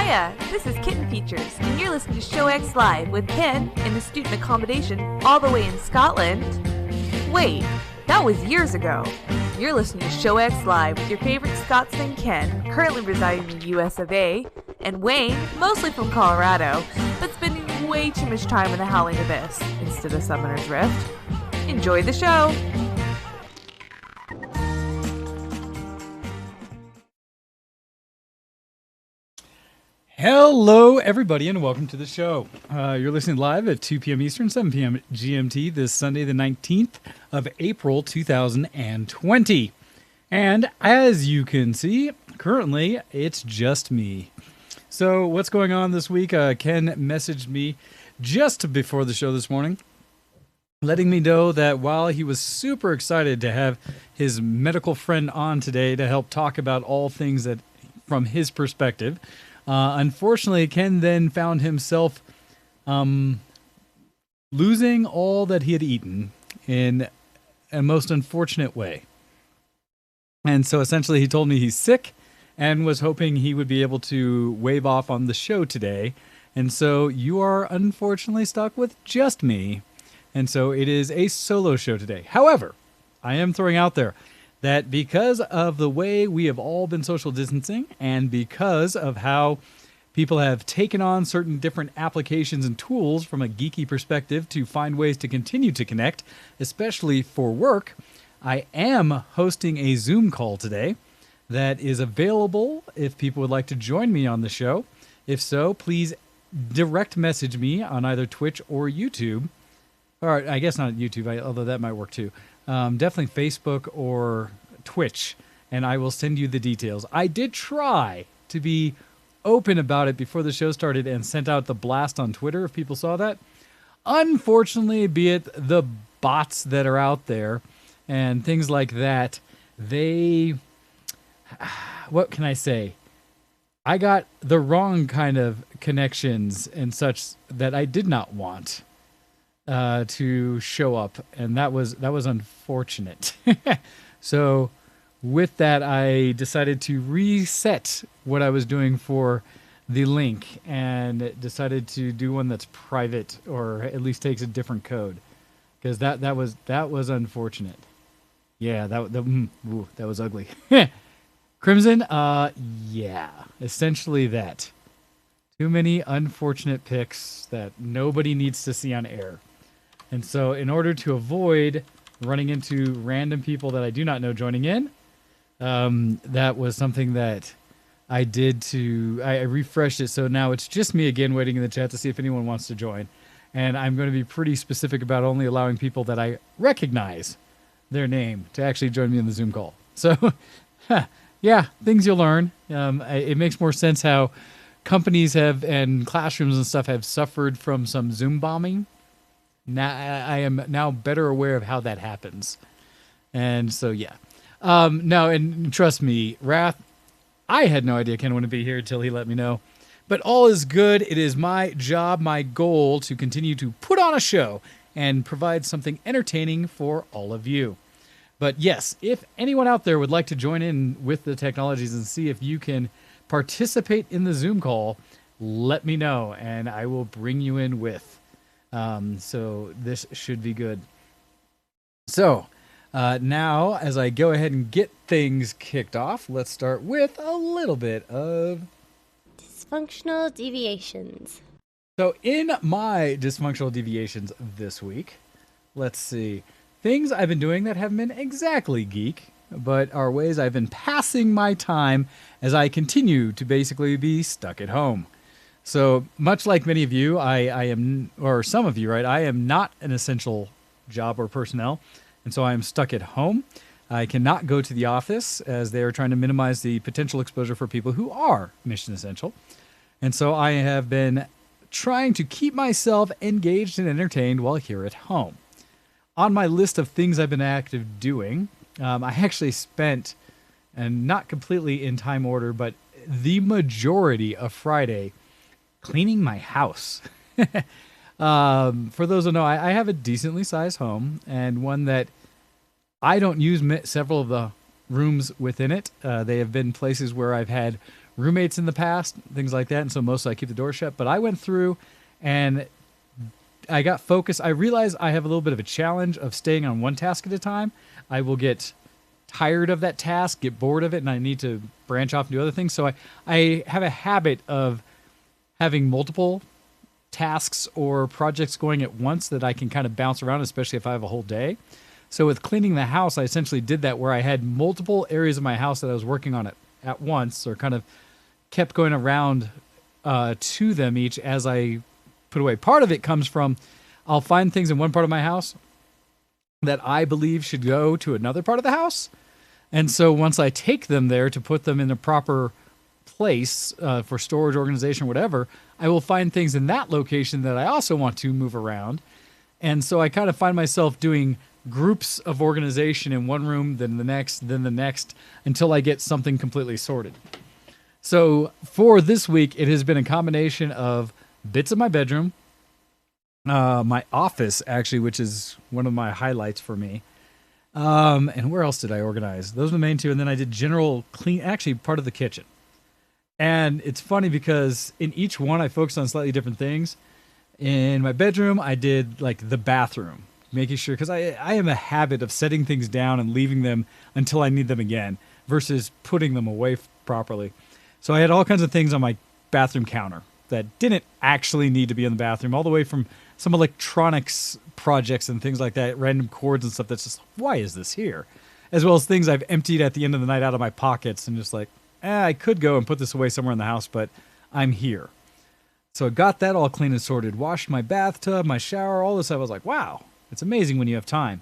Hiya, this is Kitten Features, and you're listening to Show X Live with Ken in the student accommodation all the way in Scotland. Wait, that was years ago. You're listening to Show X Live with your favorite Scotsman Ken, currently residing in the US of A, and Wayne, mostly from Colorado, but spending way too much time in the Howling Abyss instead of Summoner's Rift. Enjoy the show! Hello, everybody, and welcome to the show. You're listening live at 2 p.m. Eastern, 7 p.m. GMT this Sunday, the 19th of April, 2020. And as you can see, currently, it's just me. So what's going on this week? Ken messaged me just before the show this morning, letting me know that while he was super excited to have his medical friend on today to help talk about all things that from his perspective, unfortunately, Ken then found himself losing all that he had eaten in a most unfortunate way. And so essentially he told me he's sick and was hoping he would be able to wave off on the show today. And so you are unfortunately stuck with just me. And so it is a solo show today. However, I am throwing out there that because of the way we have all been social distancing and because of how people have taken on certain different applications and tools from a geeky perspective to find ways to continue to connect, especially for work, I am hosting a Zoom call today that is available if people would like to join me on the show. If so, please direct message me on either Twitch or YouTube. Or I guess not YouTube, although that might work too. Definitely Facebook or Twitch, and I will send you the details. I did try to be open about it before the show started and sent out the blast on Twitter if people saw that. Unfortunately, be it the bots that are out there and things like that, what can I say? I got the wrong kind of connections and such that I did not want to show up, and that was unfortunate. So with that, I decided to reset what I was doing for the link and decided to do one that's private or at least takes a different code, because that was unfortunate. Yeah, that was ugly. Crimson, yeah, essentially that. Too many unfortunate pics that nobody needs to see on air. And so in order to avoid running into random people that I do not know joining in, that was something that I did I refreshed it. So now it's just me again waiting in the chat to see if anyone wants to join. And I'm going to be pretty specific about only allowing people that I recognize their name to actually join me in the Zoom call. So yeah, things you'll learn. It makes more sense how companies and classrooms and stuff have suffered from some Zoom bombing. Now I am now better aware of how that happens. And so, yeah. No, and trust me, Wrath, I had no idea Ken wouldn't be here until he let me know. But all is good. It is my job, my goal to continue to put on a show and provide something entertaining for all of you. But yes, if anyone out there would like to join in with the technologies and see if you can participate in the Zoom call, let me know and I will bring you in with. So this should be good. So now, as I go ahead and get things kicked off, let's start with a little bit of dysfunctional deviations. So in my dysfunctional deviations this week, let's see. Things I've been doing that haven't been exactly geek, but are ways I've been passing my time as I continue to basically be stuck at home. So much like many of you, I am, or some of you, right? I am not an essential job or personnel, and so I am stuck at home. I cannot go to the office as they are trying to minimize the potential exposure for people who are mission essential. And so I have been trying to keep myself engaged and entertained while here at home. On my list of things I've been active doing, I actually spent, and not completely in time order, but the majority of Friday cleaning my house. For those who know, I have a decently sized home and one that I don't use several of the rooms within it. They have been places where I've had roommates in the past, things like that, and so mostly I keep the door shut. But I went through and I got focused. I realized I have a little bit of a challenge of staying on one task at a time. I will get tired of that task, get bored of it, and I need to branch off and do other things. So I have a habit of having multiple tasks or projects going at once that I can kind of bounce around, especially if I have a whole day. So with cleaning the house, I essentially did that where I had multiple areas of my house that I was working on at once, or kind of kept going around to them each as I put away. Part of it comes from I'll find things in one part of my house that I believe should go to another part of the house. And so once I take them there to put them in the proper place for storage, organization, whatever, I will find things in that location that I also want to move around. And so I kind of find myself doing groups of organization in one room, then the next, until I get something completely sorted. So for this week, it has been a combination of bits of my bedroom, my office, actually, which is one of my highlights for me. And where else did I organize? Those are the main two. And then I did general clean, actually part of the kitchen. And it's funny because in each one, I focused on slightly different things. In my bedroom, I did like the bathroom, making sure, because I am a habit of setting things down and leaving them until I need them again versus putting them away properly. So I had all kinds of things on my bathroom counter that didn't actually need to be in the bathroom, all the way from some electronics projects and things like that, random cords and stuff that's just, why is this here? As well as things I've emptied at the end of the night out of my pockets and just like, I could go and put this away somewhere in the house, but I'm here. So I got that all clean and sorted, washed my bathtub, my shower, all this stuff. I was like, wow, it's amazing when you have time.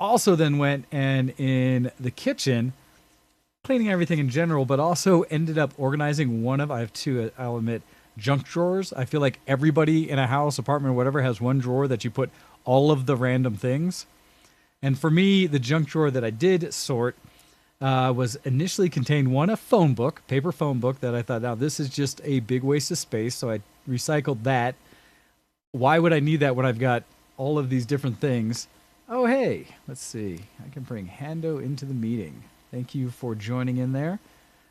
Also then went and in the kitchen, cleaning everything in general, but also ended up organizing I have two, I'll admit, junk drawers. I feel like everybody in a house, apartment, or whatever has one drawer that you put all of the random things. And for me, the junk drawer that I did sort was initially contained a phone book, paper phone book that I thought, now this is just a big waste of space. So I recycled that. Why would I need that when I've got all of these different things? Oh, hey, let's see. I can bring Hando into the meeting. Thank you for joining in there.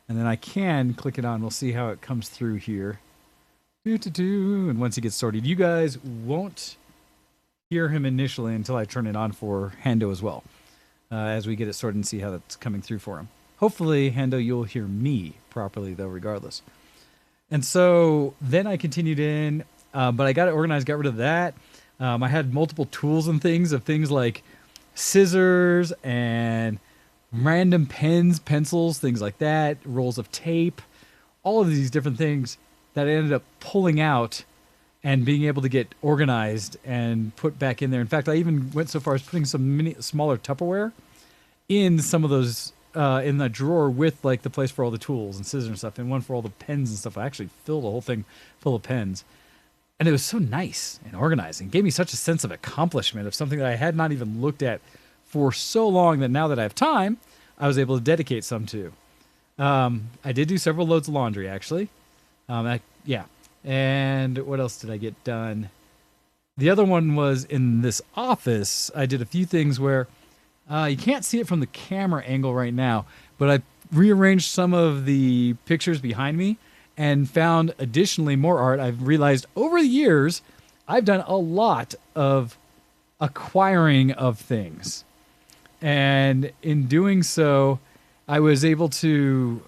And then I can click it on. We'll see how it comes through here. And once he gets sorted, you guys won't hear him initially until I turn it on for Hando as well, as we get it sorted and see how that's coming through for him. Hopefully, Hando, you'll hear me properly, though, regardless. And so then I continued in, but I got it organized, got rid of that. I had multiple tools and things like scissors and random pens, pencils, things like that, rolls of tape, all of these different things that I ended up pulling out and being able to get organized and put back in there. In fact, I even went so far as putting some smaller Tupperware in some of those in the drawer with like the place for all the tools and scissors and stuff, and one for all the pens and stuff. I actually filled the whole thing full of pens. And it was so nice and organized and gave me such a sense of accomplishment of something that I had not even looked at for so long that now that I have time, I was able to dedicate some to. I did do several loads of laundry, actually. Yeah. And what else did I get done? The other one was in this office. I did a few things where you can't see it from the camera angle right now, but I rearranged some of the pictures behind me and found additionally more art. I've realized over the years, I've done a lot of acquiring of things. And in doing so, I was able to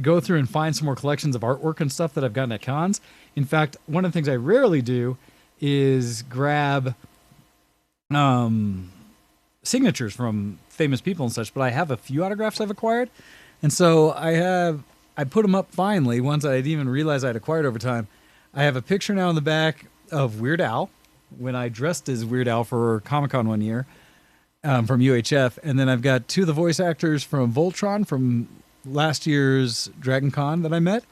go through and find some more collections of artwork and stuff that I've gotten at cons. In fact, one of the things I rarely do is grab signatures from famous people and such, but I have a few autographs I've acquired. And so I put them up finally, ones that I didn't even realize I'd acquired over time. I have a picture now in the back of Weird Al when I dressed as Weird Al for Comic-Con one year from UHF. And then I've got two of the voice actors from Voltron from last year's Dragon Con that I met.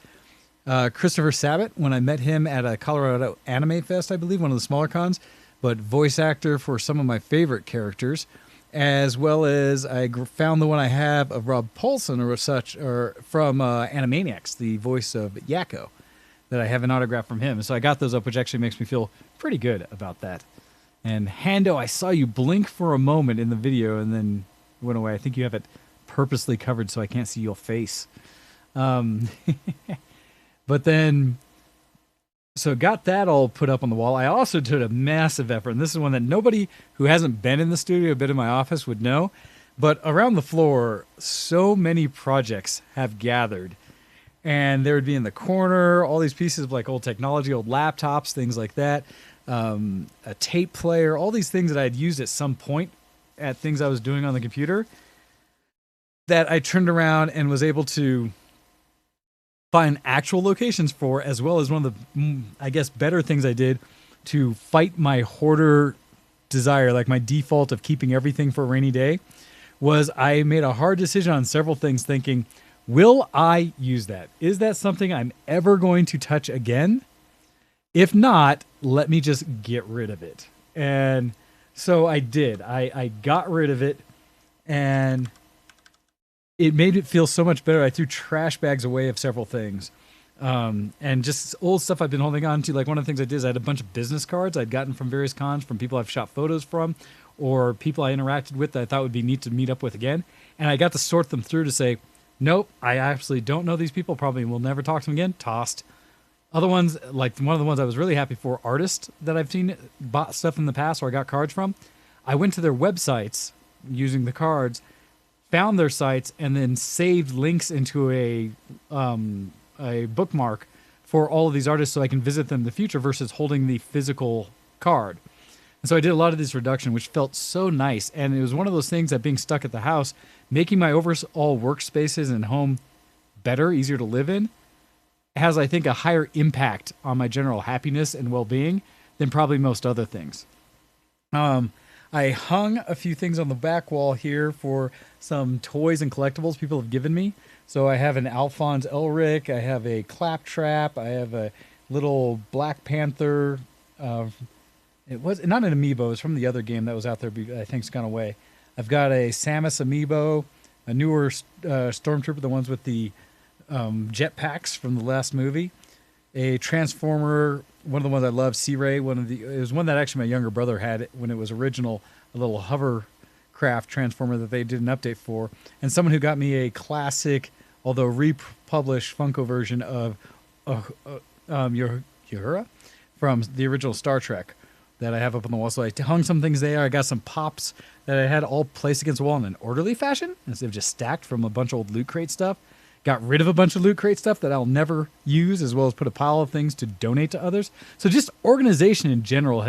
Christopher Sabat, when I met him at a Colorado Anime Fest, I believe, one of the smaller cons, but voice actor for some of my favorite characters, as well as I found the one I have of Rob Paulson or such, or from Animaniacs, the voice of Yakko, that I have an autograph from him. So I got those up, which actually makes me feel pretty good about that. And Hando, I saw you blink for a moment in the video and then went away. I think you have it purposely covered so I can't see your face. Um, but then, so got that all put up on the wall. I also did a massive effort, and this is one that nobody who hasn't been in the studio, been in my office, would know. But around the floor, so many projects have gathered. And there would be in the corner all these pieces of like old technology, old laptops, things like that, a tape player, all these things that I had used at some point at things I was doing on the computer that I turned around and was able to find actual locations for, as well as one of the, I guess, better things I did to fight my hoarder desire, like my default of keeping everything for a rainy day, was I made a hard decision on several things thinking, will I use that? Is that something I'm ever going to touch again? If not, let me just get rid of it. And so I did. I got rid of it, and it made it feel so much better. I threw trash bags away of several things. And just old stuff I've been holding on to. Like one of the things I did is I had a bunch of business cards I'd gotten from various cons, from people I've shot photos from, or people I interacted with that I thought would be neat to meet up with again. And I got to sort them through to say, nope, I absolutely don't know these people, probably will never talk to them again, tossed. Other ones, like one of the ones I was really happy for, artists that I've seen bought stuff in the past or I got cards from, I went to their websites using the cards, found their sites, and then saved links into a bookmark for all of these artists so I can visit them in the future versus holding the physical card. And so I did a lot of this reduction, which felt so nice. And it was one of those things that being stuck at the house, making my overall workspaces and home better, easier to live in, has, I think, a higher impact on my general happiness and well-being than probably most other things. I hung a few things on the back wall here for some toys and collectibles people have given me. So I have an Alphonse Elric, I have a Claptrap, I have a little Black Panther. It was not an amiibo, it's from the other game that was out there, I think's gone away. I've got a Samus amiibo, a newer Stormtrooper, the ones with the jetpacks from the last movie, a Transformer, one of the ones I love, C-Ray, it was one that actually my younger brother had when it was original, a little hovercraft Transformer that they did an update for, and someone who got me a classic, although republished Funko version of Uhura from the original Star Trek that I have up on the wall. So I hung some things there. I got some pops that I had all placed against the wall in an orderly fashion instead of just stacked from a bunch of old Loot Crate stuff. Got rid of a bunch of Loot Crate stuff that I'll never use, as well as put a pile of things to donate to others. So just organization in general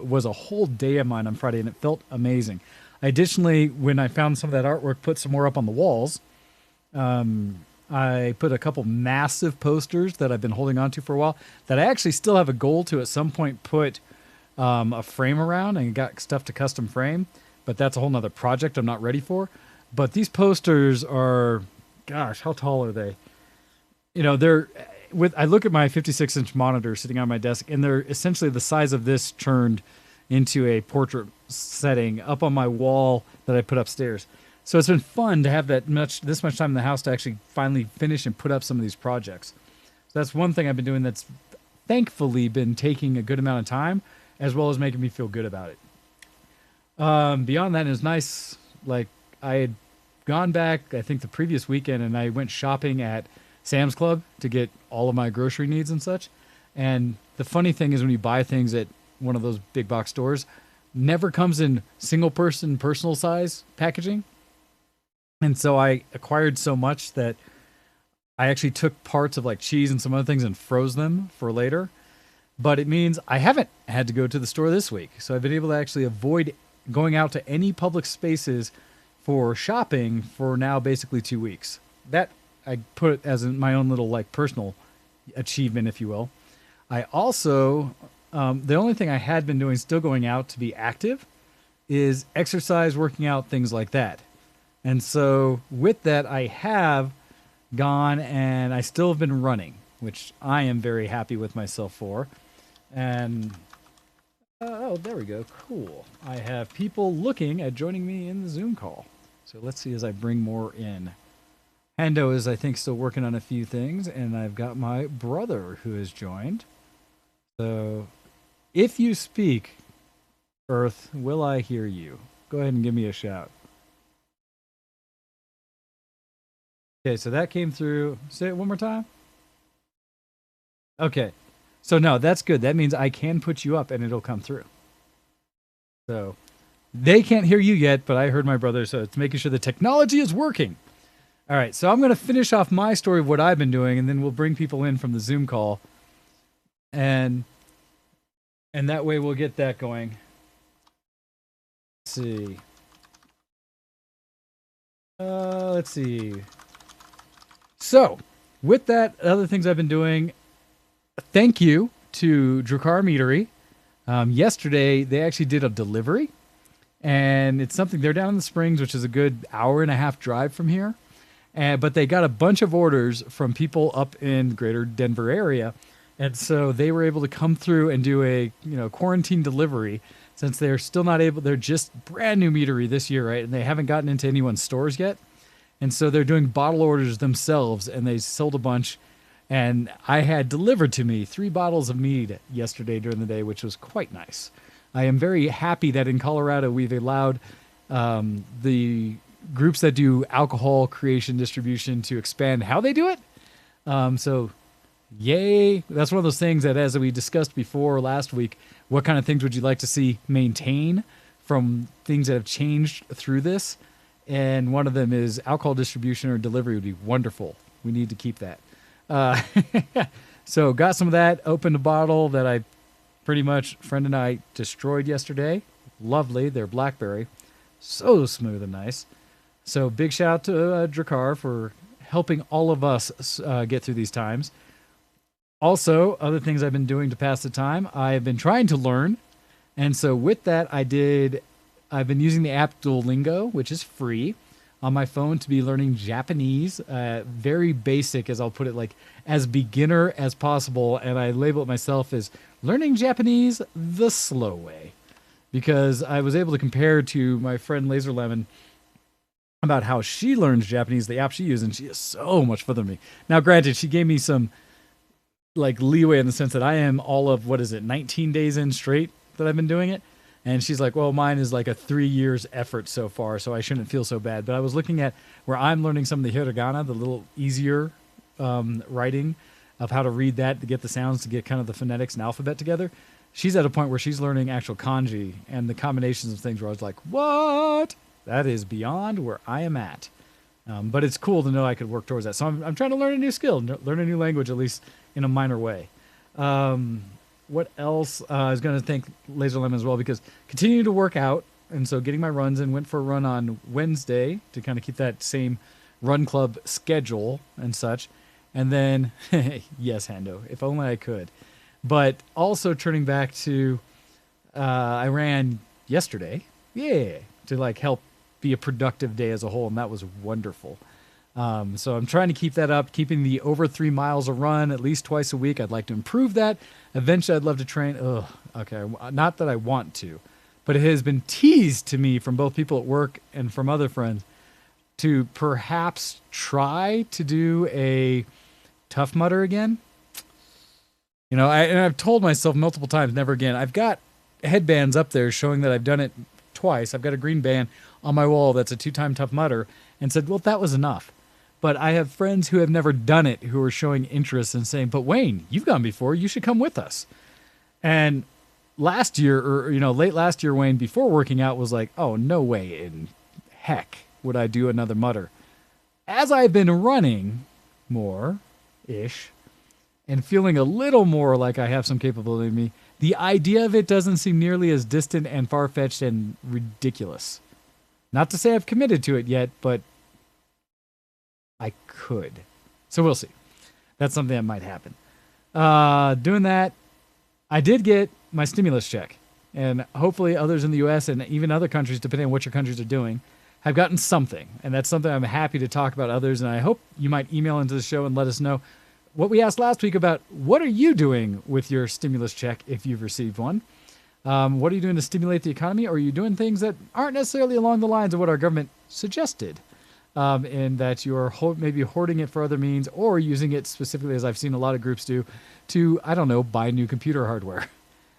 was a whole day of mine on Friday, and it felt amazing. I additionally, when I found some of that artwork, put some more up on the walls. I put a couple massive posters that I've been holding on to for a while that I actually still have a goal to at some point put a frame around, and got stuff to custom frame, but that's a whole nother project I'm not ready for. But these posters are, gosh, how tall are they? You know, I look at my 56-inch monitor sitting on my desk, and they're essentially the size of this turned into a portrait setting up on my wall that I put upstairs. So it's been fun to have this much time in the house to actually finally finish and put up some of these projects. So that's one thing I've been doing that's thankfully been taking a good amount of time, as well as making me feel good about it. Beyond that, it was nice. Like, I had gone back, I think, the previous weekend, and I went shopping at Sam's Club to get all of my grocery needs and such. And the funny thing is, when you buy things at one of those big box stores, never comes in single person personal size packaging. And so I acquired so much that I actually took parts of like cheese and some other things and froze them for later. But it means I haven't had to go to the store this week. So I've been able to actually avoid going out to any public spaces for shopping for now basically 2 weeks. That I put as my own little like personal achievement, if you will. I also, the only thing I had been doing, still going out to be active, is exercise, working out, things like that. And so with that, I have gone and I still have been running, which I am very happy with myself for. And, oh, there we go. Cool. I have people looking at joining me in the Zoom call. So let's see as I bring more in. Hendo is, I think, still working on a few things, and I've got my brother who has joined. So if you speak, Earth, will I hear you? Go ahead and give me a shout. Okay, so that came through. Say it one more time. Okay. So no, that's good. That means I can put you up and it'll come through. So they can't hear you yet, but I heard my brother, so it's making sure the technology is working. All right, so I'm going to finish off my story of what I've been doing, and then we'll bring people in from the Zoom call, and that way we'll get that going. Let's see. Let's see. So, with that, other things I've been doing, thank you to Drakkar Meadery. Yesterday, they actually did a delivery, and it's something, they're down in the Springs, which is a good hour and a half drive from here. But they got a bunch of orders from people up in greater Denver area. And so they were able to come through and do a, quarantine delivery, since they're still not able, they're just brand new meadery this year, right? And they haven't gotten into anyone's stores yet. And so they're doing bottle orders themselves, and they sold a bunch. And I had delivered to me 3 bottles of mead yesterday during the day, which was quite nice. I am very happy that in Colorado we've allowed the groups that do alcohol creation distribution to expand how they do it. So yay. That's one of those things that, as we discussed before last week, what kind of things would you like to see maintain from things that have changed through this? And one of them is alcohol distribution or delivery would be wonderful. We need to keep that. So got some of that, opened a bottle that I pretty much, friend and I, destroyed yesterday. Lovely. They're blackberry. So smooth and nice. So big shout out to Drakkar for helping all of us get through these times. Also, other things I've been doing to pass the time, I've been trying to learn. And so with that, I've been using the app Duolingo, which is free, on my phone to be learning Japanese. Very basic, as I'll put it, like as beginner as possible. And I label it myself as learning Japanese the slow way. Because I was able to compare to my friend Laser Lemon about how she learns Japanese, the app she uses, and she is so much further than me. Now, granted, she gave me some like leeway in the sense that I am all of, 19 days in straight that I've been doing it. And she's like, well, mine is like a 3 years effort so far, so I shouldn't feel so bad. But I was looking at where I'm learning some of the hiragana, the little easier writing of how to read that, to get the sounds, to get kind of the phonetics and alphabet together. She's at a point where she's learning actual kanji and the combinations of things where I was like, what? That is beyond where I am at. But it's cool to know I could work towards that. So I'm trying to learn a new skill, learn a new language, at least in a minor way. What else? I was going to thank Laser Lemon as well, because continuing to work out. And so getting my runs in, went for a run on Wednesday to kind of keep that same run club schedule and such. And then, yes, Hando, if only I could. But also turning back to, I ran yesterday. Yeah. To like help be a productive day as a whole. And that was wonderful. So I'm trying to keep that up, keeping the over 3 miles a run at least twice a week. I'd like to improve that. Eventually, I'd love to train. Okay. Not that I want to, but it has been teased to me from both people at work and from other friends to perhaps try to do a Tough Mudder again. And I've told myself multiple times, never again. I've got headbands up there showing that I've done it twice. I've got a green band on my wall that's a 2-time Tough Mudder, and said, well, that was enough. But I have friends who have never done it who are showing interest and saying, but Wayne, you've gone before. You should come with us. And last year, or late last year, Wayne, before working out, was like, oh, no way in heck would I do another Mudder. As I've been running more-ish and feeling a little more like I have some capability in me, the idea of it doesn't seem nearly as distant and far-fetched and ridiculous. Not to say I've committed to it yet, but I could. So we'll see. That's something that might happen. Doing that, I did get my stimulus check. And hopefully others in the U.S. and even other countries, depending on what your countries are doing, have gotten something. And that's something I'm happy to talk about others. And I hope you might email into the show and let us know what we asked last week about what are you doing with your stimulus check if you've received one. What are you doing to stimulate the economy? Or are you doing things that aren't necessarily along the lines of what our government suggested? And that you're maybe hoarding it for other means or using it specifically, as I've seen a lot of groups do, to, I don't know, buy new computer hardware,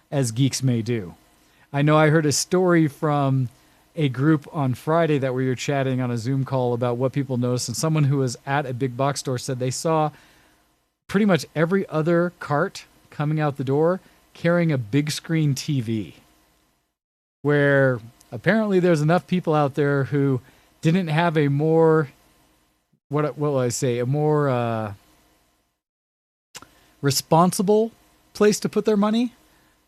as geeks may do. I know I heard a story from a group on Friday that we were chatting on a Zoom call about what people noticed, and someone who was at a big box store said they saw pretty much every other cart coming out the door carrying a big screen TV, where apparently there's enough people out there who didn't have a more, what will I say, a more responsible place to put their money,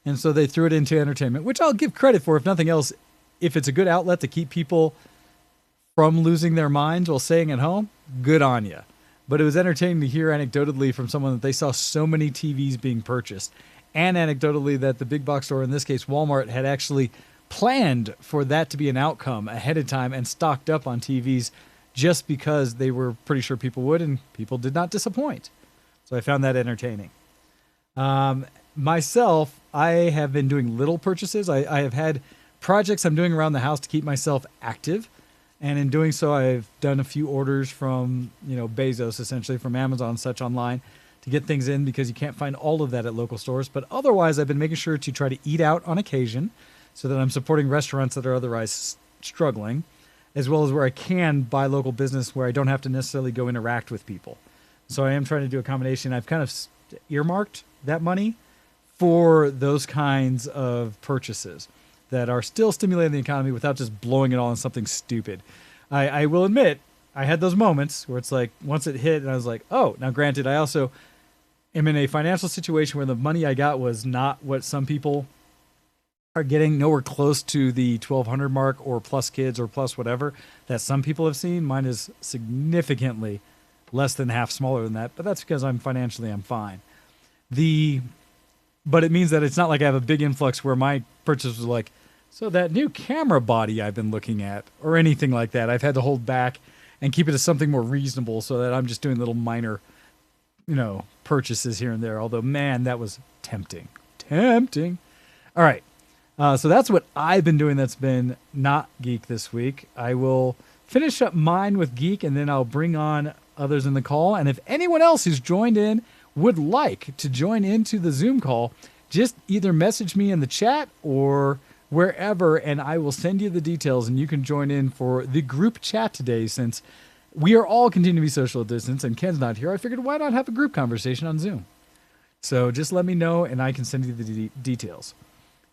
and so they threw it into entertainment, which I'll give credit for, if nothing else. If it's a good outlet to keep people from losing their minds while staying at home, good on you. But it was entertaining to hear anecdotally from someone that they saw so many TVs being purchased, and anecdotally that the big box store, in this case Walmart, had actually planned for that to be an outcome ahead of time and stocked up on TVs just because they were pretty sure people would, and people did not disappoint. So I found that entertaining. Myself, I have been doing little purchases. I have had projects I'm doing around the house to keep myself active. And in doing so, I've done a few orders from, Bezos, essentially, from Amazon and such online to get things in, because you can't find all of that at local stores. But otherwise, I've been making sure to try to eat out on occasion so that I'm supporting restaurants that are otherwise struggling, as well as where I can buy local business where I don't have to necessarily go interact with people. So I am trying to do a combination. I've kind of earmarked that money for those kinds of purchases that are still stimulating the economy without just blowing it all on something stupid. I will admit, I had those moments where it's like, once it hit, and I was like, oh, now granted, I also am in a financial situation where the money I got was not what some people are getting, nowhere close to the 1,200 mark or plus kids or plus whatever that some people have seen. Mine is significantly less than half smaller than that, but that's because I'm fine. But it means that it's not like I have a big influx where my purchase was like, so that new camera body I've been looking at, or anything like that. I've had to hold back and keep it as something more reasonable so that I'm just doing little minor, purchases here and there. Although, man, that was tempting. All right. So that's what I've been doing that's been not geek this week. I will finish up mine with geek, and then I'll bring on others in the call. And if anyone else who's joined in would like to join into the Zoom call, just either message me in the chat or wherever, and I will send you the details, and you can join in for the group chat today. Since we are all continuing to be social distance and Ken's not here, I figured why not have a group conversation on Zoom? So just let me know, and I can send you the details.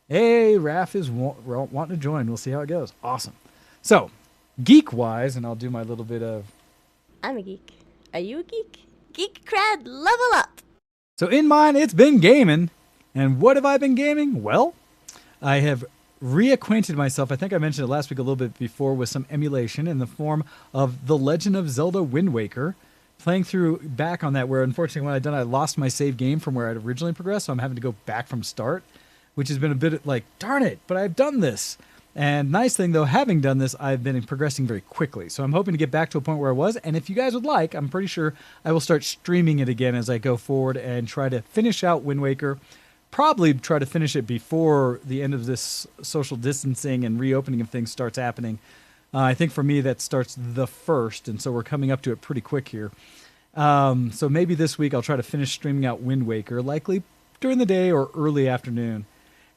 Hey, Raph is wanting to join. We'll see how it goes. Awesome. So, geek-wise, and I'll do my little bit of... I'm a geek. Are you a geek? Geek cred, level up! So in mine, it's been gaming. And what have I been gaming? Well, I have reacquainted myself, I think I mentioned it last week a little bit before, with some emulation in the form of The Legend of Zelda Wind Waker. Playing through back on that, where unfortunately when I lost my save game from where I'd originally progressed, so I'm having to go back from start, which has been a bit like, darn it, but I've done this. And nice thing, though, having done this, I've been progressing very quickly. So I'm hoping to get back to a point where I was. And if you guys would like, I'm pretty sure I will start streaming it again as I go forward and try to finish out Wind Waker. Probably try to finish it before the end of this social distancing and reopening of things starts happening. I think for me, that starts the 1st. And so we're coming up to it pretty quick here. So maybe this week I'll try to finish streaming out Wind Waker, likely during the day or early afternoon.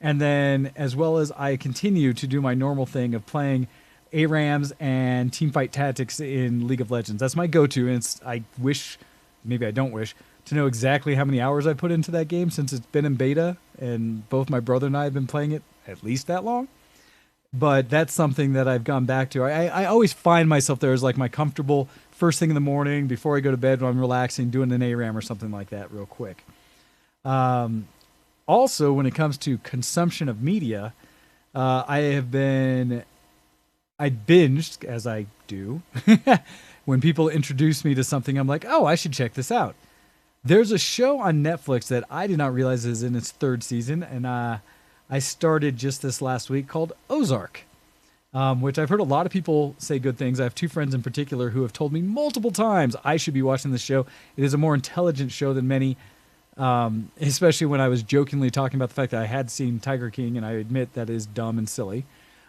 And then, as well as I continue to do my normal thing of playing ARAMs and Teamfight Tactics in League of Legends. That's my go-to, and I wish, maybe I don't wish, to know exactly how many hours I put into that game since it's been in beta, and both my brother and I have been playing it at least that long. But that's something that I've gone back to. I always find myself there as like my comfortable first thing in the morning before I go to bed when I'm relaxing, doing an ARAM or something like that real quick. Also, when it comes to consumption of media, I binged, as I do. When people introduce me to something, I'm like, oh, I should check this out. There's a show on Netflix that I did not realize is in its 3rd season, and I started just this last week, called Ozark, which I've heard a lot of people say good things. I have 2 friends in particular who have told me multiple times I should be watching this show. It is a more intelligent show than many. Especially when I was jokingly talking about the fact that I had seen Tiger King, and I admit that is dumb and silly.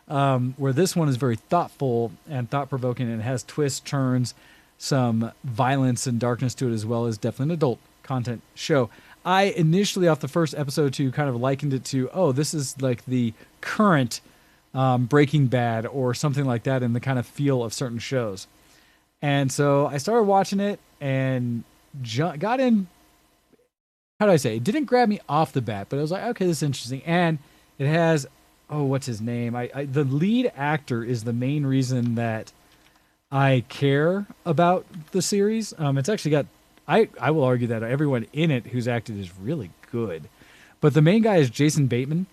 Where this one is very thoughtful and thought-provoking, and it has twists, turns, some violence and darkness to it, as well as definitely an adult content show. I initially, off the first episode, kind of likened it to, oh, this is like the current Breaking Bad or something like that in the kind of feel of certain shows. And so I started watching it and got in. How do I say? It didn't grab me off the bat, but I was like, okay, this is interesting. And it has, what's his name? The lead actor is the main reason that I care about the series. It's actually got, I will argue that everyone in it who's acted is really good. But the main guy is Jason Bateman.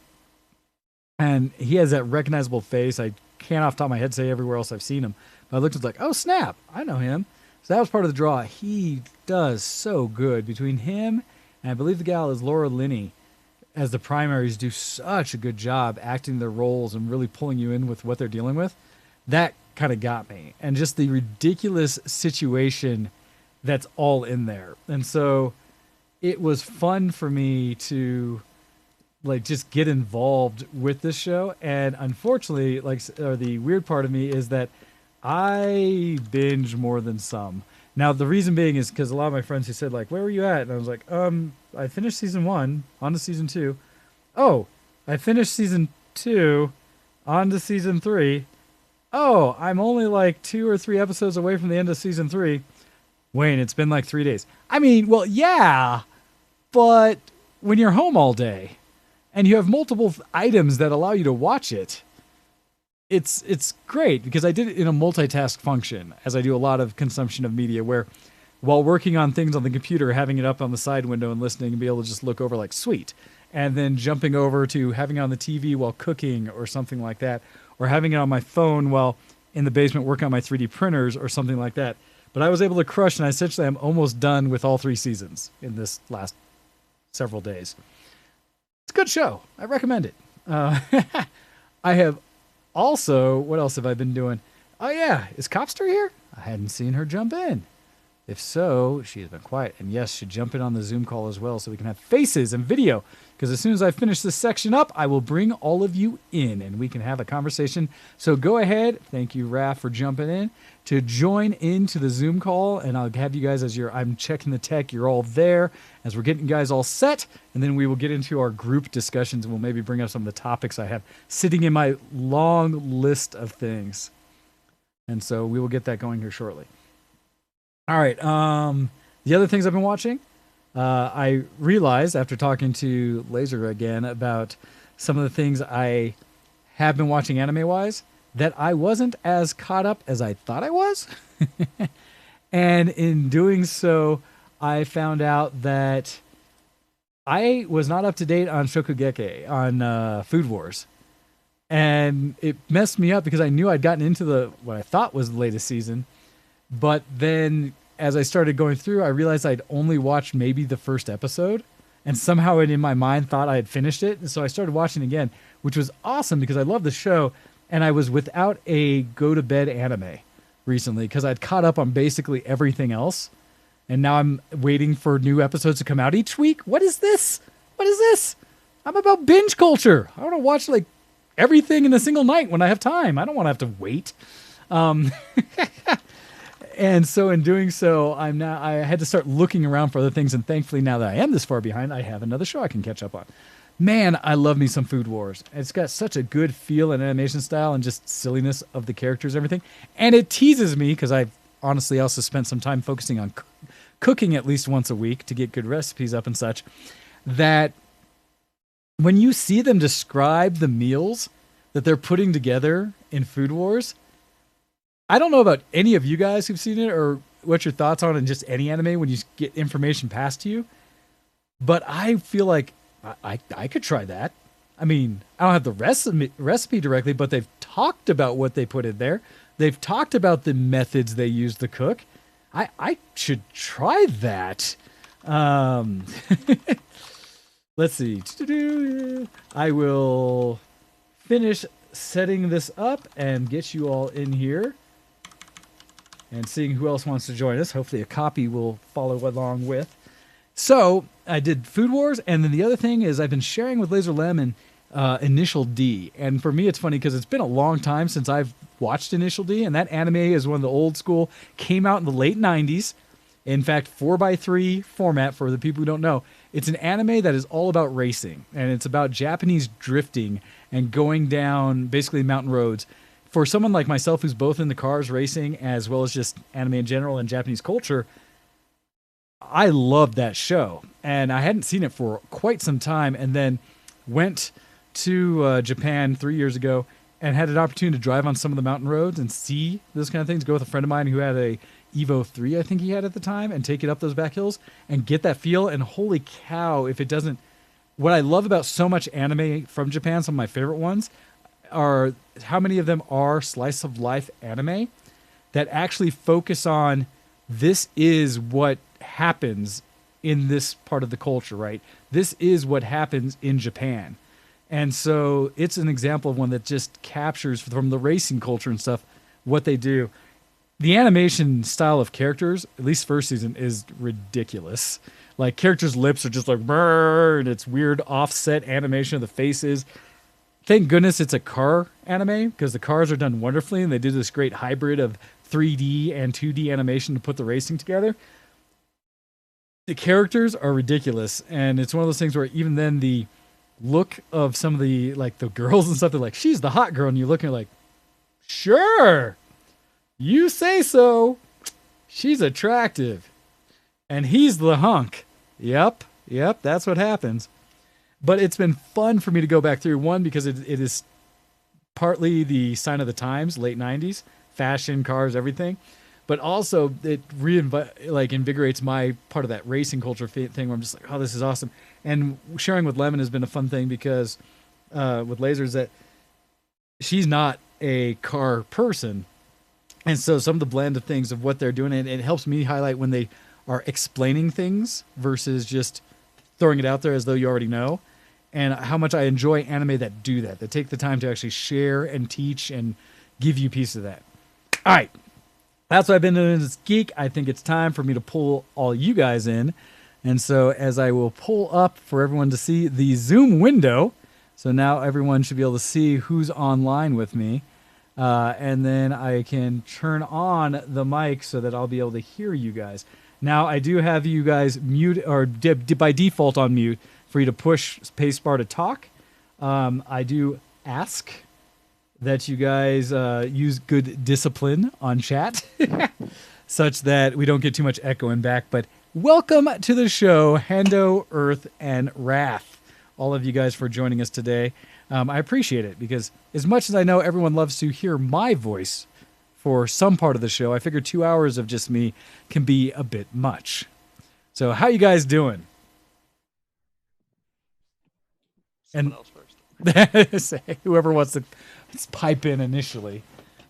And he has that recognizable face. I can't off the top of my head say everywhere else I've seen him. But I looked and was like, oh, snap, I know him. So that was part of the draw. He does so good. Between him and I believe the gal is Laura Linney as the primaries do such a good job acting their roles and really pulling you in with what they're dealing with. That kind of got me. And just the ridiculous situation that's all in there. And so it was fun for me to just get involved with this show. And unfortunately, the weird part of me is that I binge more than some. Now, the reason being is because a lot of my friends who said, where were you at? And I was like, I finished season 1, on to season 2. Oh, I finished season 2, on to season 3. Oh, I'm only 2 or 3 episodes away from the end of season 3. Wayne, it's been 3 days. I mean, well, yeah, but when you're home all day and you have multiple items that allow you to watch it, it's great because I did it in a multitask function, as I do a lot of consumption of media, where while working on things on the computer, having it up on the side window and listening and be able to just look over sweet, and then jumping over to having it on the TV while cooking or something like that, or having it on my phone while in the basement working on my 3D printers or something like that. But I was able to crush, and essentially I'm almost done with all 3 seasons in this last several days. It's a good show. I recommend it. I have also, what else have I been doing? Oh yeah, is Copster here? I hadn't seen her jump in. If so, she has been quiet. And yes, should jump in on the Zoom call as well so we can have faces and video. Because as soon as I finish this section up, I will bring all of you in and we can have a conversation. So go ahead, thank you, Raph, for jumping in, to join into the Zoom call. And I'll have you guys I'm checking the tech, you're all there as we're getting you guys all set. And then we will get into our group discussions and we'll maybe bring up some of the topics I have sitting in my long list of things. And so we will get that going here shortly. All right. The other things I've been watching, I realized after talking to Laser again about some of the things I have been watching anime-wise that I wasn't as caught up as I thought I was. And in doing so, I found out that I was not up to date on Shokugeki, on Food Wars. And it messed me up because I knew I'd gotten into what I thought was the latest season. But then as I started going through, I realized I'd only watched maybe the first episode. And somehow it in my mind thought I had finished it. And so I started watching again, which was awesome because I love the show. And I was without a go-to-bed anime recently because I'd caught up on basically everything else. And now I'm waiting for new episodes to come out each week. What is this? What is this? I'm about binge culture. I want to watch everything in a single night when I have time. I don't want to have to wait. And so in doing so, I had to start looking around for other things. And thankfully, now that I am this far behind, I have another show I can catch up on. Man, I love me some Food Wars. It's got such a good feel and animation style and just silliness of the characters and everything. And it teases me because I've honestly also spent some time focusing on cooking at least once a week to get good recipes up and such, that when you see them describe the meals that they're putting together in Food Wars, I don't know about any of you guys who've seen it or what your thoughts on in just any anime when you get information passed to you, but I feel like I could try that. I mean, I don't have the recipe directly, but they've talked about what they put in there. They've talked about the methods they use to cook. I should try that. Let's see. I will finish setting this up and get you all in here and seeing who else wants to join us. Hopefully a copy will follow along with. So I did Food Wars, and then the other thing is I've been sharing with Laser Lemon Initial D. And for me, it's funny because it's been a long time since I've watched Initial D, and that anime is one of the old school, came out in the late 90s. In fact, 4x3 format, for the people who don't know, It's an anime that is all about racing, and it's about Japanese drifting and going down basically mountain roads. For someone like myself who's both into cars racing as well as just anime in general and Japanese culture, I loved that show. And I hadn't seen it for quite some time, and then went to Japan 3 years ago and had an opportunity to drive on some of the mountain roads and see those kind of things. Go with a friend of mine who had a Evo 3, I think he had at the time, and take it up those back hills and get that feel. And holy cow, if it doesn't... What I love about so much anime from Japan, some of my favorite ones, are how many of them are slice of life anime that actually focus on this is what happens in this part of the culture, right? This is what happens in Japan. And so it's an example of one that just captures from the racing culture and stuff what they do. The animation style of characters, at least first season, is ridiculous. Like, characters' lips are just like, brrr, and it's weird offset animation of the faces. Thank goodness it's a car anime, because the cars are done wonderfully, and they do this great hybrid of 3D and 2D animation to put the racing together. The characters are ridiculous, and it's one of those things where even then the look of some of the, like, the girls and stuff, they're like, she's the hot girl, and you look and you're like, sure, you say so. She's attractive. And he's the hunk. Yep, that's what happens. But it's been fun for me to go back through. One, because it is partly the sign of the times, late 90s, fashion, cars, everything. But also it invigorates my part of that racing culture thing where I'm just like, oh, this is awesome. And sharing with Lemon has been a fun thing because with Lasers that she's not a car person. And so some of the blend of things of what they're doing, and it helps me highlight when they are explaining things versus just throwing it out there as though you already know, and how much I enjoy anime that do that take the time to actually share and teach and give you a piece of that. All right. That's what I've been doing as geek. I think it's time for me to pull all you guys in. And so as I will pull up for everyone to see the Zoom window, so now everyone should be able to see who's online with me. And then I can turn on the mic so that I'll be able to hear you guys. Now, I do have you guys mute, or by default on mute, for you to push spacebar to talk. I do ask that you guys use good discipline on chat, such that we don't get too much echoing back. But welcome to the show, Hendo, Earth, and Wrath. All of you guys for joining us today. I appreciate it, because as much as I know everyone loves to hear my voice for some part of the show, I figure 2 hours of just me can be a bit much. So how you guys doing? Someone else first. Whoever wants to pipe in initially.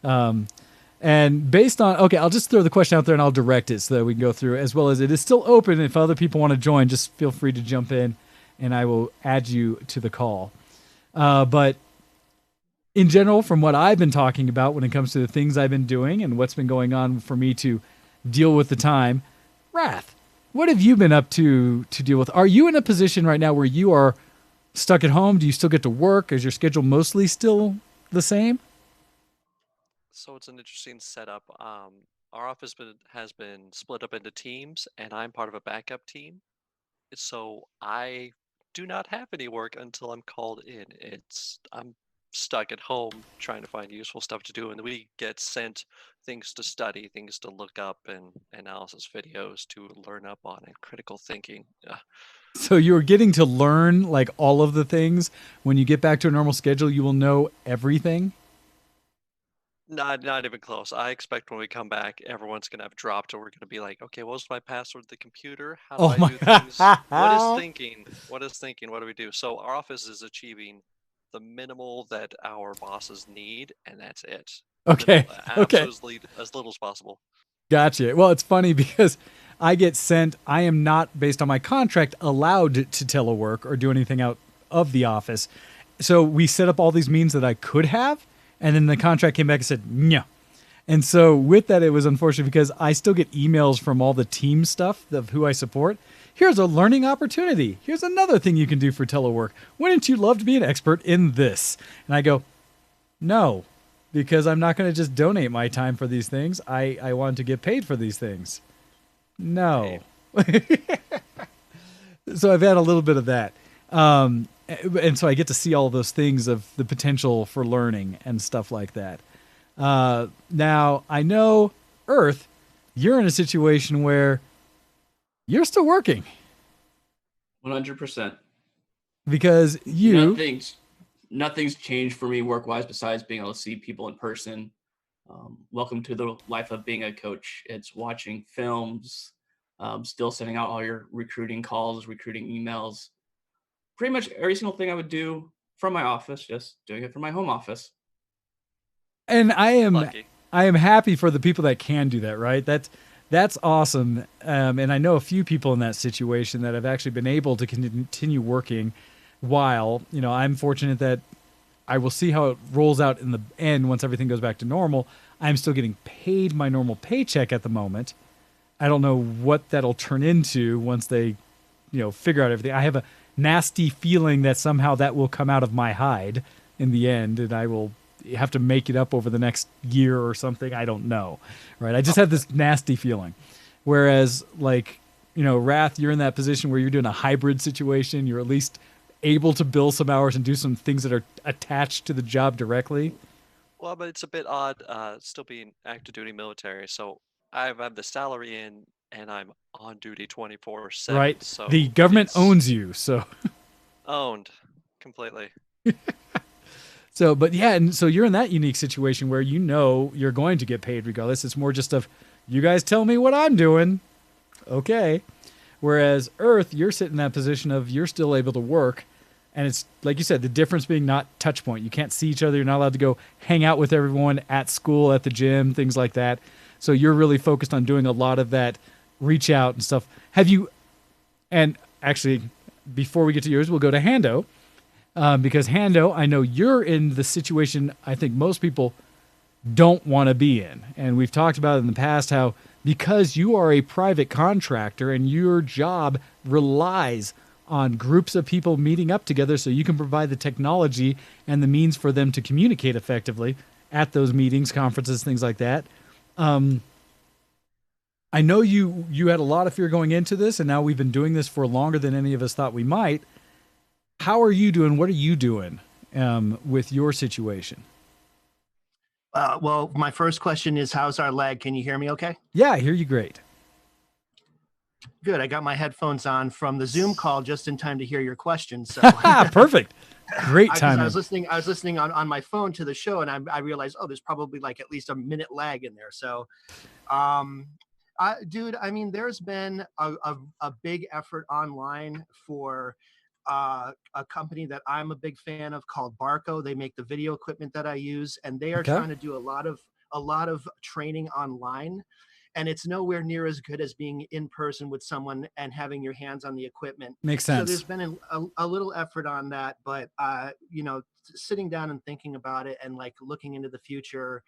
And based on, okay, I'll just throw the question out there and I'll direct it so that we can go through, as well as it is still open. If other people want to join, just feel free to jump in and I will add you to the call. But in general, from what I've been talking about when it comes to the things I've been doing and what's been going on for me to deal with the time, Wrath, what have you been up to deal with? Are you in a position right now where you are stuck at home? Do you still get to work? Is your schedule mostly still the same? So it's an interesting setup. Our office has been split up into teams, and I'm part of a backup team. So I do not have any work until I'm called in. I'm stuck at home trying to find useful stuff to do, and we get sent things to study, things to look up, and analysis videos to learn up on, and critical thinking. So you're getting to learn like all of the things. When you get back to a normal schedule, you will know everything? Not even close. I expect when we come back, everyone's gonna have dropped, and we're gonna be like, "Okay, what was my password to the computer? How do Oh I my do things? What is thinking? What is thinking? What do we do?" So our office is achieving the minimal that our bosses need, and that's it. Okay. Okay. Absolutely as little as possible. Gotcha. Well, it's funny because I get sent, I am not, based on my contract, allowed to telework or do anything out of the office. So we set up all these meetings that I could have, and then the contract came back and said, no. And so with that, it was unfortunate because I still get emails from all the team stuff of who I support. Here's a learning opportunity. Here's another thing you can do for telework. Wouldn't you love to be an expert in this? And I go, no, because I'm not going to just donate my time for these things. I want to get paid for these things. No. So I've had a little bit of that. And so I get to see all those things of the potential for learning and stuff like that. Now, I know, Earth, you're in a situation where you're still working. 100%. Because Nothing's changed for me work-wise besides being able to see people in person. Welcome to the life of being a coach. It's watching films, still sending out all your recruiting calls, recruiting emails. Pretty much every single thing I would do from my office, just doing it from my home office. And I am Lucky. happy for the people that can do that, right? That's awesome. And I know a few people in that situation that have actually been able to continue working while, I'm fortunate that I will see how it rolls out in the end once everything goes back to normal. I'm still getting paid my normal paycheck at the moment. I don't know what that'll turn into once they, figure out everything. I have a nasty feeling that somehow that will come out of my hide in the end, and I will have to make it up over the next year or something. I don't know, right? I just have this nasty feeling. Whereas, Wrath, you're in that position where you're doing a hybrid situation. You're at least able to bill some hours and do some things that are attached to the job directly. Well, but it's a bit odd still being active duty military. So I have the salary in and I'm on duty 24/7. Right. So the government it's owns you. So, owned completely. so you're in that unique situation where you're going to get paid regardless. It's more just of, you guys tell me what I'm doing. Okay. Whereas Earth, you're sitting in that position of you're still able to work. And it's, like you said, the difference being not touch point. You can't see each other. You're not allowed to go hang out with everyone at school, at the gym, things like that. So you're really focused on doing a lot of that reach out and stuff. And actually, before we get to yours, we'll go to Hando. Because Hando, I know you're in the situation I think most people don't want to be in. And we've talked about it in the past how because you are a private contractor and your job relies on groups of people meeting up together so you can provide the technology and the means for them to communicate effectively at those meetings, conferences, things like that. I know you had a lot of fear going into this, and now we've been doing this for longer than any of us thought we might. How are you doing? What are you doing with your situation? Well, my first question is, how's our lag? Can you hear me okay? Yeah, I hear you great. Good. I got my headphones on from the Zoom call just in time to hear your question. So Perfect. Great timing. I was listening on my phone to the show, and I realized, there's probably like at least a minute lag in there. So, dude, I mean, there's been a big effort online for a company that I'm a big fan of called Barco. They make the video equipment that I use, and they are trying to do a lot of training online. And it's nowhere near as good as being in person with someone and having your hands on the equipment. Makes sense. So there's been a little effort on that, but sitting down and thinking about it and like looking into the future,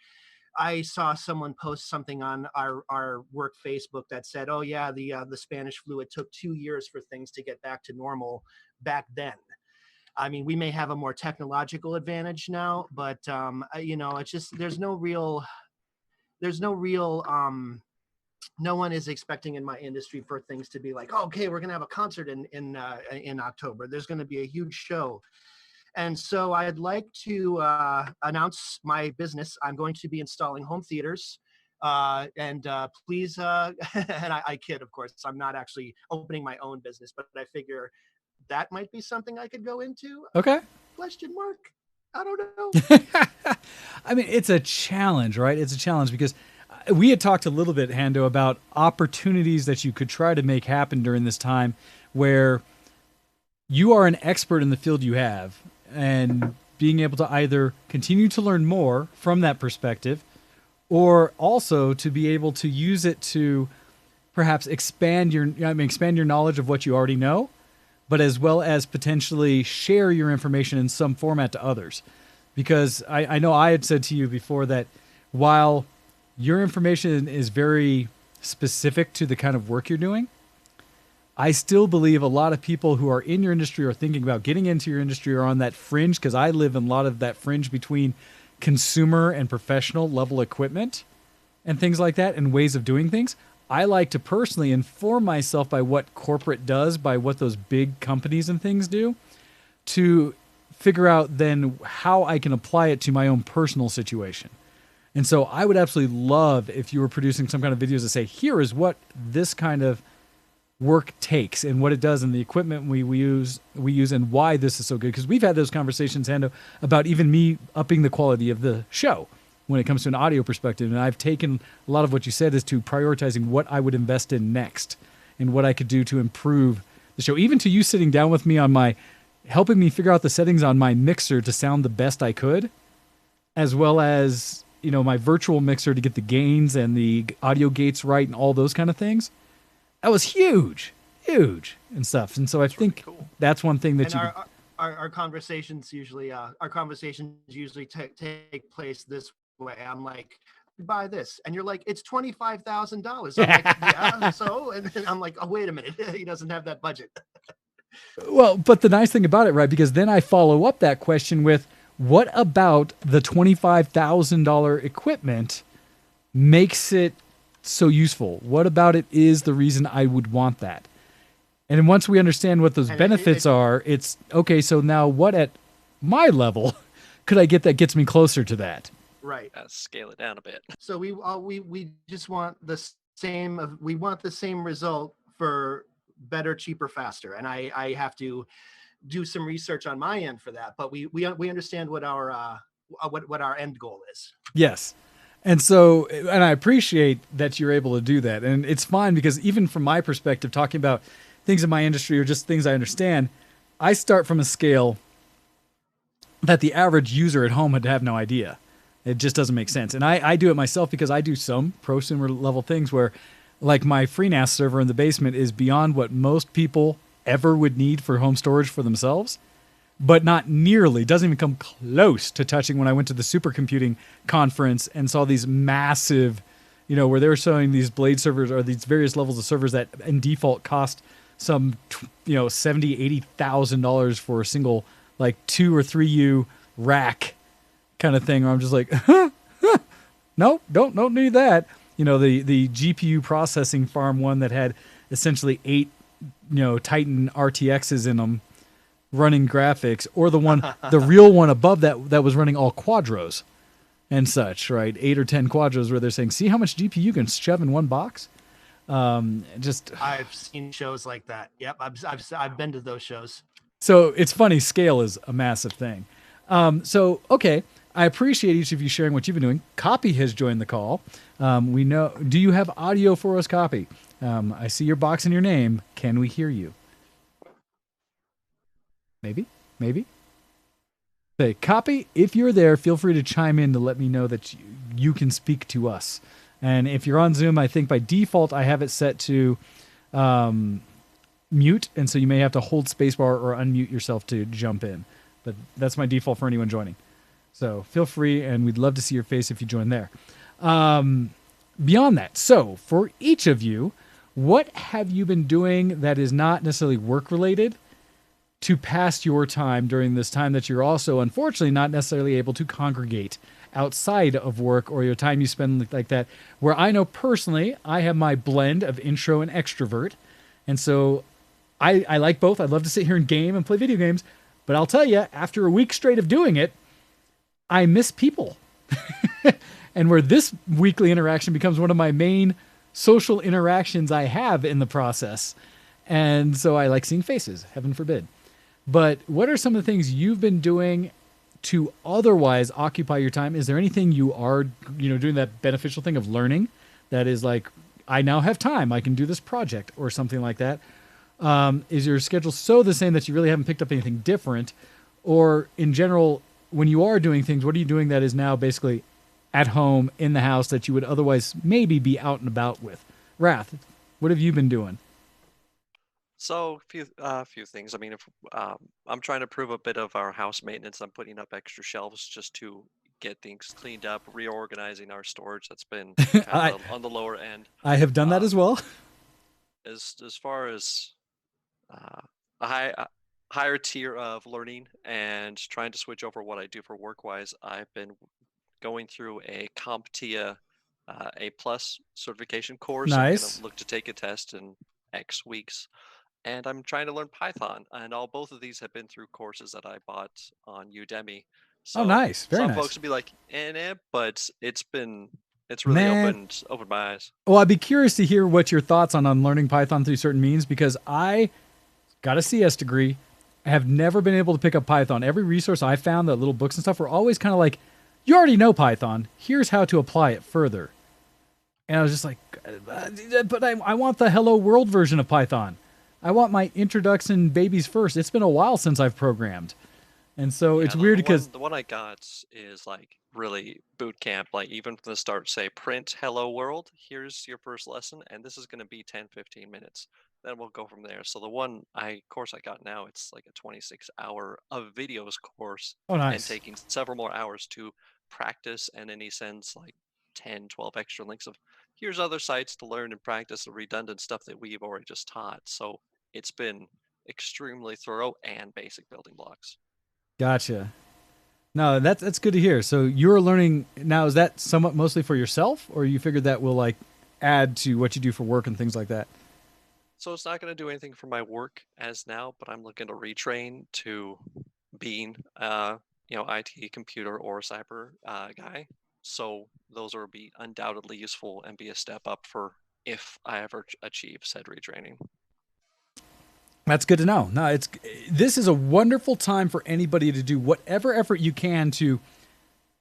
I saw someone post something on our work Facebook that said, "Oh yeah, the Spanish flu, it took 2 years for things to get back to normal back then." I mean, we may have a more technological advantage now, but it's just no one is expecting in my industry for things to be like, okay, we're going to have a concert in October. There's going to be a huge show. And so I'd like to announce my business. I'm going to be installing home theaters. Please, and I kid, of course, I'm not actually opening my own business, but I figure that might be something I could go into. Okay. Question mark. I don't know. I mean, it's a challenge, right? It's a challenge because we had talked a little bit, Hando, about opportunities that you could try to make happen during this time where you are an expert in the field you have and being able to either continue to learn more from that perspective or also to be able to use it to perhaps expand your knowledge of what you already know, but as well as potentially share your information in some format to others. Because I know I had said to you before that while your information is very specific to the kind of work you're doing, I still believe a lot of people who are in your industry or thinking about getting into your industry are on that fringe, because I live in a lot of that fringe between consumer and professional level equipment and things like that and ways of doing things. I like to personally inform myself by what corporate does, by what those big companies and things do, to figure out then how I can apply it to my own personal situation. And so I would absolutely love if you were producing some kind of videos that say, here is what this kind of work takes and what it does and the equipment we use and why this is so good. Because we've had those conversations, Hando, about even me upping the quality of the show when it comes to an audio perspective. And I've taken a lot of what you said as to prioritizing what I would invest in next and what I could do to improve the show. Even to you sitting down with me on helping me figure out the settings on my mixer to sound the best I could, as well as, my virtual mixer to get the gains and the audio gates right and all those kind of things. That was huge and stuff. And so I think cool. that's one thing that and our conversations usually take place this way. I'm like, buy this, and you're like, it's $25,000. I'm like, yeah, so, and I'm like, oh, wait a minute, he doesn't have that budget. Well, but the nice thing about it, right? Because then I follow up that question with, what about the $25,000 equipment makes it so useful? What about it is the reason I would want that? And then once we understand what those benefits are, it's okay. So now what at my level could I get that gets me closer to that? Right. Scale it down a bit. So we just want the same. We want the same result for better, cheaper, faster. And I have to do some research on my end for that. But we understand what our end goal is. Yes. And so, and I appreciate that you're able to do that. And it's fine because even from my perspective, talking about things in my industry or just things I understand, I start from a scale that the average user at home would have no idea. It just doesn't make sense. And I do it myself because I do some prosumer level things where, like, my FreeNAS server in the basement is beyond what most people ever would need for home storage for themselves, but not nearly, doesn't even come close to touching when I went to the supercomputing conference and saw these massive, where they were showing these blade servers or these various levels of servers that in default cost some, $70,000, $80,000 for a single, like 2 or 3U rack kind of thing. Where I'm just like, no, don't need that. The GPU processing farm one that had essentially 8, Titan RTXs in them running graphics, or the real one above that was running all quadros and such, right? 8 or 10 quadros where they're saying, see how much GPU you can shove in one box? I've seen shows like that. Yep. I've been to those shows. So it's funny. Scale is a massive thing. Okay. I appreciate each of you sharing what you've been doing. Copy has joined the call. We know. Do you have audio for us, Copy? I see your box and your name. Can we hear you? Maybe. Say, Copy, if you're there, feel free to chime in to let me know that you can speak to us. And if you're on Zoom, I think by default I have it set to mute, and so you may have to hold spacebar or unmute yourself to jump in. But that's my default for anyone joining. So feel free, and we'd love to see your face if you join there. Beyond that, so for each of you, what have you been doing that is not necessarily work-related to pass your time during this time that you're also, unfortunately, not necessarily able to congregate outside of work or your time you spend like that? Where I know personally, I have my blend of intro and extrovert. And so I like both. I'd love to sit here and game and play video games. But I'll tell you, after a week straight of doing it, I miss people. And where this weekly interaction becomes one of my main social interactions I have in the process. And so I like seeing faces, heaven forbid. But what are some of the things you've been doing to otherwise occupy your time? Is there anything you are, doing that beneficial thing of learning that is like, I now have time, I can do this project or something like that? Is your schedule so the same that you really haven't picked up anything different? Or in general, when you are doing things, what are you doing that is now basically at home in the house that you would otherwise maybe be out and about with? Wrath, what have you been doing? So a few things. I mean, if I'm trying to improve a bit of our house maintenance, I'm putting up extra shelves just to get things cleaned up, reorganizing our storage. That's been kind of on the lower end. I have done that as well. As far as a higher tier of learning and trying to switch over what I do for work-wise, I've been going through a CompTIA A+ certification course. Nice. I'm going to look to take a test in X weeks. And I'm trying to learn Python. And both of these have been through courses that I bought on Udemy. So Oh, nice. Very some nice. folks would be like, but it's really Man. opened my eyes. Well, I'd be curious to hear what your thoughts on learning Python through certain means, because I got a CS degree. I have never been able to pick up Python. Every resource I found, the little books and stuff, were always kind of like, you already know Python. Here's how to apply it further. And I was just like, but I want the Hello World version of Python. I want my introduction babies first. It's been a while since I've programmed. And so it's weird because the one I got is like really boot camp, like even from the start, say print hello world, here's your first lesson, and this is going to be 10-15 minutes. Then we'll go from there. So the course I got now, it's like a 26-hour of videos course. Oh, nice. And taking several more hours to practice, and then he sends like 10, 12 extra links of here's other sites to learn and practice the redundant stuff that we've already just taught. So it's been extremely thorough and basic building blocks. Gotcha. No, that's good to hear. So you're learning now. Is that somewhat mostly for yourself, or you figured that will like add to what you do for work and things like that? So it's not going to do anything for my work as now, but I'm looking to retrain to being, IT, computer, or cyber guy. So those will be undoubtedly useful and be a step up for if I ever achieve said retraining. That's good to know. No, this is a wonderful time for anybody to do whatever effort you can to,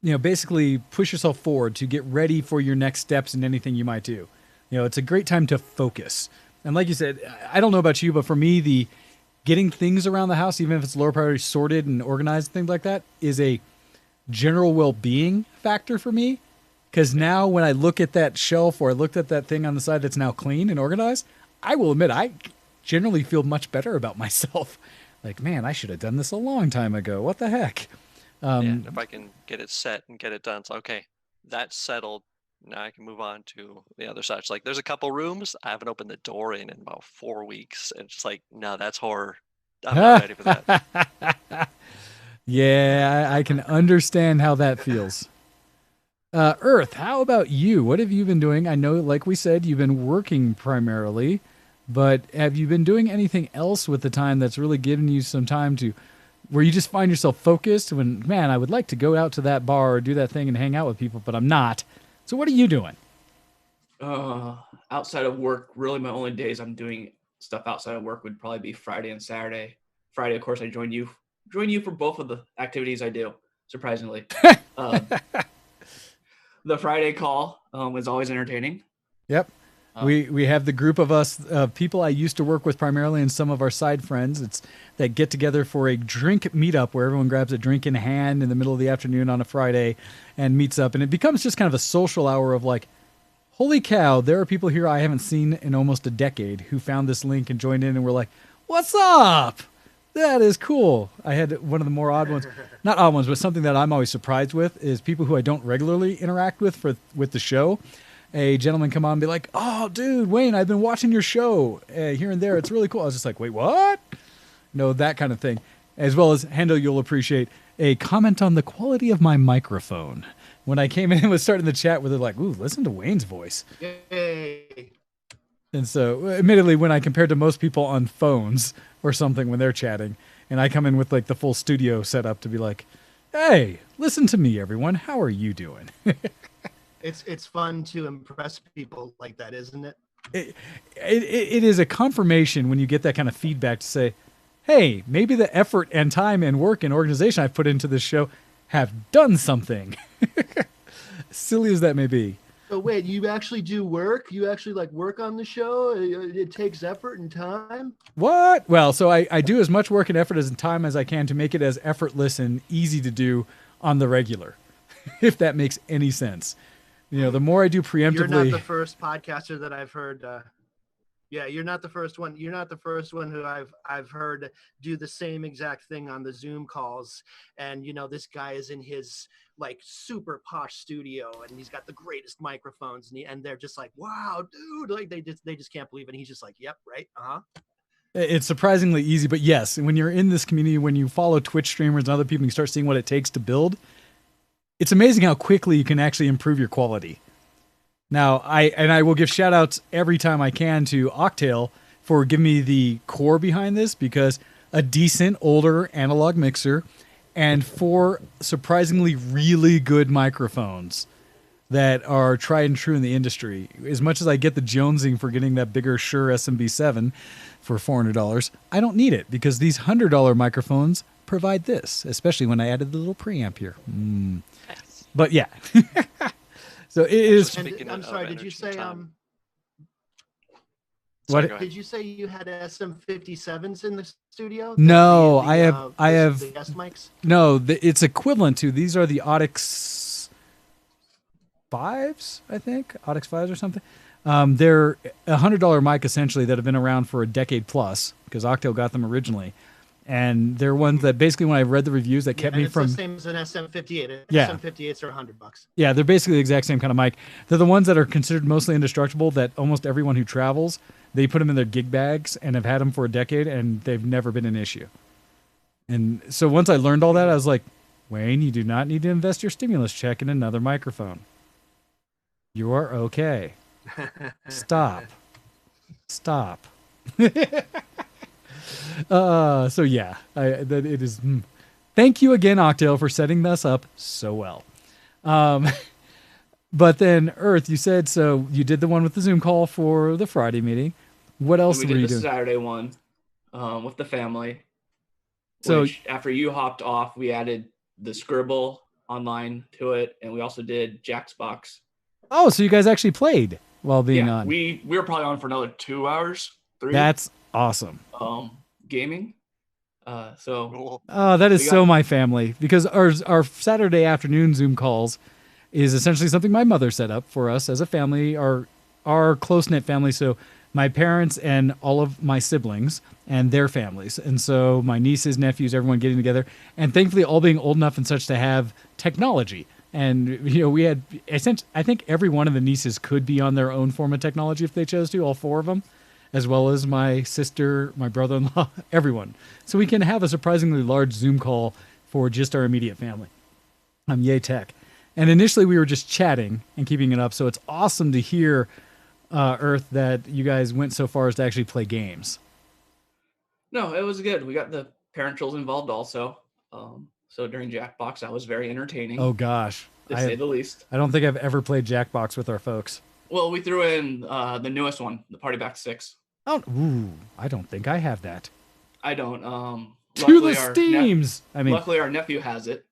basically push yourself forward to get ready for your next steps in anything you might do. It's a great time to focus. And like you said, I don't know about you, but for me, the getting things around the house, even if it's lower priority, sorted and organized, things like that, is a general well-being factor for me. Because now when I look at that shelf or I looked at that thing on the side that's now clean and organized, I will admit I generally feel much better about myself. Like, man, I should have done this a long time ago. What the heck? And if I can get it set and get it done, it's okay. That's settled. Now I can move on to the other side. It's like there's a couple rooms I haven't opened the door in about 4 weeks, and it's like, no, that's horror. I'm not ready for that. Yeah, I can understand how that feels. Earth, how about you? What have you been doing? I know, like we said, you've been working primarily, but have you been doing anything else with the time that's really given you some time to, where you just find yourself focused when, man, I would like to go out to that bar or do that thing and hang out with people, but I'm not. So what are you doing? Outside of work, really my only days I'm doing stuff outside of work would probably be Friday and Saturday. Friday, of course, I join you for both of the activities I do, surprisingly. The Friday call is always entertaining. Yep. We have the group of us, people I used to work with primarily and some of our side friends. That get together for a drink meetup where everyone grabs a drink in hand in the middle of the afternoon on a Friday and meets up. And it becomes just kind of a social hour of like, holy cow, there are people here I haven't seen in almost a decade who found this link and joined in and were like, what's up? That is cool. I had one of the more odd ones, not odd ones, but something that I'm always surprised with is people who I don't regularly interact with the show. A gentleman come on and be like, oh, dude, Wayne, I've been watching your show here and there. It's really cool. I was just like, wait, what? No, that kind of thing. As well as, Hendo, you'll appreciate a comment on the quality of my microphone. When I came in and was starting the chat where they're like, ooh, listen to Wayne's voice. Yay. And so, admittedly, when I compared to most people on phones or something when they're chatting, and I come in with like the full studio setup to be like, hey, listen to me, everyone. How are you doing? It's fun to impress people like that, isn't it? It is a confirmation when you get that kind of feedback to say, hey, maybe the effort and time and work and organization I've put into this show have done something. Silly as that may be. So wait, you actually do work? You actually like work on the show? It takes effort and time? What? Well, so I do as much work and effort and time as I can to make it as effortless and easy to do on the regular, if that makes any sense. The more I do preemptively. You're not the first podcaster that I've heard. Yeah, you're not the first one. You're not the first one who I've heard do the same exact thing on the Zoom calls. And this guy is in his like super posh studio, and he's got the greatest microphones, and they're just like, wow, dude, like they just can't believe it. And he's just like, yep, right, It's surprisingly easy, but yes, when you're in this community, when you follow Twitch streamers and other people, you start seeing what it takes to build. It's amazing how quickly you can actually improve your quality. Now, I will give shout outs every time I can to Octale for giving me the core behind this, because a decent older analog mixer and 4 surprisingly really good microphones that are tried and true in the industry. As much as I get the jonesing for getting that bigger Shure SMB7 for $400, I don't need it, because these $100 microphones provide this, especially when I added the little preamp here. Nice. But yeah. So it is. And Speaking I'm of sorry, did you energy say time- What? Sorry, go ahead. did you say you had SM57s in the studio? No, I have the guest mics. No, it's equivalent to, these are the Audix 5s, I think. Audix 5s or something. They're a $100 mic essentially that have been around for a decade plus, because Octale got them originally. And they're ones that basically, when I read the reviews, that kept me it's from. the same as an SM58. Yeah. SM58s are $100. Yeah, they're basically the exact same kind of mic. They're the ones that are considered mostly indestructible, that almost everyone who travels, they put them in their gig bags and have had them for a decade, and they've never been an issue. And so once I learned all that, I was like, Wayne, you do not need to invest your stimulus check in another microphone. You are okay. Stop. So yeah, that it is. Thank you again, Octale, for setting this up so well. But then Earth, you said, so you did the one with the Zoom call for the Friday meeting. What else We were you did the doing? Saturday one with the family. So- Which, after you hopped off, we added the Scribble online to it, and we also did Jack's Box. Oh, so you guys actually played while being on. we were probably on for another 2 hours, 3. That's awesome. Gaming. So Cool. Oh, that is We got- so my family, because our Saturday afternoon Zoom calls is essentially something my mother set up for us as a family, our close-knit family. So my parents and all of my siblings and their families. And so my nieces, nephews, everyone getting together, and thankfully all being old enough and such to have technology. And, we had, essentially, I think every one of the nieces could be on their own form of technology if they chose to, all 4 of them, as well as my sister, my brother-in-law, everyone. So we can have a surprisingly large Zoom call for just our immediate family. Yay tech. And initially we were just chatting and keeping it up. So it's awesome to hear, Earth, that you guys went so far as to actually play games. no, it was good. We got the parentals involved also. So during Jackbox, that was very entertaining, Oh gosh. to say the least. I don't think I've ever played Jackbox with our folks. Well, we threw in the newest one, the Party Back 6. Oh, ooh, I don't think I have that. I don't. To Luckily the our Steams. I mean, luckily our nephew has it.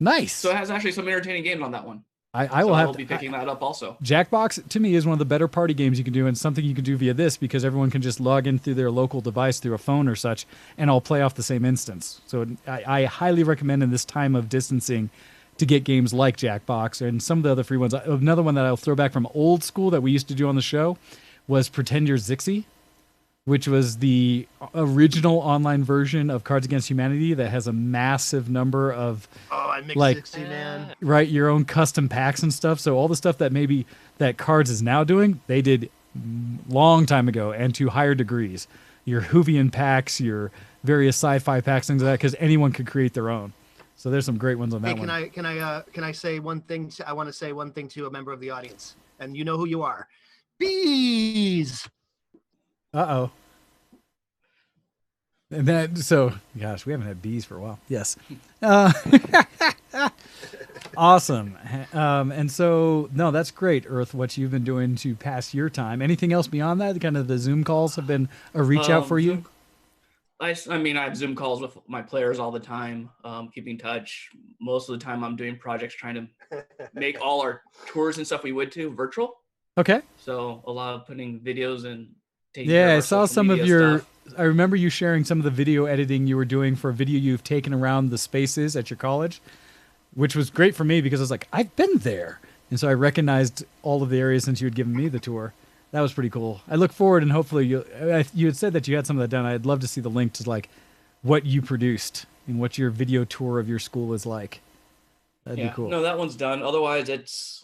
nice. So it has actually some entertaining games on that one. I will So have I'll to be picking that up also. Jackbox to me is one of the better party games you can do, and something you can do via this, because everyone can just log in through their local device through a phone or such, and all play off the same instance. So I highly recommend in this time of distancing to get games like Jackbox and some of the other free ones. Another one that I'll throw back from old school that we used to do on the show was Pretend You're Zixie, which was the original online version of Cards Against Humanity that has a massive number of Oh, I mixed Like- 60, man. write your own custom packs and stuff. So all the stuff that maybe that Cards is now doing, they did long time ago and to higher degrees. Your Whovian packs, your various sci-fi packs, things like that, because anyone could create their own. So there's some great ones on that Hey, one. can I say one thing? I want to say one thing to a member of the audience, and you know who you are. Bees. Uh-oh. And then, so, gosh, we haven't had bees for a while. Yes. Awesome. And so, no, that's great, Earth, what you've been doing to pass your time. Anything else beyond that? Kind of the Zoom calls have been a reach out for you? Zoom- I mean, I have Zoom calls with my players all the time, keeping in touch. Most of the time, I'm doing projects trying to make all our tours and stuff we would to virtual. Okay. So a lot of putting videos and taking care Yeah, of I our saw social some of media your. stuff. I remember you sharing some of the video editing you were doing for a video you've taken around the spaces at your college, which was great for me because I was like, I've been there. And so I recognized all of the areas since you had given me the tour. That was pretty cool. I look forward, and hopefully you had said that you had some of that done. I'd love to see the link to like what you produced and what your video tour of your school is like. That'd be cool. No, that one's done. Otherwise, it's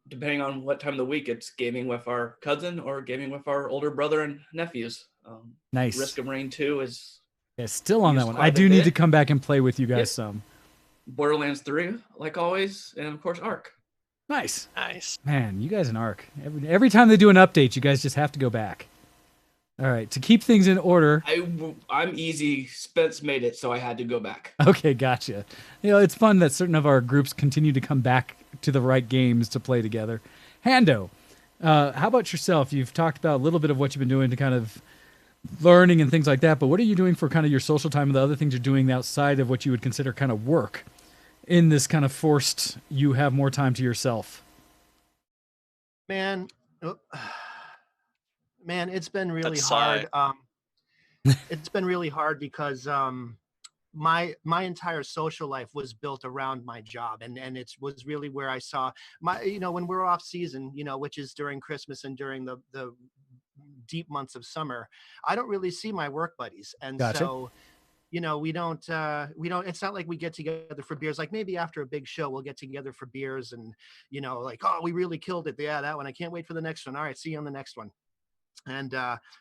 depending on what time of the week. It's gaming with our cousin or gaming with our older brother and nephews. Nice. Risk of Rain 2 is Yeah, still on that used one. quite I a do need bit. to come back and play with you guys Yep. some. Borderlands 3, like always, and of course Ark. Nice. Nice. Man, you guys in ARC. Every time they do an update, you guys just have to go back. All right, to keep things in order. I'm easy. Spence made it, so I had to go back. Okay, gotcha. It's fun that certain of our groups continue to come back to the right games to play together. Hando, how about yourself? You've talked about a little bit of what you've been doing to kind of learning and things like that, but what are you doing for kind of your social time and the other things you're doing outside of what you would consider kind of work in this kind of forced, you have more time to yourself? Man, it's been really That's hard. It's been really hard because my entire social life was built around my job, and it was really where I saw my, when we're off season, which is during Christmas and during the deep months of summer, I don't really see my work buddies. And Gotcha. so, we don't, it's not like we get together for beers. Like maybe after a big show, we'll get together for beers and, like, oh, we really killed it. Yeah, that one. I can't wait for the next one. All right, see you on the next one. And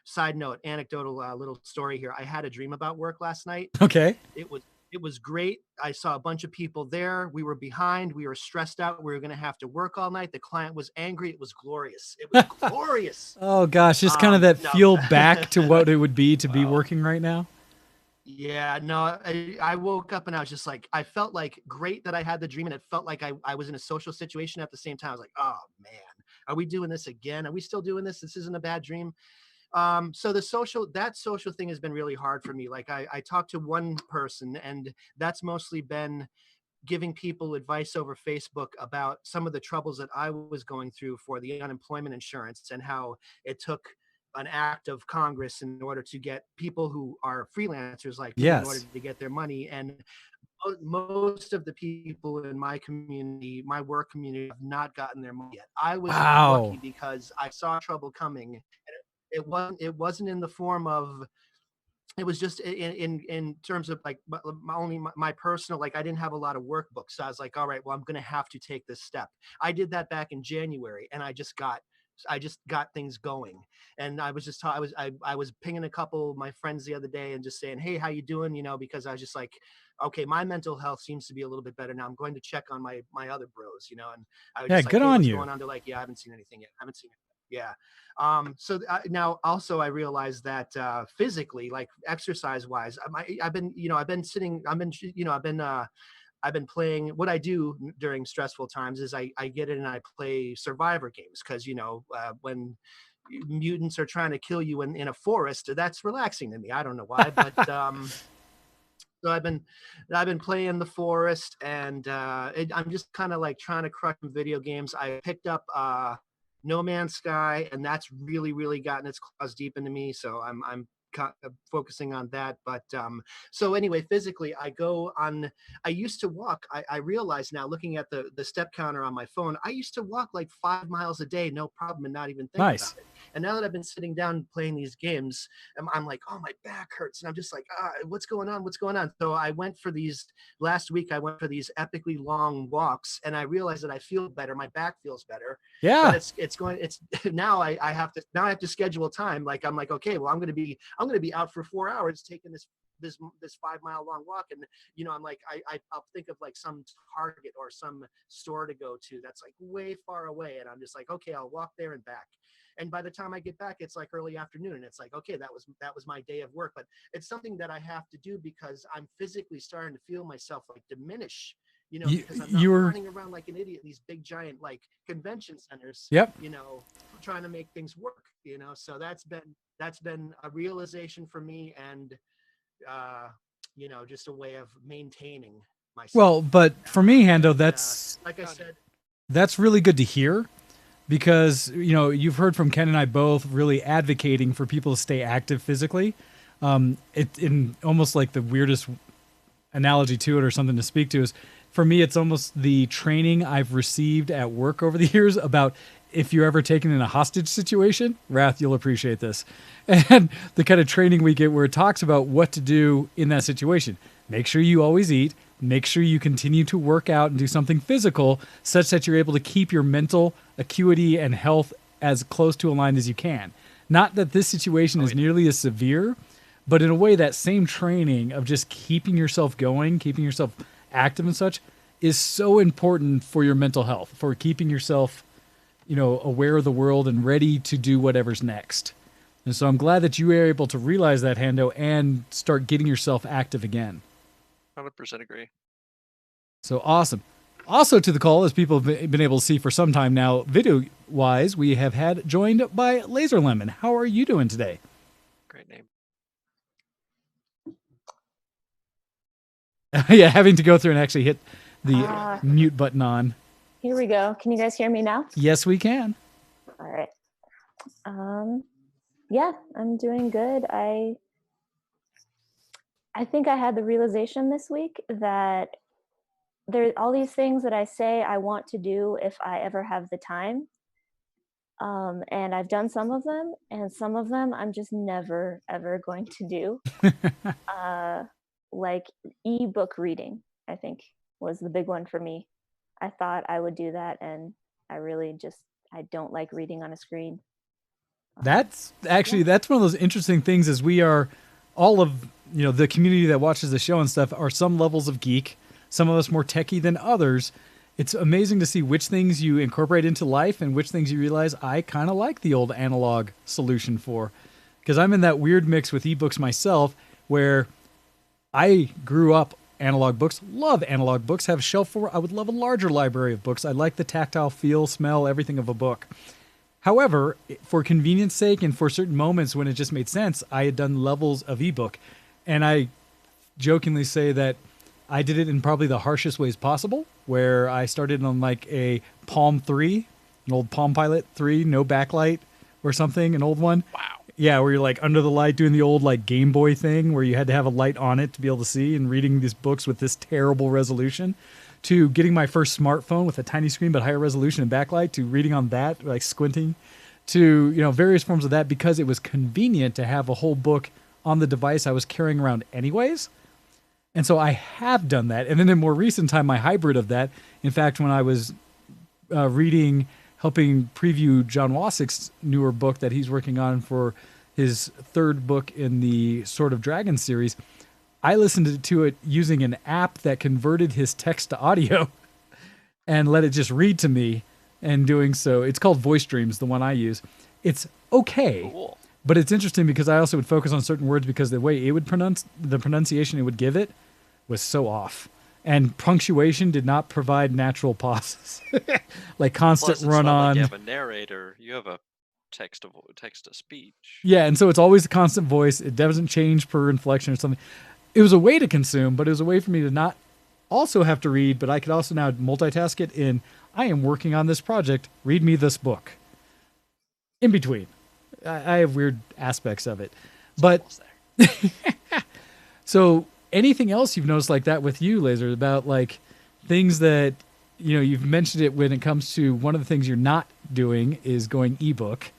side note, anecdotal little story here. I had a dream about work last night. Okay. It was great. I saw a bunch of people there. We were behind. We were stressed out. We were going to have to work all night. The client was angry. It was glorious. It was glorious. Oh gosh, just kind of that no. feel back to what it would be to be working right now. Yeah, no, I woke up and I was just like, I felt like great that I had the dream, and it felt like I was in a social situation at the same time. I was like, oh man, are we doing this again? Are we still doing this? This isn't a bad dream. So that social thing has been really hard for me. Like I talked to one person, and that's mostly been giving people advice over Facebook about some of the troubles that I was going through for the unemployment insurance, and how it took an act of Congress in order to get people who are freelancers like me in order to get their money. And most of the people in my community, my work community, have not gotten their money yet. I was lucky because I saw trouble coming, and it wasn't in the form of, it was just in terms of like my personal, like I didn't have a lot of workbooks. So I was like, all right, well, I'm going to have to take this step. I did that back in January, and I just got things going. And I was just, I was pinging a couple of my friends the other day and just saying, hey, how you doing? Because I was just like, okay, my mental health seems to be a little bit better now. I'm going to check on my other bros, and I was just like, good hey, on what's you. going on? They're like, yeah, I haven't seen anything yet. Yeah. So now also I realized that physically, like exercise wise, I've been playing. What I do during stressful times is I get in and I play survivor games, because when mutants are trying to kill you in a forest, that's relaxing to me. I don't know why, but so I've been playing the forest, and I'm just kind of like trying to crush video games. I picked up No Man's Sky, and that's really, really gotten its claws deep into me. So I'm focusing on that. But so anyway, physically I used to walk. I realize now, looking at the step counter on my phone, I used to walk like 5 miles a day, no problem, and not even think about it. And now that I've been sitting down playing these games, I'm like, oh, my back hurts. And I'm just like, what's going on? So last week I went for these epically long walks, and I realized that I feel better. My back feels better. Yeah. But now I have to schedule time. Like, I'm like, okay, well, I'm going to be out for 4 hours taking this 5 mile long walk. And, I'm like, I'll think of like some Target or some store to go to that's like way far away. And I'm just like, okay, I'll walk there and back. And by the time I get back, it's like early afternoon, and it's like, okay, that was my day of work. But it's something that I have to do because I'm physically starting to feel myself like diminish, because I'm not running around like an idiot in these big giant like convention centers, trying to make things work, so that's been a realization for me, and just a way of maintaining myself. Well, but for me, Hando, that's like I said, that's really good to hear, because you've heard from Ken and I both really advocating for people to stay active physically. In almost like the weirdest analogy to it or something to speak to is, for me, it's almost the training I've received at work over the years about, if you're ever taken in a hostage situation, Wrath, you'll appreciate this. And the kind of training we get where it talks about what to do in that situation. Make sure you always eat. Make sure you continue to work out and do something physical such that you're able to keep your mental acuity and health as close to aligned as you can. Not that this situation is nearly as severe, but in a way, that same training of just keeping yourself going, keeping yourself active and such, is so important for your mental health, for keeping yourself, aware of the world and ready to do whatever's next. And so I'm glad that you were able to realize that, Hando, and start getting yourself active again. 100% agree. So awesome. Also to the call, as people have been able to see for some time now, video-wise, we have had joined by Laser Lemon. How are you doing today? Great name. Yeah, having to go through and actually hit the mute button on. Here we go. Can you guys hear me now? Yes, we can. All right. Yeah, I'm doing good. I think I had the realization this week that there are all these things that I say I want to do if I ever have the time. And I've done some of them, and some of them I'm just never, ever going to do. Like ebook reading, I think was the big one for me. I thought I would do that, and I don't like reading on a screen. That's actually, that's one of those interesting things is we are all of, the community that watches the show and stuff are some levels of geek, some of us more techie than others. It's amazing to see which things you incorporate into life and which things you realize I kind of like the old analog solution for. Because I'm in that weird mix with ebooks myself where I grew up analog books, love analog books, have a shelf for, I would love a larger library of books. I like the tactile feel, smell, everything of a book. However, for convenience sake and for certain moments when it just made sense, I had done levels of ebook. And I jokingly say that I did it in probably the harshest ways possible, where I started on like a Palm 3, an old Palm Pilot 3, no backlight or something, an old one. Wow. Yeah, where you're like under the light doing the old like Game Boy thing where you had to have a light on it to be able to see, and reading these books with this terrible resolution, to getting my first smartphone with a tiny screen but higher resolution and backlight, to reading on that, like squinting, to, various forms of that, because it was convenient to have a whole book on the device I was carrying around anyways. And so I have done that. And then in more recent time, my hybrid of that, in fact, when I was helping preview John Wasick's newer book that he's working on for his third book in the Sword of Dragon series, I listened to it using an app that converted his text to audio and let it just read to me. And doing so, it's called Voice Dreams, the one I use. It's okay. Cool. But it's interesting because I also would focus on certain words because the way it would pronounce, the pronunciation it would give it was so off. And punctuation did not provide natural pauses. Like constant Plus, it's run not on. like you have a narrator. You have a text to speech. Yeah, and so it's always a constant voice. It doesn't change per inflection or something. It was a way to consume, but it was a way for me to not also have to read, but I could also now multitask it in, I am working on this project, read me this book. In between. I have weird aspects of it. But so anything else you've noticed like that with you, Laser, about like things that, you've mentioned it when it comes to one of the things you're not doing is going ebook.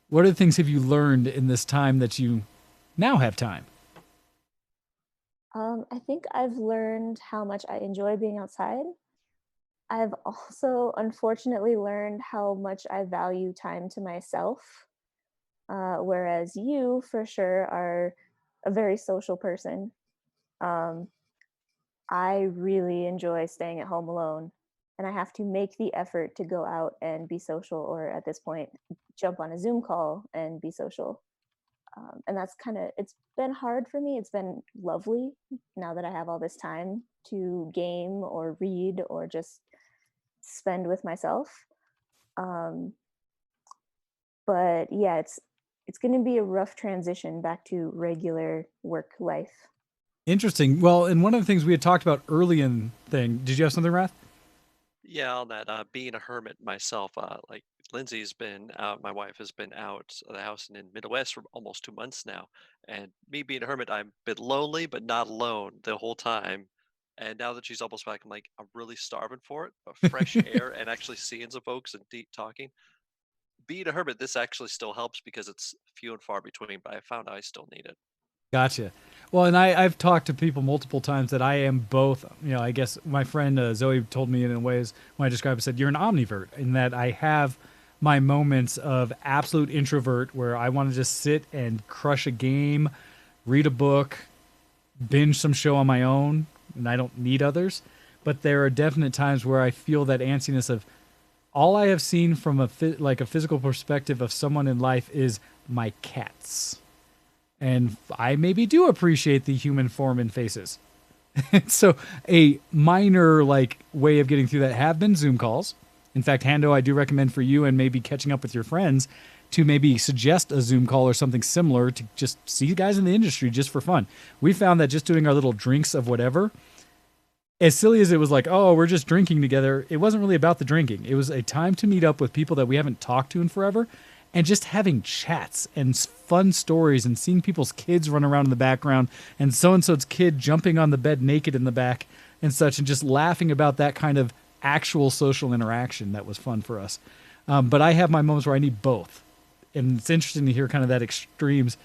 What other things have you learned in this time that you now have time? I think I've learned how much I enjoy being outside. I've also unfortunately learned how much I value time to myself. Whereas you, for sure, are a very social person. I really enjoy staying at home alone, and I have to make the effort to go out and be social, or at this point, jump on a Zoom call and be social. And that's it's been hard for me. It's been lovely now that I have all this time to game or read or just spend with myself. But yeah, it's going to be a rough transition back to regular work life. Interesting. Well, and one of the things we had talked about early in thing, did you have something, Wrath? Yeah, on that, being a hermit myself, like Lindsay's been out, my wife has been out of the house and in Midwest for almost 2 months now. And me being a hermit, I'm a bit lonely, but not alone the whole time. And now that she's almost back, I'm like, I'm really starving for it, but fresh air and actually seeing some folks and deep talking. Being a hermit, this actually still helps because it's few and far between, but I found I still need it. Gotcha. Well, and I've talked to people multiple times that I am both, I guess my friend Zoe told me in ways when I described it, said, you're an omnivert, in that I have my moments of absolute introvert where I want to just sit and crush a game, read a book, binge some show on my own, and I don't need others. but there are definite times where I feel that antsiness of all I have seen from a physical perspective of someone in life is my cats. And I maybe do appreciate the human form in faces. So a minor way of getting through that have been Zoom calls. In fact, Hando, I do recommend for you and maybe catching up with your friends to maybe suggest a Zoom call or something similar to just see you guys in the industry just for fun. We found that just doing our little drinks of whatever, as silly as it was oh, we're just drinking together, it wasn't really about the drinking. It was a time to meet up with people that we haven't talked to in forever and just having chats and fun stories and seeing people's kids run around in the background and so-and-so's kid jumping on the bed naked in the back and such, and just laughing about that kind of actual social interaction that was fun for us. But I have my moments where I need both. And it's interesting to hear kind of that extremes.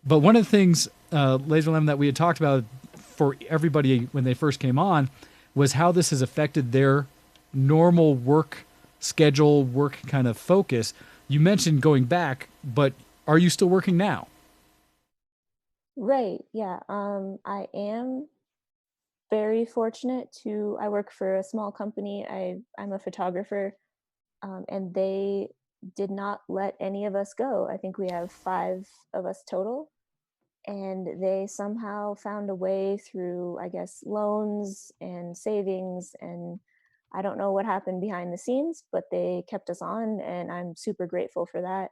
But one of the things, Laser Lemon, that we had talked about for everybody when they first came on was how this has affected their normal work schedule, work kind of focus. You mentioned going back, but are you still working now? Right. Yeah. I am very fortunate I work for a small company. I'm a photographer, and they did not let any of us go. I think we have 5 of us total. And they somehow found a way through, I guess, loans and savings. And I don't know what happened behind the scenes, but they kept us on, and I'm super grateful for that.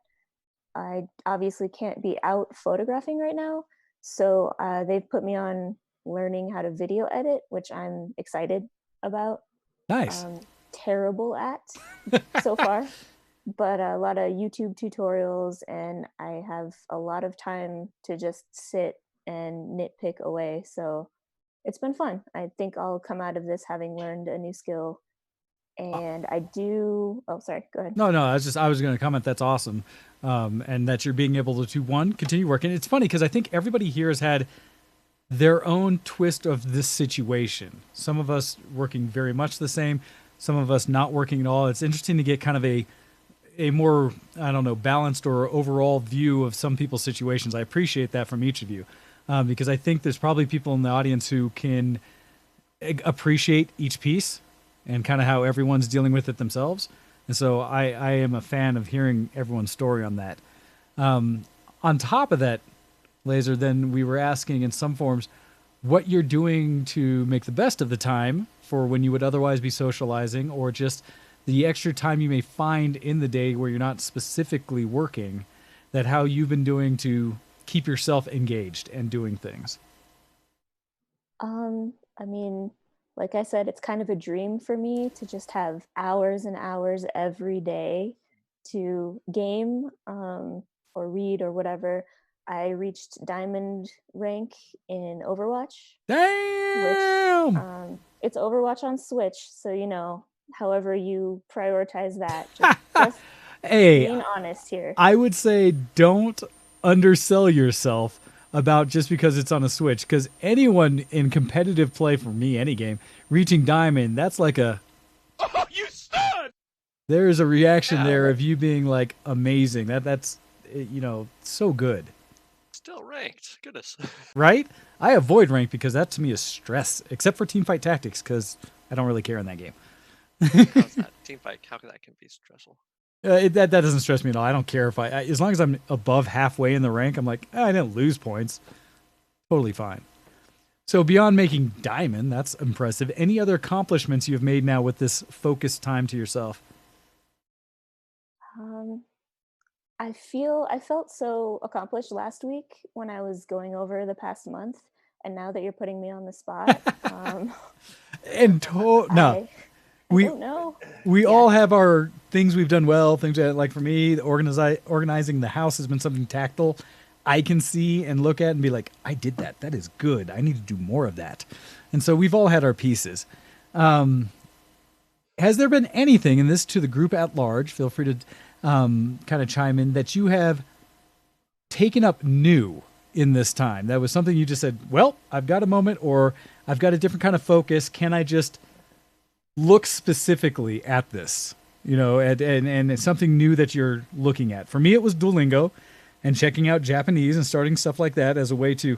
I obviously can't be out photographing right now. So they've put me on learning how to video edit, which I'm excited about. Nice. Terrible at so far, but a lot of YouTube tutorials, and I have a lot of time to just sit and nitpick away. So it's been fun. I think I'll come out of this having learned a new skill. And oh, sorry, go ahead. No, I was going to comment. That's awesome. And that you're being able to continue working. It's funny because I think everybody here has had their own twist of this situation. Some of us working very much the same, some of us not working at all. It's interesting to get kind of a more, I don't know, balanced or overall view of some people's situations. I appreciate that from each of you, because I think there's probably people in the audience who can appreciate each piece and kind of how everyone's dealing with it themselves. And so I am a fan of hearing everyone's story on that. On top of that, Laser, then we were asking in some forms what you're doing to make the best of the time for when you would otherwise be socializing, or just the extra time you may find in the day where you're not specifically working, that how you've been doing to keep yourself engaged and doing things. I mean, like I said, it's kind of a dream for me to just have hours and hours every day to game or read or whatever. I reached diamond rank in Overwatch. Damn! Which, it's Overwatch on Switch, so however you prioritize that. Just hey, being honest here. I would say don't undersell yourself about just because it's on a Switch, because anyone in competitive play, for me, any game, reaching diamond, that's like oh, you stud! There is a reaction there of you being amazing. That's so good. Still ranked. Goodness. Right? I avoid rank because that to me is stress, except for Teamfight Tactics, because I don't really care in that game. How's that? Teamfight, how can that be stressful? That doesn't stress me at all. I don't care if as long as I'm above halfway in the rank, I'm like, I didn't lose points. Totally fine. So beyond making diamond, that's impressive. Any other accomplishments you've made now with this focused time to yourself? I felt so accomplished last week when I was going over the past month, and now that you're putting me on the spot, and no. I don't know. We all have our things we've done well, things that, for me, organizing the house has been something tactile I can see and look at and be like, I did that. That is good. I need to do more of that. And so we've all had our pieces. Has there been anything, and this to the group at large, feel free to kind of chime in, that you have taken up new in this time? That was something you just said, well, I've got a moment, or I've got a different kind of focus. Can I just look specifically at this, and it's something new that you're looking at? For me, it was Duolingo and checking out Japanese and starting stuff like that as a way to,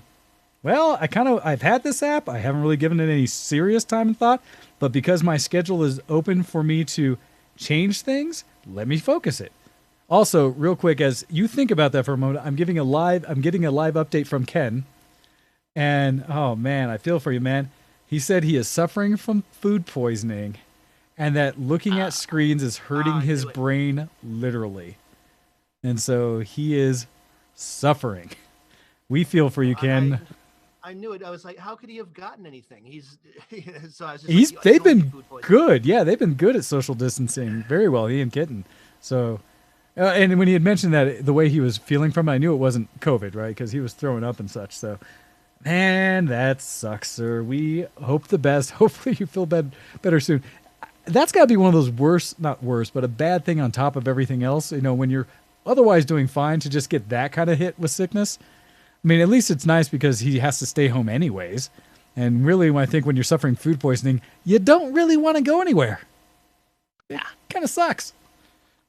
well, I've had this app. I haven't really given it any serious time and thought, but because my schedule is open for me to change things, let me focus it. Also, real quick, as you think about that for a moment, I'm getting a live update from Ken. And oh man, I feel for you, man. He said he is suffering from food poisoning and that looking at screens is hurting his brain literally. And so he is suffering. We feel for you, Ken. I knew it. I was like, how could he have gotten anything? So I was just they've been good. Yeah, they've been good at social distancing very well, he and Kitten. So, and when he had mentioned that the way he was feeling from it, I knew it wasn't COVID, right? Because he was throwing up and such. So, man, that sucks, sir. We hope the best. Hopefully you feel better soon. That's got to be one of those not worse, but a bad thing on top of everything else. You know, when you're otherwise doing fine, to just get that kind of hit with sickness. I mean, at least it's nice because he has to stay home anyways. And really, I think when you're suffering food poisoning, you don't really want to go anywhere. Yeah, kind of sucks.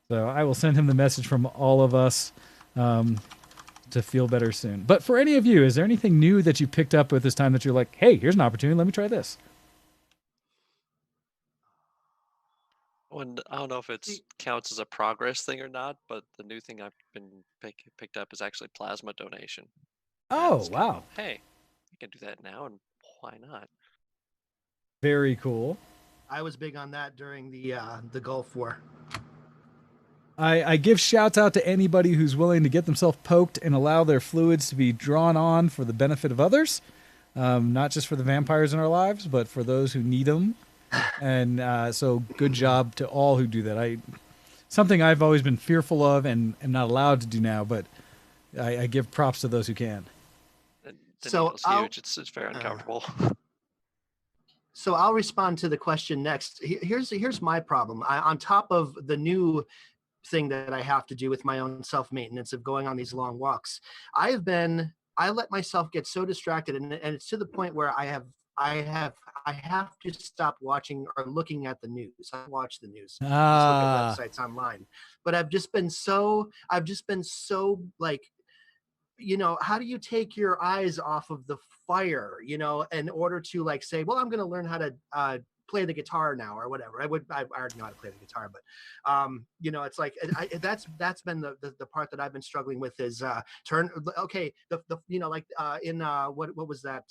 So I will send him the message from all of us to feel better soon. But for any of you, is there anything new that you picked up with this time that you're like, hey, here's an opportunity, let me try this? I don't know if it counts as a progress thing or not, but the new thing I've been picked up is actually plasma donation. Oh, wow. Hey, you can do that now, and why not? Very cool. I was big on that during the Gulf War. I give shouts out to anybody who's willing to get themselves poked and allow their fluids to be drawn on for the benefit of others, not just for the vampires in our lives, but for those who need them. And so good job to all who do that. Something I've always been fearful of and am not allowed to do now, but I give props to those who can. The needle's huge. It's very uncomfortable. So I'll respond to the question next. Here's my problem. On top of the new thing that I have to do with my own self-maintenance of going on these long walks, I let myself get so distracted, and it's to the point where I have to stop watching or looking at the news. I watch the news. I just look at websites online. But I've just been so like, you know, how do you take your eyes off of the fire, you know, in order to like say, well, I'm going to learn how to play the guitar now or whatever. I already know how to play the guitar, but you know, it's like that's been the part that I've been struggling with is you know, like in what was that?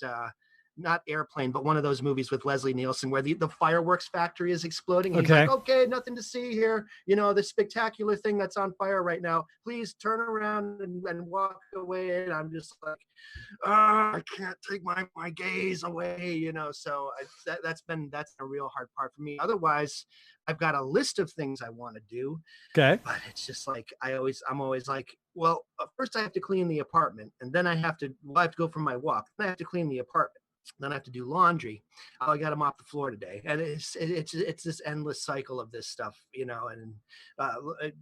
Not Airplane, but one of those movies with Leslie Nielsen where the fireworks factory is exploding. And he's like, okay, nothing to see here. You know, the spectacular thing that's on fire right now. Please turn around and walk away. And I'm just like, I can't take my gaze away, you know. So that's a real hard part for me. Otherwise, I've got a list of things I want to do. Okay. But it's just like I'm always like, well, first I have to clean the apartment, and then I have to go for my walk. Then I have to clean the apartment. Then I have to do laundry. Oh, I got them off the floor today, and it's this endless cycle of this stuff, you know. And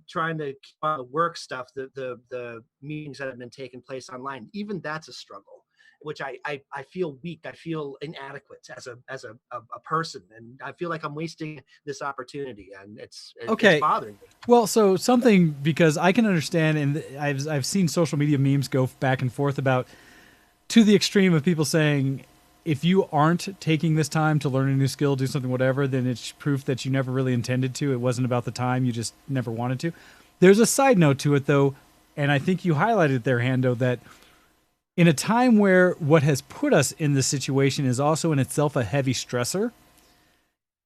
trying to keep on the work stuff, the meetings that have been taking place online, even that's a struggle. Which I feel weak. I feel inadequate as a person, and I feel like I'm wasting this opportunity, and it's bothering me. Well, so something, because I can understand, and I've seen social media memes go back and forth about to the extreme of people saying, if you aren't taking this time to learn a new skill, do something, whatever, then it's proof that you never really intended to. It wasn't about the time. You just never wanted to. There's a side note to it, though, and I think you highlighted there, Hando, that in a time where what has put us in this situation is also in itself a heavy stressor,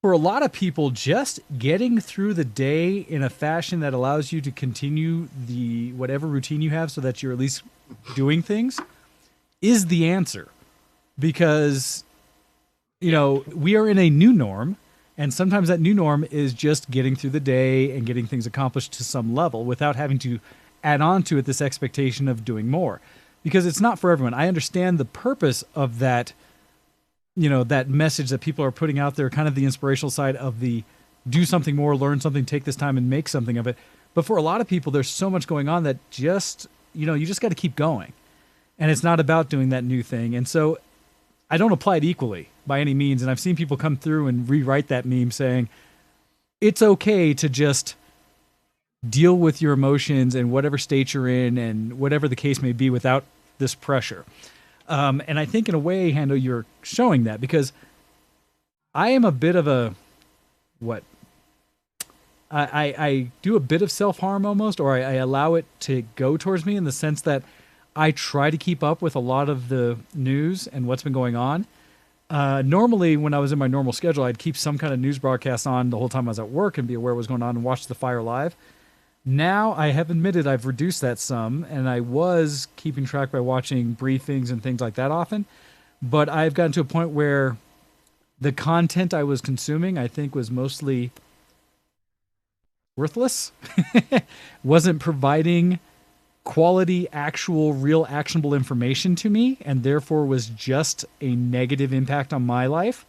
for a lot of people, just getting through the day in a fashion that allows you to continue the whatever routine you have so that you're at least doing things is the answer. Because, you know, we are in a new norm, and sometimes that new norm is just getting through the day and getting things accomplished to some level without having to add on to it this expectation of doing more. Because it's not for everyone. I understand the purpose of that, you know, that message that people are putting out there, kind of the inspirational side of the do something more, learn something, take this time and make something of it. But for a lot of people, there's so much going on that just, you know, you just got to keep going. And it's not about doing that new thing. And so I don't apply it equally by any means. And I've seen people come through and rewrite that meme saying it's okay to just deal with your emotions and whatever state you're in and whatever the case may be without this pressure. And I think in a way, Hando, you're showing that because I am a bit of a, what? I do a bit of self-harm almost, or I allow it to go towards me in the sense that I try to keep up with a lot of the news and what's been going on. Normally, when I was in my normal schedule, I'd keep some kind of news broadcast on the whole time I was at work and be aware of what's going on and watch the fire live. Now, I have admitted I've reduced that some, and I was keeping track by watching briefings and things like that often. But I've gotten to a point where the content I was consuming, I think, was mostly worthless. Wasn't providing quality, actual, real, actionable information to me, and therefore was just a negative impact on my life.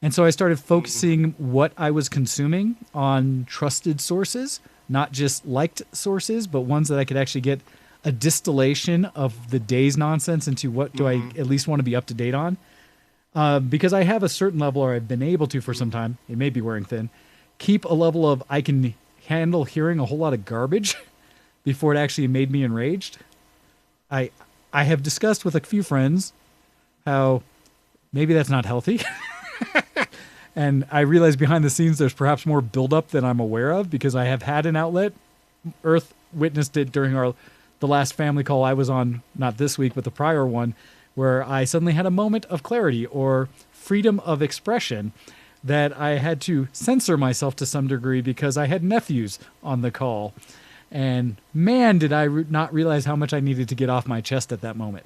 And so I started focusing what I was consuming on trusted sources, not just liked sources, but ones that I could actually get a distillation of the day's nonsense into what do I at least want to be up to date on. Because I have a certain level, or I've been able to for some time, it may be wearing thin, keep a level of I can handle hearing a whole lot of garbage before it actually made me enraged. I have discussed with a few friends how maybe that's not healthy. And I realize behind the scenes there's perhaps more buildup than I'm aware of because I have had an outlet. Earth witnessed it during the last family call I was on, not this week, but the prior one, where I suddenly had a moment of clarity or freedom of expression that I had to censor myself to some degree because I had nephews on the call. And man, did I not realize how much I needed to get off my chest at that moment.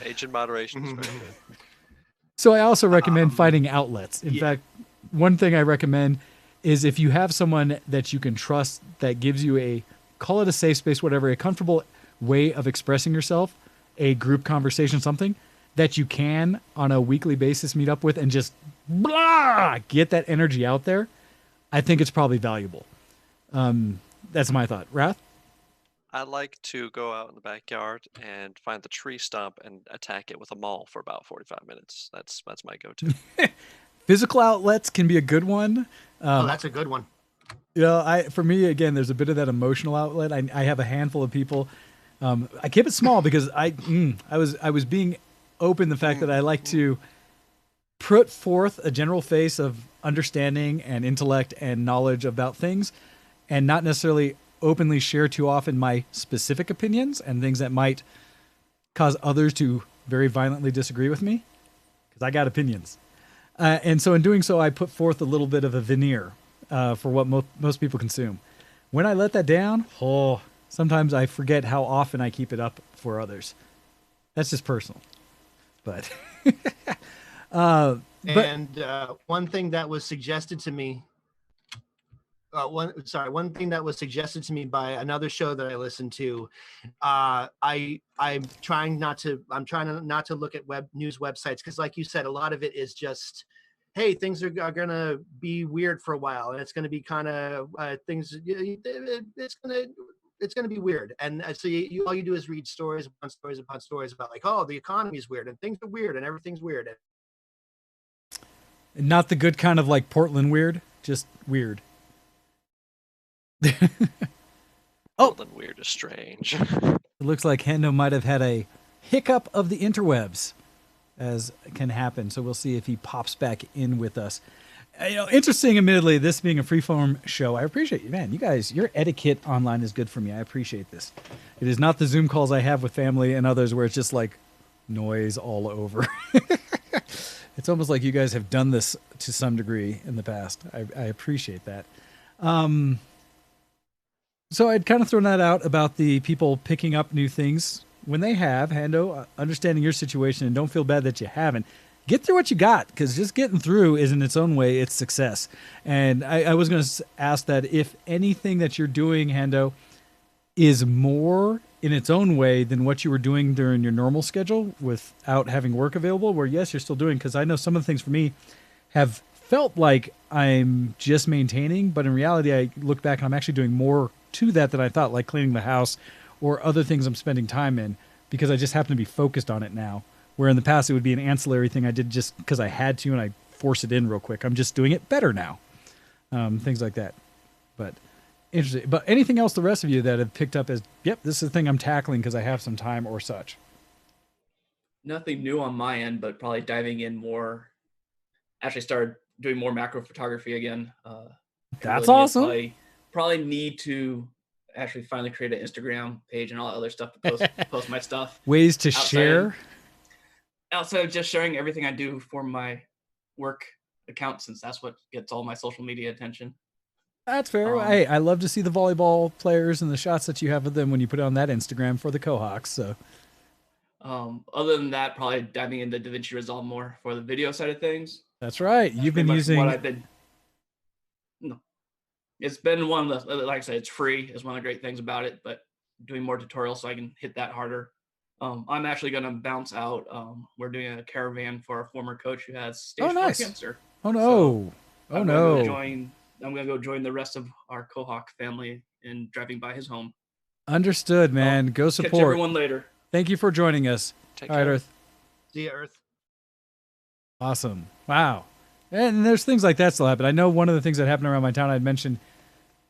Age in moderation is very good. So I also recommend finding outlets. In fact, one thing I recommend is if you have someone that you can trust that gives you a, call it a safe space, whatever, a comfortable way of expressing yourself, a group conversation, something that you can on a weekly basis meet up with and just blah, get that energy out there, I think it's probably valuable. That's my thought. Wrath? I like to go out in the backyard and find the tree stump and attack it with a maul for about 45 minutes. That's my go-to. Physical outlets can be a good one. That's a good one. You know, for me, again, there's a bit of that emotional outlet. I have a handful of people. I keep it small because I was being open the fact that I like to put forth a general face of understanding and intellect and knowledge about things and not necessarily openly share too often my specific opinions and things that might cause others to very violently disagree with me because I got opinions. And so in doing so, I put forth a little bit of a veneer for what most people consume. When I let that down, sometimes I forget how often I keep it up for others. That's just personal. But one thing that was suggested to me one thing that was suggested to me by another show that I listened to. I'm trying not to look at news websites because, like you said, a lot of it is just, hey, things are gonna be weird for a while, and it's gonna be kind of things. It's gonna be weird, and so all you do is read stories upon stories upon stories about like, oh, the economy is weird, and things are weird, and everything's weird. Not the good kind of like Portland weird, just weird. Portland weird is strange. It looks like Hando might have had a hiccup of the interwebs, as can happen. So we'll see if he pops back in with us. Interesting, admittedly, this being a freeform show. I appreciate you, man. You guys, your etiquette online is good for me. I appreciate this. It is not the Zoom calls I have with family and others where it's just like noise all over. It's almost like you guys have done this to some degree in the past. I appreciate that. So I'd kind of thrown that out about the people picking up new things when they have. Hando, understanding your situation and don't feel bad that you haven't. Get through what you got, because just getting through is in its own way, it's success. And I was going to ask that if anything that you're doing, Hando, is more in its own way than what you were doing during your normal schedule without having work available, where yes, you're still doing, because I know some of the things for me have felt like I'm just maintaining, but in reality, I look back and I'm actually doing more to that than I thought, like cleaning the house or other things I'm spending time in, because I just happen to be focused on it now. Where in the past it would be an ancillary thing I did just because I had to and I force it in real quick. I'm just doing it better now. Things like that. But interesting. But anything else the rest of you that have picked up as, yep, this is the thing I'm tackling because I have some time or such? nothing new on my end, but probably diving in more. Actually, started doing more macro photography again. That's awesome. Probably need to actually finally create an Instagram page and all that other stuff to post my stuff. Ways to share. Outside of just sharing everything I do for my work account, since that's what gets all my social media attention. That's fair. Hey, I love to see the volleyball players and the shots that you have of them when you put it on that Instagram for the Cohawks. So, other than that, probably diving into DaVinci Resolve more for the video side of things. That's right. You've been using what I've been. No, it's been one of the, like I said, it's free is one of the great things about it. But doing more tutorials so I can hit that harder. I'm actually going to bounce out. We're doing a caravan for our former coach who has stage 4 cancer. Oh no! So I'm going to go join the rest of our Cohawk family in driving by his home. Understood, man. Go support. Catch everyone later. Thank you for joining us. Take All care. right, Earth. See ya, Earth. Awesome. Wow. And there's things like that still happen. I know one of the things that happened around my town I'd mentioned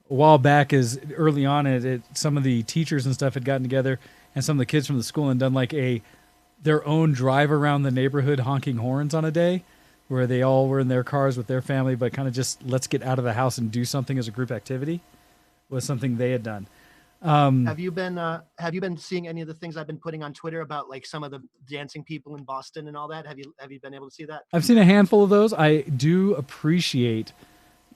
a while back is early on, some of the teachers and stuff had gotten together, and some of the kids from the school and done like their own drive around the neighborhood honking horns on a day where they all were in their cars with their family, but kind of just let's get out of the house and do something as a group activity was something they had done. Have you been seeing any of the things I've been putting on Twitter about like some of the dancing people in Boston and all that? Have you been able to see that? I've seen a handful of those. I do appreciate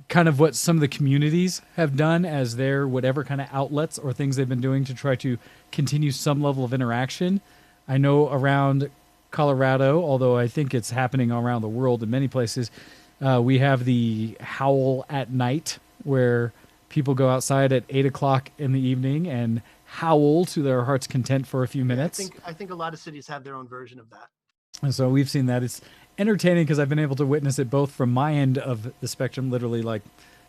kind of what some of the communities have done as their whatever kind of outlets or things they've been doing to try to continue some level of interaction. I know around Colorado, although I think it's happening around the world in many places, we have the Howl at Night where people go outside at 8 o'clock in the evening and howl to their heart's content for a few minutes. I think a lot of cities have their own version of that. And so we've seen that. It's entertaining because I've been able to witness it both from my end of the spectrum, literally like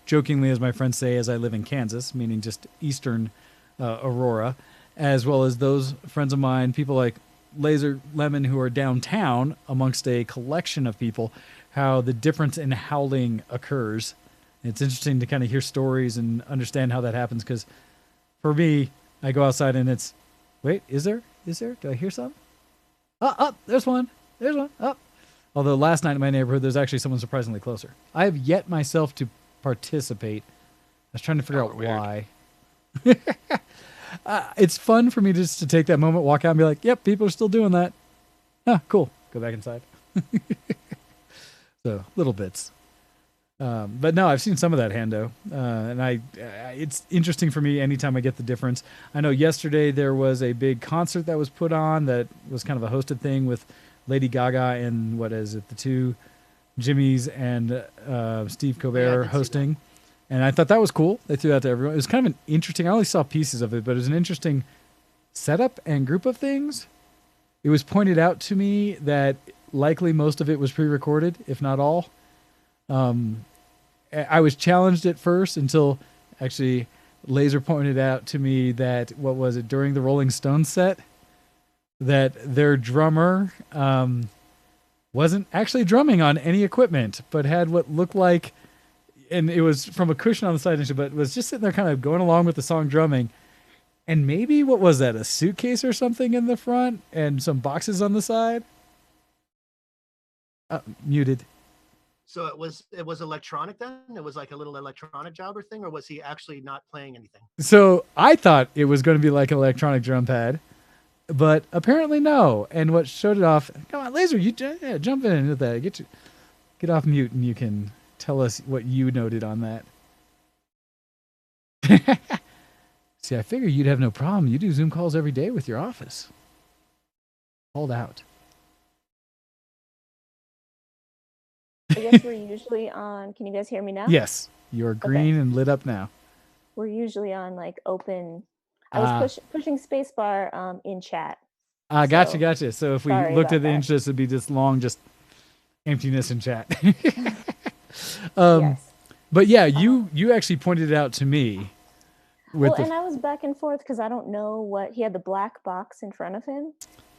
jokingly, as my friends say, as I live in Kansas, meaning just eastern Aurora, as well as those friends of mine, people like Laser Lemon who are downtown amongst a collection of people, how the difference in howling occurs. It's interesting to kind of hear stories and understand how that happens because for me, I go outside and it's, wait, is there? Do I hear something? Oh, there's one. Oh. Although last night in my neighborhood, there's actually someone surprisingly closer. I have yet myself to participate. I was trying to figure out why. It's fun for me just to take that moment, walk out and be like, yep, people are still doing that. Cool. Go back inside. So little bits. But no, I've seen some of that, Hando. And it's interesting for me anytime I get the difference. I know yesterday there was a big concert that was put on that was kind of a hosted thing with Lady Gaga and the two Jimmys and Steve Colbert hosting. And I thought that was cool. They threw that to everyone. It was kind of an interesting, I only saw pieces of it, but it was an interesting setup and group of things. It was pointed out to me that likely most of it was pre-recorded, if not all. I was challenged at first until actually Laser pointed out to me that, during the Rolling Stones set, that their drummer wasn't actually drumming on any equipment, but had what looked like, and it was from a cushion on the side, but was just sitting there kind of going along with the song drumming. And maybe, a suitcase or something in the front and some boxes on the side? Muted. So it was electronic then? It was like a little electronic jobber thing, or was he actually not playing anything? So I thought it was going to be like an electronic drum pad, but apparently no. And what showed it off, come on, Laser, you jump in with that. Get off mute and you can tell us what you noted on that. See, I figure you'd have no problem. You do Zoom calls every day with your office. Hold out. I guess we're usually on. Can you guys hear me now? Yes, you're green and lit up now. We're usually on like open. I was pushing spacebar in chat. Gotcha. So if we looked at the that. interest, it'd be this long, just emptiness in chat. Yes. But yeah, you actually pointed it out to me. And I was back and forth because I don't know what he had the black box in front of him,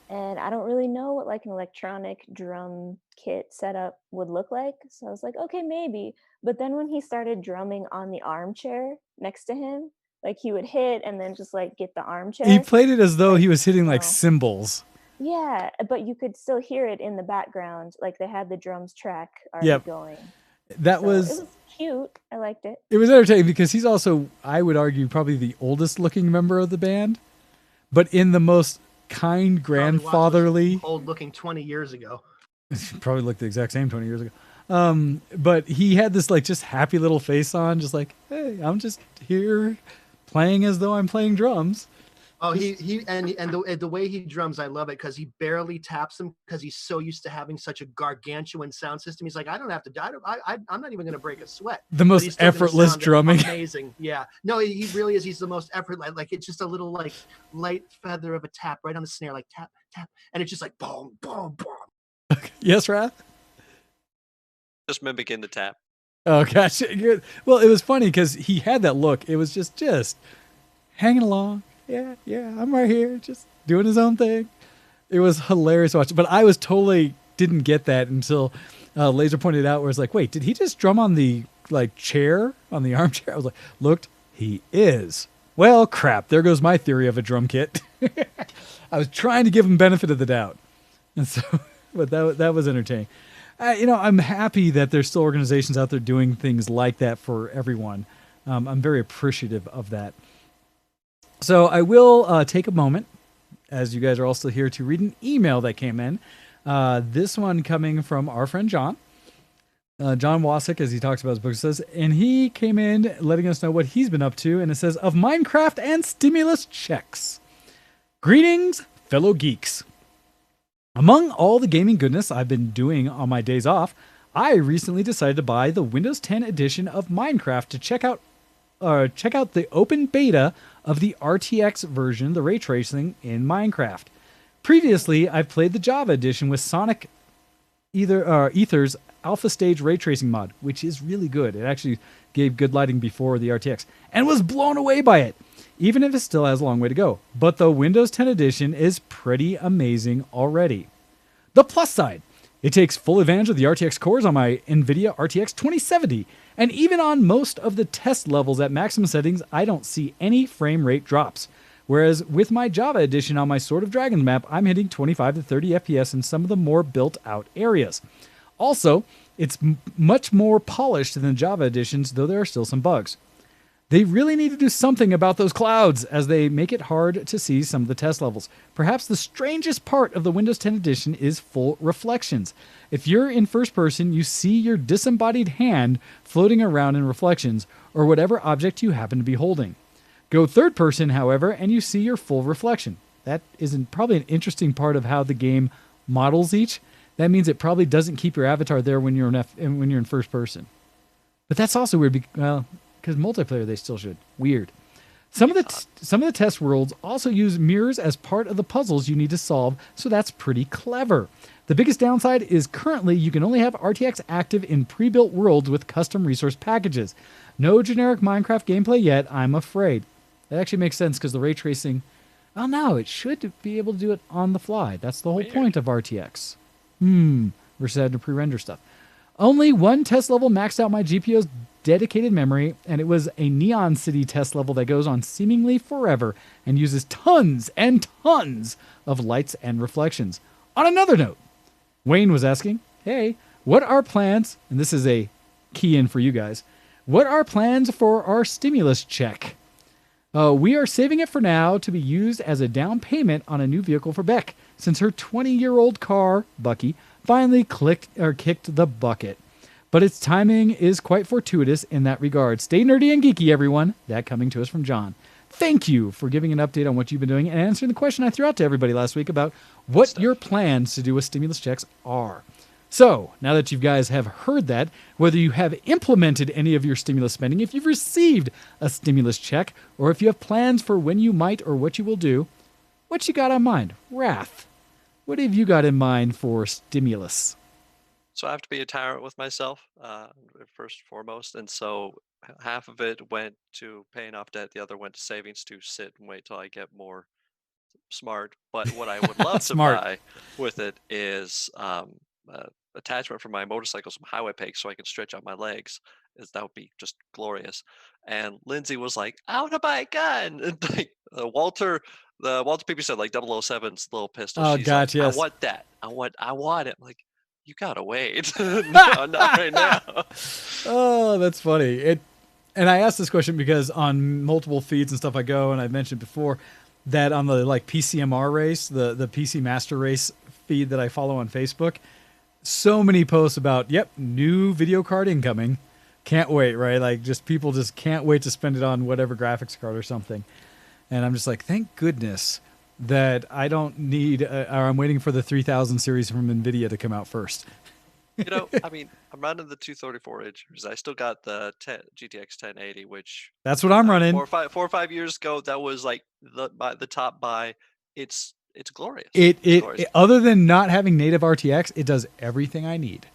and I don't really know what like an electronic drum kit setup would look like. So I was like, okay, maybe. But then when he started drumming on the armchair next to him, like he would hit and then just like get the armchair. He played it as though he was hitting like cymbals. Yeah, but you could still hear it in the background. Like they had the drums track already Yep. going. That So it was was cute. I liked it. it was entertaining because he's also, I would argue, probably the oldest looking member of the band, but in the most kind, Charlie Watts was grandfatherly. old looking 20 years ago. Probably looked the exact same 20 years ago. But he had this like just happy little face on, just like, hey, I'm just here playing as though I'm playing drums. Oh, the way he drums, I love it because he barely taps them because he's so used to having such a gargantuan sound system. He's like, I don't have to. I'm not even going to break a sweat. The But most he's still gonna effortless sound drumming. Amazing. Yeah. No, he really is. He's the most effortless. Like it's just a little like light feather of a tap right on the snare, like tap tap, and it's just like boom boom boom. Yes, Wrath? Just mimicking the tap. Oh, gosh. Good. Well, it was funny because he had that look. It was just hanging along. Yeah, I'm right here, just doing his own thing. It was hilarious to watch. But I was totally didn't get that until Laser pointed out where it's like, wait, did he just drum on the like chair, on the armchair? I was like, looked, he is. Well, crap. There goes my theory of a drum kit. I was trying to give him benefit of the doubt. And so, but that was entertaining. I'm happy that there's still organizations out there doing things like that for everyone. I'm very appreciative of that. So I will take a moment, as you guys are all still here, to read an email that came in. This one coming from our friend John. John Wasik, as he talks about his book, says, and he came in letting us know what he's been up to. And it says, of Minecraft and stimulus checks. Greetings, fellow geeks. Among all the gaming goodness I've been doing on my days off, I recently decided to buy the Windows 10 edition of Minecraft to check out the open beta of the RTX version, the ray tracing in Minecraft. Previously, I've played the Java edition with Sonic Ether's alpha stage ray tracing mod, which is really good. It actually gave good lighting before the RTX, and was blown away by it, even if it still has a long way to go. But the Windows 10 edition is pretty amazing already. The plus side, it takes full advantage of the RTX cores on my NVIDIA RTX 2070, and even on most of the test levels at maximum settings, I don't see any frame rate drops. Whereas with my Java edition on my Sword of Dragons map, I'm hitting 25 to 30 FPS in some of the more built-out areas. Also, it's much more polished than the Java editions, though there are still some bugs. They really need to do something about those clouds, as they make it hard to see some of the test levels. Perhaps the strangest part of the Windows 10 edition is full reflections. If you're in first person, you see your disembodied hand floating around in reflections, or whatever object you happen to be holding. Go third person, however, and you see your full reflection. That isn't probably an interesting part of how the game models each. That means it probably doesn't keep your avatar there when you're in first person. But that's also weird, because multiplayer they still should. Weird. Some of the test worlds also use mirrors as part of the puzzles you need to solve, so that's pretty clever. The biggest downside is currently you can only have RTX active in pre-built worlds with custom resource packages. No generic Minecraft gameplay yet, I'm afraid. That actually makes sense because the ray tracing, well, no, it should be able to do it on the fly. That's the whole point of RTX. Versus having to pre-render stuff. Only one test level maxed out my GPU's dedicated memory, and it was a Neon City test level that goes on seemingly forever and uses tons and tons of lights and reflections. On another note, Wayne was asking, hey, what are plans, and this is a key in for you guys, what are plans for our stimulus check? We are saving it for now to be used as a down payment on a new vehicle for Beck, since her 20-year-old car, Bucky, finally kicked the bucket. But its timing is quite fortuitous in that regard. Stay nerdy and geeky, everyone. That coming to us from John. Thank you for giving an update on what you've been doing and answering the question I threw out to everybody last week about what your plans to do with stimulus checks are. So, now that you guys have heard that, whether you have implemented any of your stimulus spending, if you've received a stimulus check, or if you have plans for when you might or what you will do, what you got on mind? Wrath, what have you got in mind for stimulus? So I have to be a tyrant with myself, first and foremost. And so half of it went to paying off debt, the other went to savings to sit and wait till I get more smart. But what I would love to Smart. buy with it is attachment for my motorcycle, some highway pegs, so I can stretch out my legs. That would be just glorious. And Lindsay was like, "I want to buy a gun." And like Walter, The Walter Peepy said like 007's little pistol. Oh, She's gotcha, like, yes. I want that. I want it. I'm like, you gotta wait. No, not right now. Oh, that's funny. And I asked this question because on multiple feeds and stuff I go, and I've mentioned before that on the like PCMR race, the PC Master Race feed that I follow on Facebook, so many posts about, yep, new video card incoming. Can't wait, right? Like just people just can't wait to spend it on whatever graphics card or something. And I'm just like, thank goodness that I don't need, or I'm waiting for the 3000 series from NVIDIA to come out first. You know, I mean, I'm running the 234 inches. I still got the GTX 1080, which That's what I'm running. 4 or 5 years ago, that was like the top buy. It's glorious. It glorious. other than not having native RTX, it does everything I need,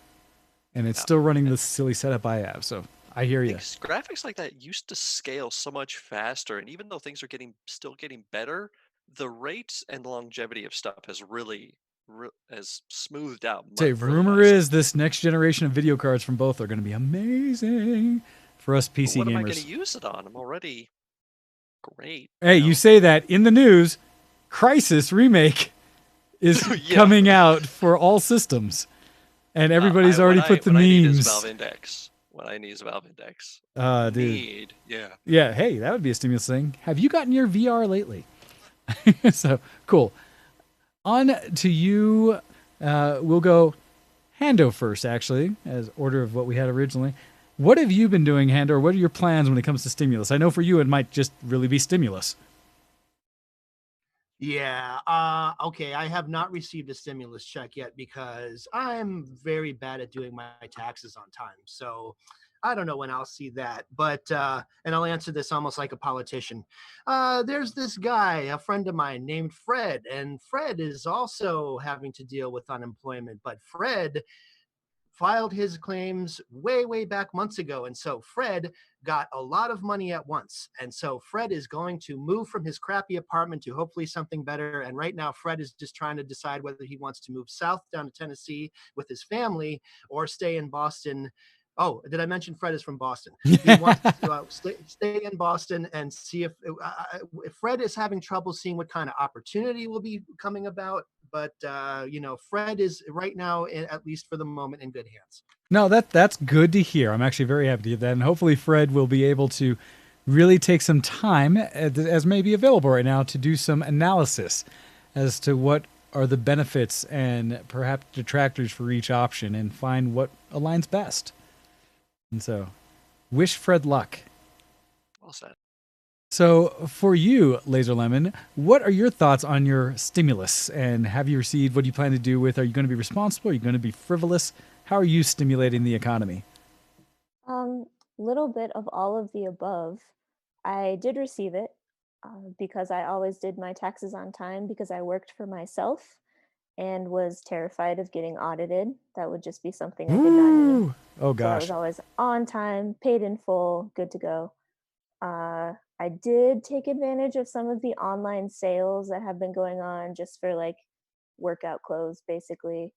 and it's still running the silly setup I have. So I hear you. Graphics like that used to scale so much faster, and even though things are still getting better, the rates and longevity of stuff has really has smoothed out. Say, rumor is this next generation of video cards from both are going to be amazing for us PC what gamers. Am I going to use it on? I'm already great. Hey, you say that in the news. Crysis Remake is coming out for all systems, and everybody's already put the memes. Valve Index. What I need is Valve Index. Dude. Yeah. Yeah. Hey, that would be a stimulus thing. Have you gotten your VR lately? So cool. On to you. We'll go Hando first, actually, as order of what we had originally. What have you been doing, Hando, or what are your plans when it comes to stimulus? I know for you it might just really be stimulus. Yeah. Okay. I have not received a stimulus check yet because I'm very bad at doing my taxes on time. So I don't know when I'll see that, but and I'll answer this almost like a politician. There's this guy, a friend of mine named Fred, and Fred is also having to deal with unemployment, but Fred filed his claims way back months ago. And so Fred got a lot of money at once. And so Fred is going to move from his crappy apartment to hopefully something better. And right now, Fred is just trying to decide whether he wants to move south down to Tennessee with his family or stay in Boston. Oh, did I mention Fred is from Boston? He wants to stay in Boston and see if Fred is having trouble seeing what kind of opportunity will be coming about. But, Fred is right now, at least for the moment, in good hands. No, that's good to hear. I'm actually very happy to hear that. And hopefully Fred will be able to really take some time, as may be available right now, to do some analysis as to what are the benefits and perhaps detractors for each option and find what aligns best. And so, wish Fred luck. Well said. So, for you, Laser Lemon, what are your thoughts on your stimulus? And have you received what you plan to do with? Are you going to be responsible? Are you going to be frivolous? How are you stimulating the economy? Little bit of all of the above. I did receive it because I always did my taxes on time because I worked for myself and was terrified of getting audited. That would just be something I did not need. Oh, gosh. So I was always on time, paid in full, good to go. I did take advantage of some of the online sales that have been going on just for like workout clothes, basically.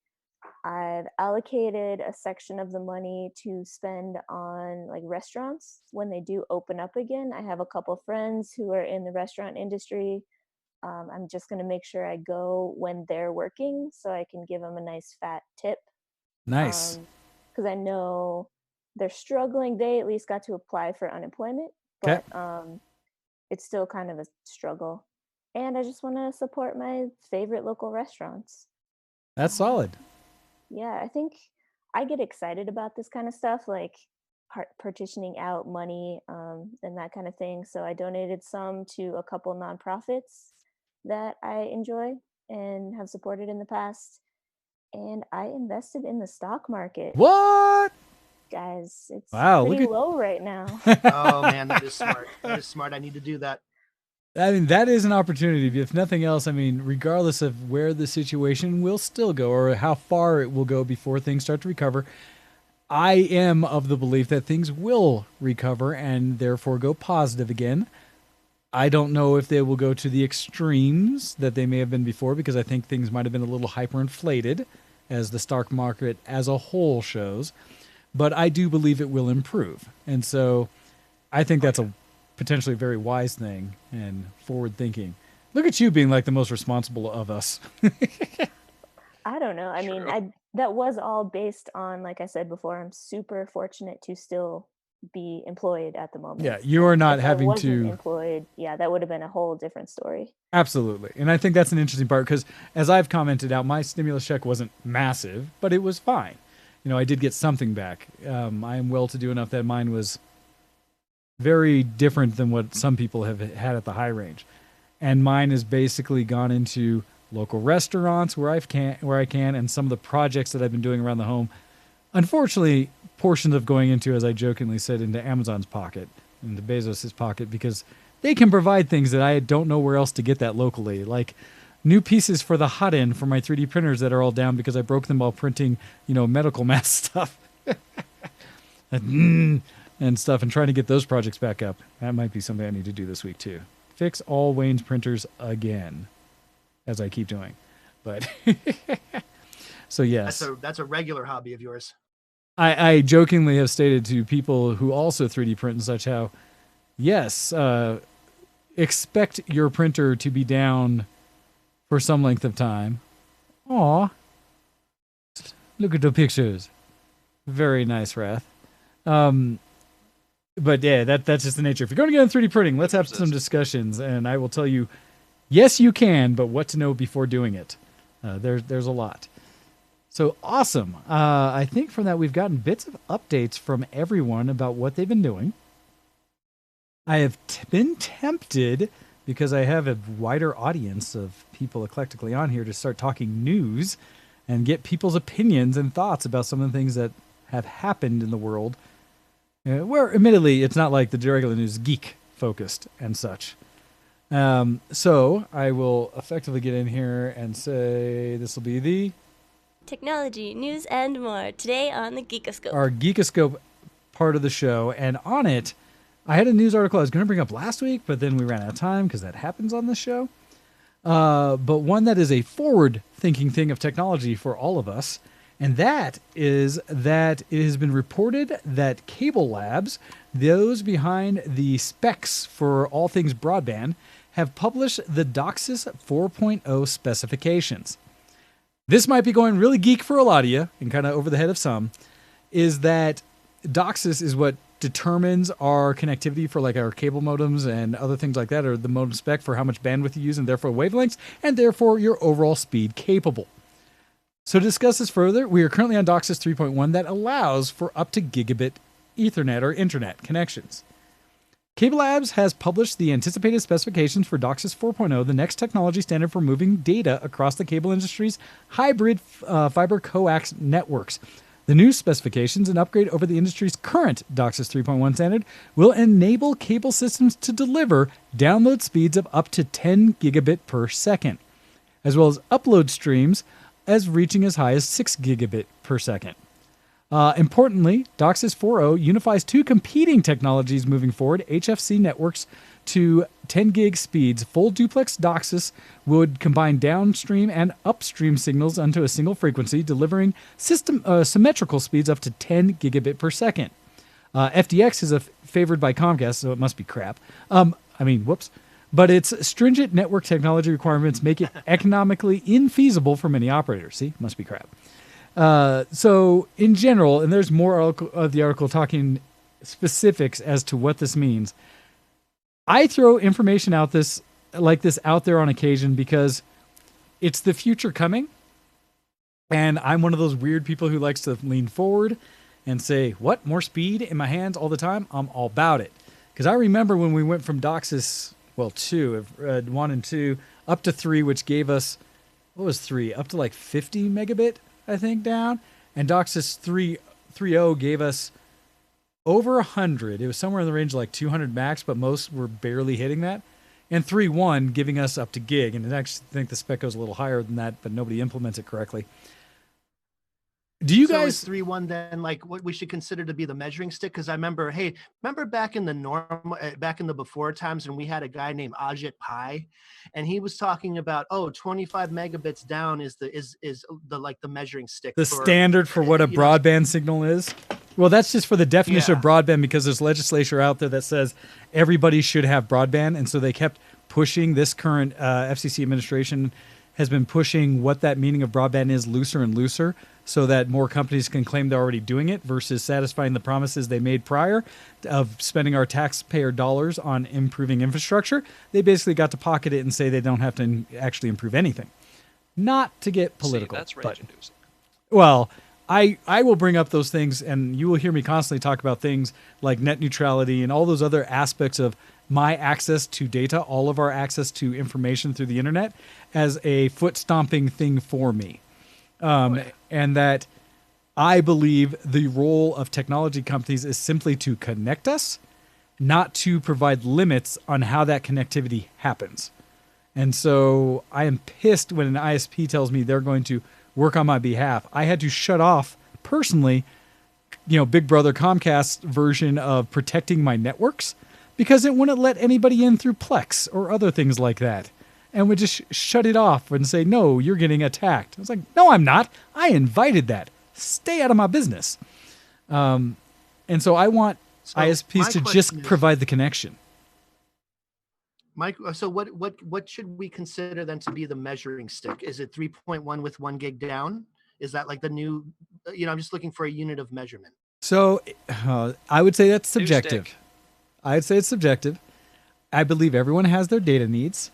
I've allocated a section of the money to spend on like restaurants when they do open up again. I have a couple friends who are in the restaurant industry. I'm just going to make sure I go when they're working so I can give them a nice fat tip. Nice. Because I know they're struggling. They at least got to apply for unemployment, but it's still kind of a struggle. And I just want to support my favorite local restaurants. That's solid. Yeah, I think I get excited about this kind of stuff, like partitioning out money and that kind of thing. So I donated some to a couple nonprofits that I enjoy and have supported in the past. And I invested in the stock market. What? Guys, it's wow, pretty low right now. Oh, man, that is smart. That is smart. I need to do that. I mean, that is an opportunity. If nothing else, I mean, regardless of where the situation will still go or how far it will go before things start to recover, I am of the belief that things will recover and therefore go positive again. I don't know if they will go to the extremes that they may have been before because I think things might have been a little hyperinflated as the stock market as a whole shows. But I do believe it will improve. And so I think that's a potentially very wise thing and forward thinking. Look at you being like the most responsible of us. I don't know. I mean, that was all based on, like I said before, I'm super fortunate to still be employed at the moment. Yeah, you are not If I having wasn't to. employed, yeah, that would have been a whole different story. Absolutely. And I think that's an interesting part because, as I've commented out, my stimulus check wasn't massive, but it was fine. I did get something back. I am well to do enough that mine was very different than what some people have had at the high range. And mine has basically gone into local restaurants where I can, and some of the projects that I've been doing around the home. Unfortunately, portions of going into, as I jokingly said, into Amazon's pocket, into Bezos' pocket, because they can provide things that I don't know where else to get that locally, like new pieces for the hot end for my 3D printers that are all down because I broke them while printing, medical mask stuff and stuff, and trying to get those projects back up. That might be something I need to do this week too. Fix all Wayne's printers again, as I keep doing. But so yes, that's a regular hobby of yours. I jokingly have stated to people who also 3D print and such how, yes, expect your printer to be down for some length of time. Aw, look at the pictures. Very nice, Wrath. But yeah, that's just the nature. If you're going to get into 3D printing, let's have some discussions, and I will tell you, yes, you can, but what to know before doing it. There's a lot. So awesome. I think from that we've gotten bits of updates from everyone about what they've been doing. I have been tempted, because I have a wider audience of people eclectically on here, to start talking news and get people's opinions and thoughts about some of the things that have happened in the world. Where, admittedly, it's not like the regular news, geek focused and such. So I will effectively get in here and say this will be the technology, news, and more today on the Geekoscope. Our Geekoscope part of the show, and on it, I had a news article I was going to bring up last week, but then we ran out of time because that happens on this show. But one that is a forward-thinking thing of technology for all of us. And that is that it has been reported that Cable Labs, those behind the specs for all things broadband, have published the DOCSIS 4.0 specifications. This might be going really geek for a lot of you and kind of over the head of some, is that DOCSIS is what determines our connectivity for like our cable modems and other things like that, or the modem spec for how much bandwidth you use and therefore wavelengths, and therefore your overall speed capable. So to discuss this further, we are currently on DOCSIS 3.1 that allows for up to gigabit Ethernet or internet connections. Cable Labs has published the anticipated specifications for DOCSIS 4.0, the next technology standard for moving data across the cable industry's hybrid fiber coax networks. The new specifications, an upgrade over the industry's current DOCSIS 3.1 standard, will enable cable systems to deliver download speeds of up to 10 gigabit per second, as well as upload streams as reaching as high as 6 gigabit per second. Importantly, DOCSIS 4.0 unifies two competing technologies moving forward, HFC networks to 10 gig speeds. Full duplex DOCSIS would combine downstream and upstream signals onto a single frequency, delivering symmetrical speeds up to 10 gigabit per second. FDX is favored by Comcast, so it must be crap. Whoops. But its stringent network technology requirements make it economically infeasible for many operators. See, must be crap. So in general, and there's more of the article talking specifics as to what this means. I throw information out this out there on occasion because it's the future coming. And I'm one of those weird people who likes to lean forward and say, what, more speed in my hands all the time? I'm all about it. Because I remember when we went from DOCSIS 1 and 2 up to 3, which gave us, what was 3? Up to like 50 megabit, I think, down. And DOCSIS 3.0 gave us over 100. It was somewhere in the range of like 200 max, but most were barely hitting that. And 3.1 giving us up to gig. And I actually think the spec goes a little higher than that, but nobody implements it correctly. Do you guys... is 3.1 then like what we should consider to be the measuring stick? Because I remember, back in the before times when we had a guy named Ajit Pai, and he was talking about 25 megabits down is the measuring stick. The standard for what a broadband signal is. Well, that's just for the definition of broadband, because there's legislation out there that says everybody should have broadband, and so they kept pushing, this current FCC administration has been pushing what that meaning of broadband is looser and looser, so that more companies can claim they're already doing it versus satisfying the promises they made prior of spending our taxpayer dollars on improving infrastructure. They basically got to pocket it and say they don't have to actually improve anything. Not to get political. See, that's but, rage-inducing. well, I will bring up those things, and you will hear me constantly talk about things like net neutrality and all those other aspects of my access to data, all of our access to information through the internet, as a foot stomping thing for me. And that I believe the role of technology companies is simply to connect us, not to provide limits on how that connectivity happens. And so I am pissed when an ISP tells me they're going to work on my behalf. I had to shut off personally, Big Brother Comcast's version of protecting my networks because it wouldn't let anybody in through Plex or other things like that. And would just shut it off and say, no, you're getting attacked. I was like, no, I'm not. I invited that. Stay out of my business. And so I want ISPs to just provide the connection. Mike, so what should we consider then to be the measuring stick? Is it 3.1 with 1 gig down? Is that like the new, I'm just looking for a unit of measurement. So I would say that's subjective. I'd say it's subjective. I believe everyone has their data needs.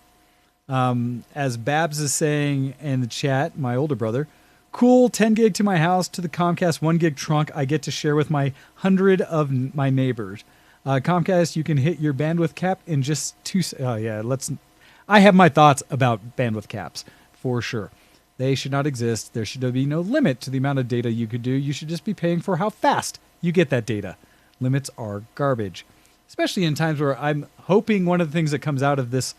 As Babs is saying in the chat, my older brother, cool, 10 gig to my house, to the Comcast 1 gig trunk I get to share with my 100 of my neighbors. Comcast, you can hit your bandwidth cap in just 2 I have my thoughts about bandwidth caps, for sure. They should not exist. There should be no limit to the amount of data you could do. You should just be paying for how fast you get that data. Limits are garbage, especially in times where I'm hoping one of the things that comes out of this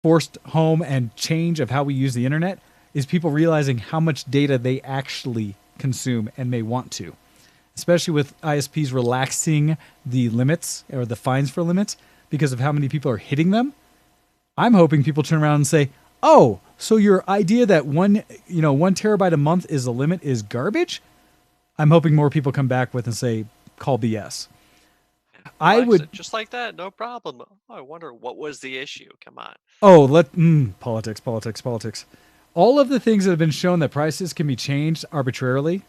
forced home and change of how we use the internet is people realizing how much data they actually consume and may want to, especially with ISPs relaxing the limits or the fines for limits because of how many people are hitting them. I'm hoping people turn around and say, oh, so your idea that 1 terabyte a month is a limit is garbage? I'm hoping more people come back with and say, call BS. I would just like that, no problem. Oh, I wonder what was the issue. Come on. Oh, politics. All of the things that have been shown that prices can be changed arbitrarily,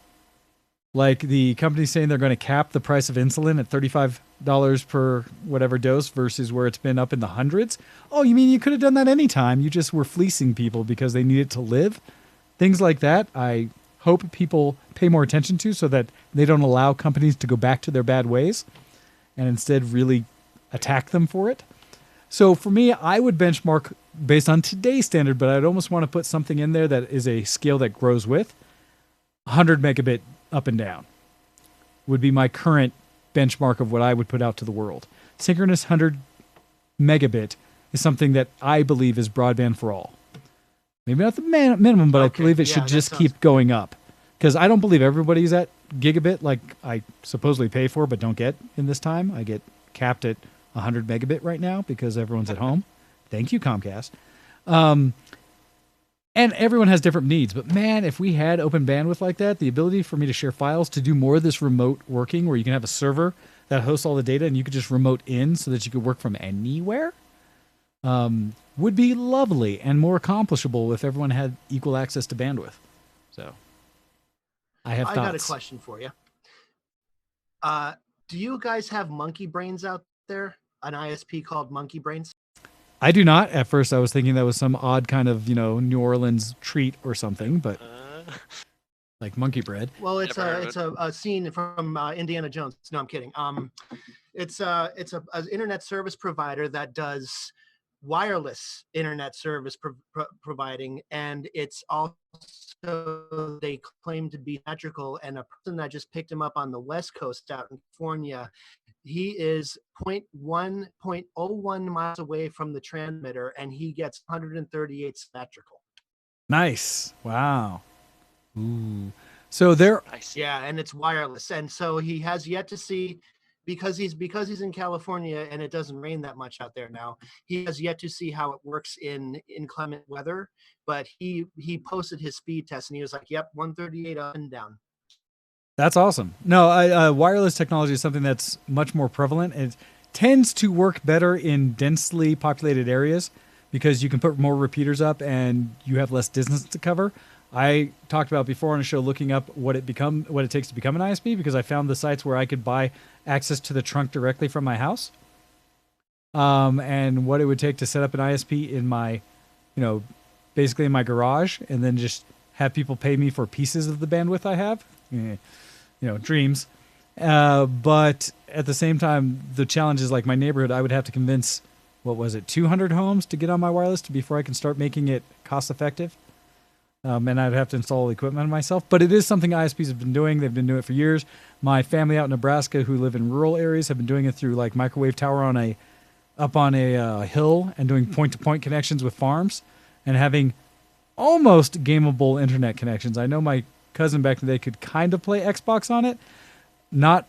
like the company saying they're going to cap the price of insulin at $35 per whatever dose versus where it's been up in the hundreds. Oh, you mean you could have done that anytime? You just were fleecing people because they needed to live. Things like that, I hope people pay more attention to so that they don't allow companies to go back to their bad ways and instead really attack them for it. So for me, I would benchmark based on today's standard, but I'd almost want to put something in there that is a scale that grows with 100 megabit up and down would be my current benchmark of what I would put out to the world. Synchronous 100 megabit is something that I believe is broadband for all. Maybe not the minimum, but I believe it should just keep going up. Because I don't believe everybody's at gigabit like I supposedly pay for but don't get in this time. I get capped at 100 megabit right now because everyone's at home. Thank you, Comcast. And everyone has different needs. But man, if we had open bandwidth like that, the ability for me to share files, to do more of this remote working where you can have a server that hosts all the data and you could just remote in so that you could work from anywhere, would be lovely and more accomplishable if everyone had equal access to bandwidth. So I have thoughts. I got a question for you. Do you guys have Monkey Brains out there? An ISP called Monkey Brains? I do not. At first, I was thinking that was some odd kind of, New Orleans treat or something, but like monkey bread. Well, it's a scene from Indiana Jones. No, I'm kidding. It's an internet service provider that does wireless internet service providing, and it's also they claim to be symmetrical. And a person that just picked him up on the West Coast out in California, he is 0.01 miles away from the transmitter, and he gets 138 symmetrical. Nice. Wow. Ooh. So there. Yeah, and it's wireless, and so he has yet to see, because he's in California and it doesn't rain that much out there now. He has yet to see how it works in inclement weather, but he posted his speed test and he was like, "Yep, 138 up and down." That's awesome. No, wireless technology is something that's much more prevalent. tends to work better in densely populated areas because you can put more repeaters up and you have less distance to cover. I talked about before on a show looking up what it takes to become an ISP because I found the sites where I could buy access to the trunk directly from my house. And what it would take to set up an ISP in my, basically in my garage, and then just have people pay me for pieces of the bandwidth I have. Dreams. But at the same time, the challenge is like my neighborhood, I would have to convince, 200 homes to get on my wireless before I can start making it cost effective. And I'd have to install equipment myself. But it is something ISPs have been doing. They've been doing it for years. My family out in Nebraska who live in rural areas have been doing it through like microwave tower up on a hill and doing point-to-point connections with farms and having almost gameable internet connections. I know my cousin back in the day could kind of play Xbox on it. Not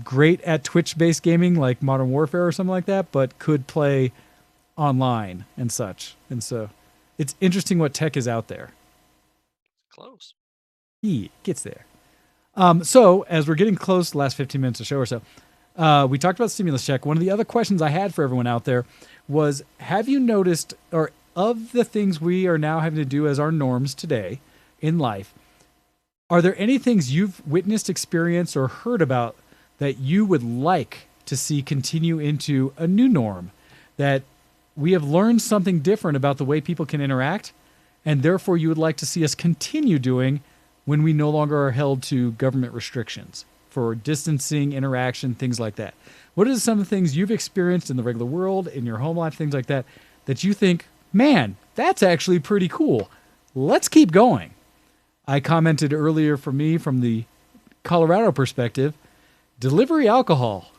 great at Twitch-based gaming like Modern Warfare or something like that, but could play online and such. And so it's interesting what tech is out there. Close. He gets there. So as we're getting close to the last 15 minutes of the show or so, we talked about stimulus check. One of the other questions I had for everyone out there was, have you noticed, or of the things we are now having to do as our norms today in life, are there any things you've witnessed, experienced, or heard about that you would like to see continue into a new norm? That we have learned something different about the way people can interact, and therefore you would like to see us continue doing when we no longer are held to government restrictions for distancing, interaction, things like that. What are some of the things you've experienced in the regular world, in your home life, things like that, that you think, man, that's actually pretty cool. Let's keep going. I commented earlier for me from the Colorado perspective, delivery alcohol.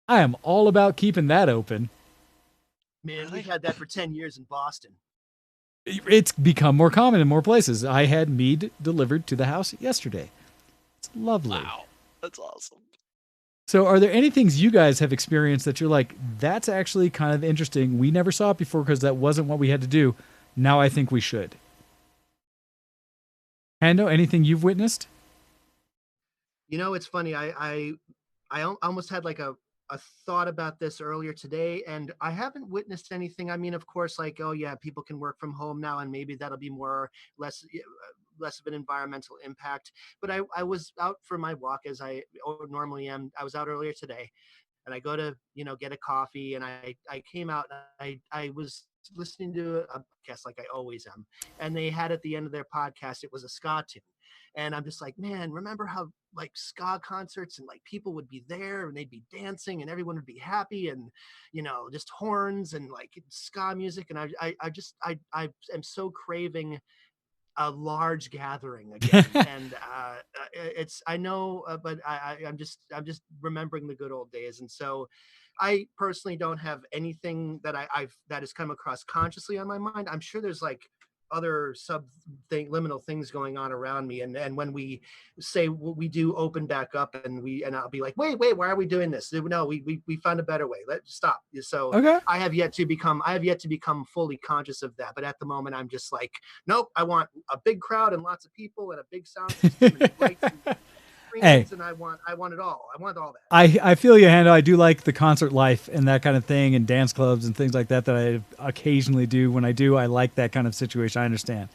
I am all about keeping that open. Man, we've had that for 10 years in Boston. It's become more common in more places. I had mead delivered to the house yesterday. It's lovely. Wow, that's awesome. So are there any things you guys have experienced that you're like, that's actually kind of interesting. We never saw it before because that wasn't what we had to do. Now I think we should. Hando, anything you've witnessed? It's funny. I almost had like a thought about this earlier today, and I haven't witnessed anything. I mean, of course, like, oh yeah, people can work from home now, and maybe that'll be less of an environmental impact. But I was out for my walk as I normally am. I was out earlier today, and I go to get a coffee, and I came out. And I was listening to a podcast like I always am, and they had at the end of their podcast, it was a ska tune, and I'm just like, man, remember how like ska concerts and like people would be there and they'd be dancing and everyone would be happy and just horns and like ska music, and I am so craving a large gathering again. And I know, but I'm just remembering the good old days. And so I personally don't have anything that that has come across consciously on my mind. I'm sure there's like other liminal things going on around me, and when we say we do open back up and I'll be like, wait, why are we doing this? No, we found a better way. Let's stop. So okay. I have yet to become fully conscious of that, but at the moment I'm just like, nope, I want a big crowd and lots of people and a big sound system and lights and hey, and I want it all. I want all that. I feel you, Hando. I do like the concert life and that kind of thing, and dance clubs and things like that I occasionally do. When I do, I like that kind of situation. I understand.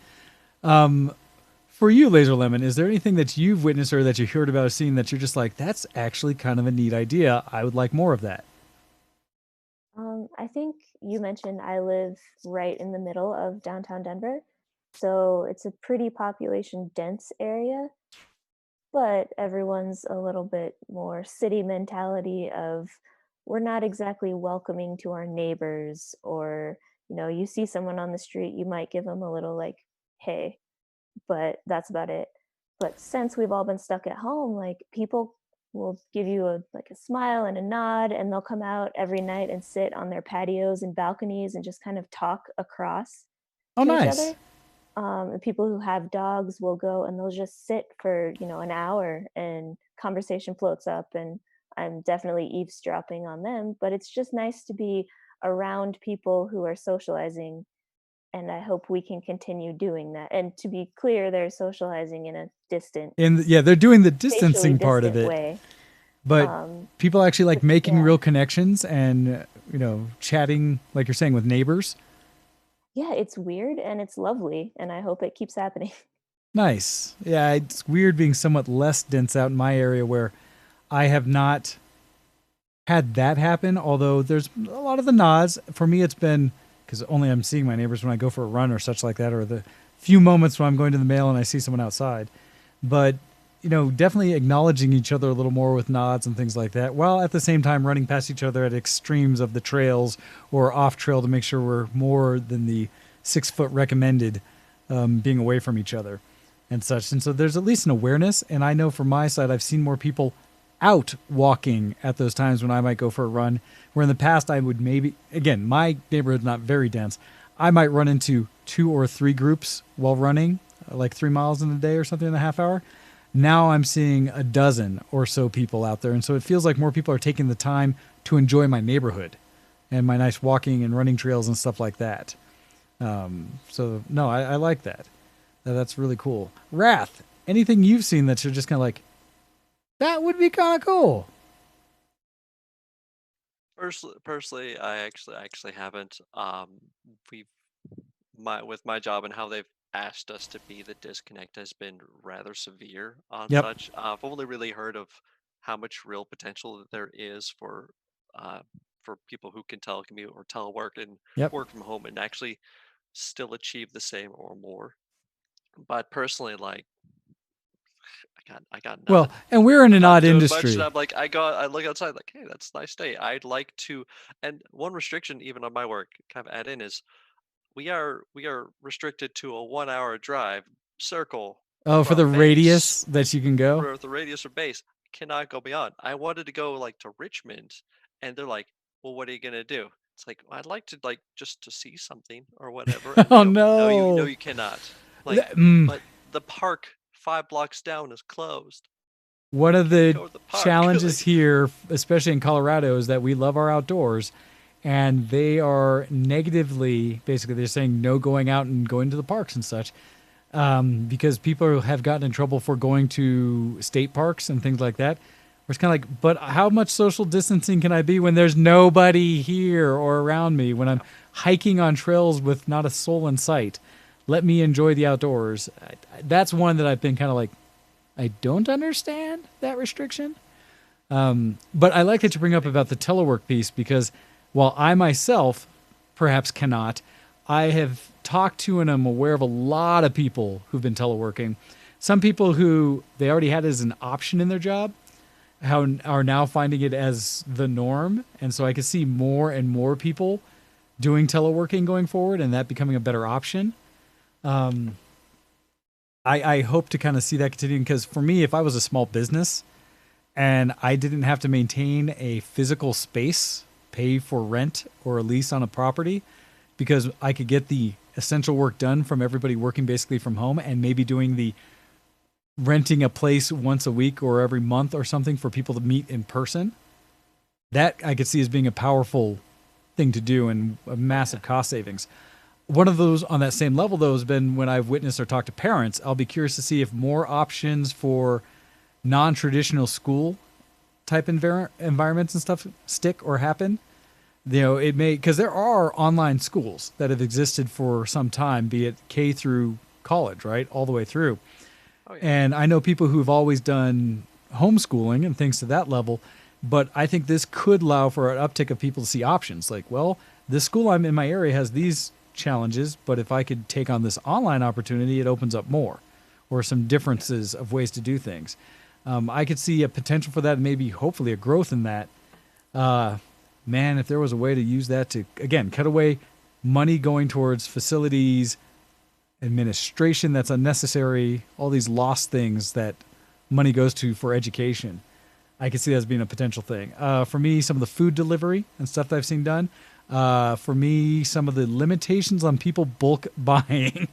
For you, Laser Lemon, is there anything that you've witnessed or that you heard about or seen that you're just like, that's actually kind of a neat idea? I would like more of that. I think you mentioned I live right in the middle of downtown Denver, so it's a pretty population dense area. But everyone's a little bit more city mentality of, we're not exactly welcoming to our neighbors, or you see someone on the street, you might give them a little like, hey, but that's about it. But since we've all been stuck at home, like, people will give you a smile and a nod, and they'll come out every night and sit on their patios and balconies and just kind of talk across to each nice. other. And people who have dogs will go and they'll just sit for an hour, and conversation floats up, and I'm definitely eavesdropping on them. But it's just nice to be around people who are socializing, and I hope we can continue doing that. And to be clear, they're socializing in a distant, they're doing the distancing part of it. Way. But people actually like making yeah. real connections and, chatting, like you're saying, with neighbors. Yeah, it's weird and it's lovely, and I hope it keeps happening. Nice. Yeah, it's weird being somewhat less dense out in my area where I have not had that happen, although there's a lot of the nods. For me, it's been because only I'm seeing my neighbors when I go for a run or such like that, or the few moments when I'm going to the mail and I see someone outside. But, definitely acknowledging each other a little more with nods and things like that, while at the same time running past each other at extremes of the trails or off trail to make sure we're more than the 6 foot recommended, being away from each other and such. And so there's at least an awareness. And I know from my side, I've seen more people out walking at those times when I might go for a run, where in the past I would maybe, again, my neighborhood's not very dense. I might run into 2 or 3 groups while running, like 3 miles in a day or something in a half hour. Now I'm seeing a dozen or so people out there. And so it feels like more people are taking the time to enjoy my neighborhood and my nice walking and running trails and stuff like that. So no, I like that. That's really cool. Wrath, anything you've seen that you're just kind of like, that would be kind of cool? Personally, I actually haven't. We've with my job and how they've asked us to be, the disconnect has been rather severe on Yep. such. I've only really heard of how much real potential that there is for people who can telecommute or telework and Yep. work from home and actually still achieve the same or more. But personally, like I got Well, nothing. and we're in I'm an not odd doing much, and industry. I'm like, I look outside like, hey, that's a nice day. I'd like to, and one restriction even on my work, kind of add in is we are restricted to a 1 hour drive circle Oh, for the from base radius that you can go? for the radius of base. Cannot go beyond. I wanted to go like to Richmond, and they're like, well, what are you gonna do? It's like, I'd like to like just to see something or whatever, and they Oh, go, no, no. you cannot. Like, Th- mm, but the park 5 blocks down is closed. One of Can't the go to the park. challenges Like, here, especially in Colorado, is that we love our outdoors, and they are negatively, basically, they're saying no going out and going to the parks and such, because people have gotten in trouble for going to state parks and things like that. Where it's kind of like, but how much social distancing can I be when there's nobody here or around me, when I'm hiking on trails with not a soul in sight? Let me enjoy the outdoors. That's one that I've been kind of like, I don't understand that restriction. But I like that you bring up about the telework piece, because while I myself perhaps cannot, I have talked to and I'm aware of a lot of people who've been teleworking. Some people who they already had as an option in their job, how are now finding it as the norm. And so I can see more and more people doing teleworking going forward, and that becoming a better option. I hope to kind of see that continuing, because for me, if I was a small business and I didn't have to maintain a physical space, pay for rent or a lease on a property, because I could get the essential work done from everybody working basically from home, and maybe doing the renting a place once a week or every month or something for people to meet in person, that I could see as being a powerful thing to do and a massive cost savings. One of those on that same level, though, has been when I've witnessed or talked to parents. I'll be curious to see if more options for non-traditional school type environments and stuff stick or happen. It may, because there are online schools that have existed for some time, be it K through college, right, all the way through. oh yeah, And I know people who've always done homeschooling and things to that level, but I think this could allow for an uptick of people to see options. Like, well, this school I'm in my area has these challenges, but if I could take on this online opportunity, it opens up more, or some differences of ways to do things. I could see a potential for that, and maybe hopefully a growth in that. Man, if there was a way to use that to, again, cut away money going towards facilities, administration that's unnecessary, all these lost things that money goes to for education, I could see that as being a potential thing. For me, some of the food delivery and stuff that I've seen done. For me, some of the limitations on people bulk buying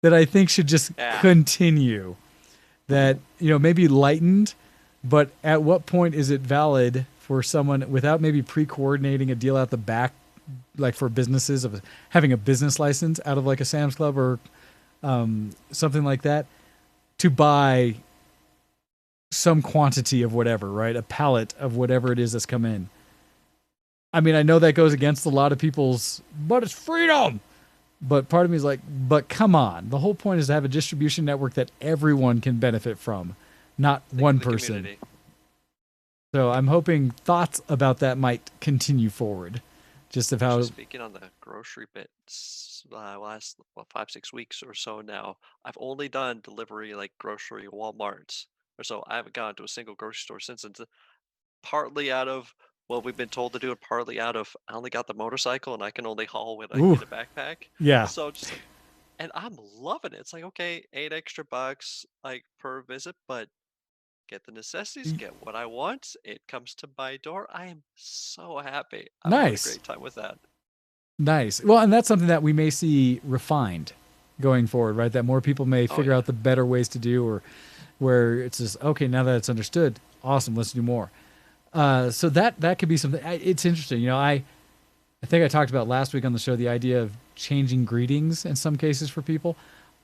that I think should just yeah. continue. That, maybe lightened, but at what point is it valid for someone without maybe pre-coordinating a deal out the back, like for businesses of having a business license out of like a Sam's Club or something like that, to buy some quantity of whatever, right? A pallet of whatever it is that's come in. I mean, I know that goes against a lot of people's, but it's freedom. But part of me is like, but come on. The whole point is to have a distribution network that everyone can benefit from, not one person. Community. So I'm hoping thoughts about that might continue forward. Just of how, Speaking on the grocery bits, last 5-6 weeks or so now, I've only done delivery like grocery Walmarts or so. I haven't gone to a single grocery store since. It's partly out of what we've been told to do, and partly out of I only got the motorcycle and I can only haul with Ooh. in a backpack. yeah, So just like, and I'm loving it. It's like okay, $8 extra like per visit, but get the necessities, get what I want. It comes to my door. I am so happy. I'm having a Nice. great time with that. nice. Well, and that's something that we may see refined going forward, right? That more people may figure yeah. out the better ways to do, or where it's just, okay, now that it's understood, awesome, let's do more. So that could be something. It's interesting. You know, I think I talked about last week on the show the idea of changing greetings in some cases for people.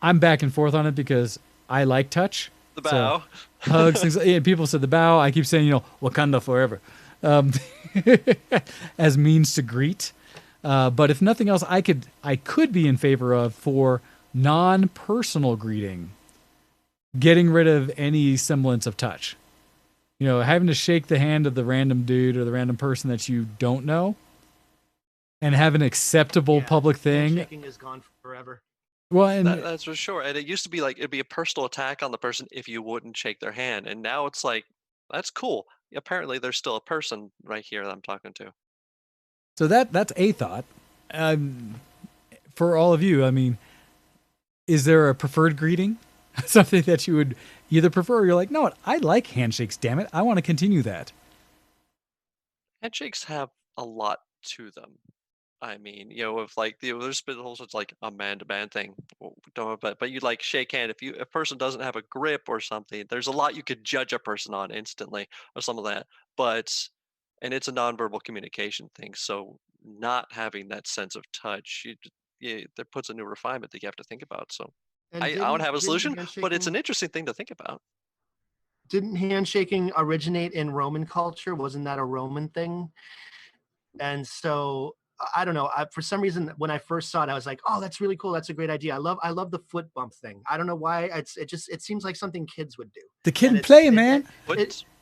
I'm back and forth on it because I like touch. The bow. So, hugs, things. Yeah, people said the bow. I keep saying, Wakanda forever, as means to greet. But if nothing else, I could be in favor of for non-personal greeting, getting rid of any semblance of touch. Having to shake the hand of the random dude or the random person that you don't know, and have an acceptable public thing. Handshaking is gone forever. Well, and That's for sure. And it used to be like it'd be a personal attack on the person if you wouldn't shake their hand. And now it's like, that's cool. Apparently there's still a person right here that I'm talking to. so that's a thought. For all of you, I mean, is there a preferred greeting? Something that you would either prefer, or you're like, no, I like handshakes, damn it. I want to continue that. Handshakes have a lot to them. I mean, if like there's been also it's like a man-to-man thing, but you like shake hand. If a person doesn't have a grip or something, there's a lot you could judge a person on instantly or some of that. And it's a nonverbal communication thing, so not having that sense of touch, that puts a new refinement that you have to think about. So And I don't have a didn't solution, but it's an handshaking- interesting thing to think about. Didn't handshaking originate in Roman culture? Wasn't that a Roman thing? And so I don't know. For some reason, when I first saw it, I was like, "Oh, that's really cool. That's a great idea. I love the foot bump thing. I don't know why. It seems like something kids would do. The kid And and play, it's- man.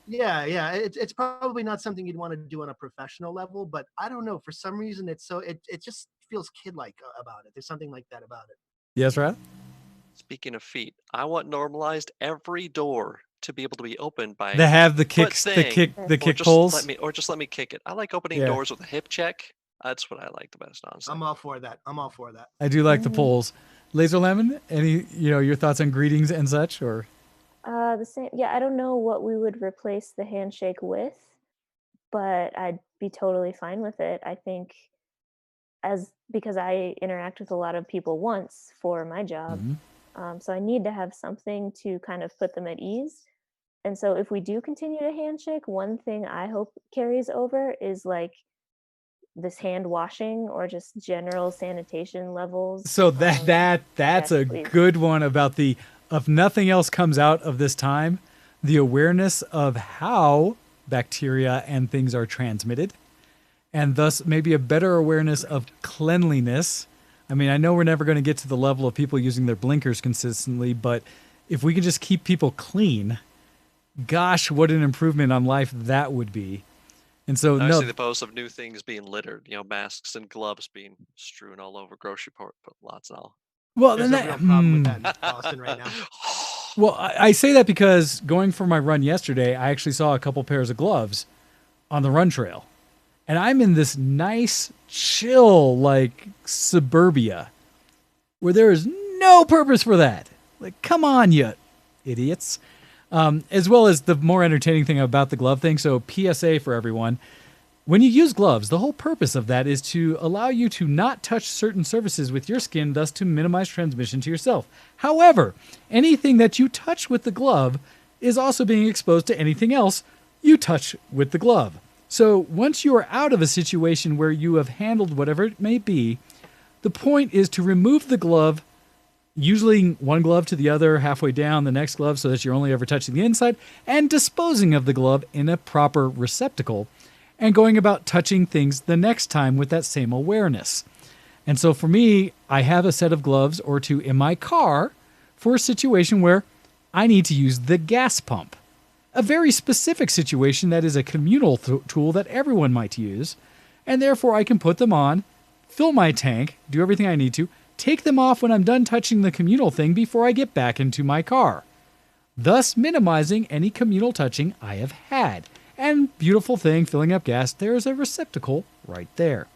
Yeah. It's probably not something you'd want to do on a professional level, but I don't know. For some reason, it just feels kid-like about it. There's something like that about it. Yes, right? Speaking of feet, I want normalized every door to be able to be opened by They have the foot kicks, the thing, kick just pulls. let me kick it. I like opening Yeah. doors with a hip check. That's what I like the best, honestly. I'm all for that. I do like the pulls. Laser Lemon, any your thoughts on greetings and such, or The same. Yeah, I don't know what we would replace the handshake with, but I'd be totally fine with it. I think because I interact with a lot of people once for my job, so I need to have something to kind of put them at ease. And so if we do continue to handshake, one thing I hope carries over is like this hand washing or just general sanitation levels. so that's yes, a please. good one about if nothing else comes out of this time, the awareness of how bacteria and things are transmitted, and thus maybe a better awareness of cleanliness. I mean, I know we're never going to get to the level of people using their blinkers consistently, but if we can just keep people clean, gosh, what an improvement on life that would be. And so, I no, see the posts of new things being littered, masks and gloves being strewn all over grocery lots and all. well, There's then a that, real problem with that in Boston right now. Well, I say that because going for my run yesterday, I actually saw a couple pairs of gloves on the run trail. And I'm in this nice, chill, like suburbia where there is no purpose for that. Like, come on, you idiots. As well as the more entertaining thing about the glove thing. So PSA for everyone. When you use gloves, the whole purpose of that is to allow you to not touch certain surfaces with your skin, thus to minimize transmission to yourself. However, anything that you touch with the glove is also being exposed to anything else you touch with the glove. So once you are out of a situation where you have handled whatever it may be, the point is to remove the glove, usually one glove to the other, halfway down the next glove so that you're only ever touching the inside, and disposing of the glove in a proper receptacle, and going about touching things the next time with that same awareness. And so for me, I have a set of gloves or two in my car for a situation where I need to use the gas pump. A very specific situation that is a communal tool that everyone might use, and therefore I can put them on, fill my tank, do everything I need to, take them off when I'm done touching the communal thing before I get back into my car, thus minimizing any communal touching I have had. And beautiful thing, filling up gas, there's a receptacle right there.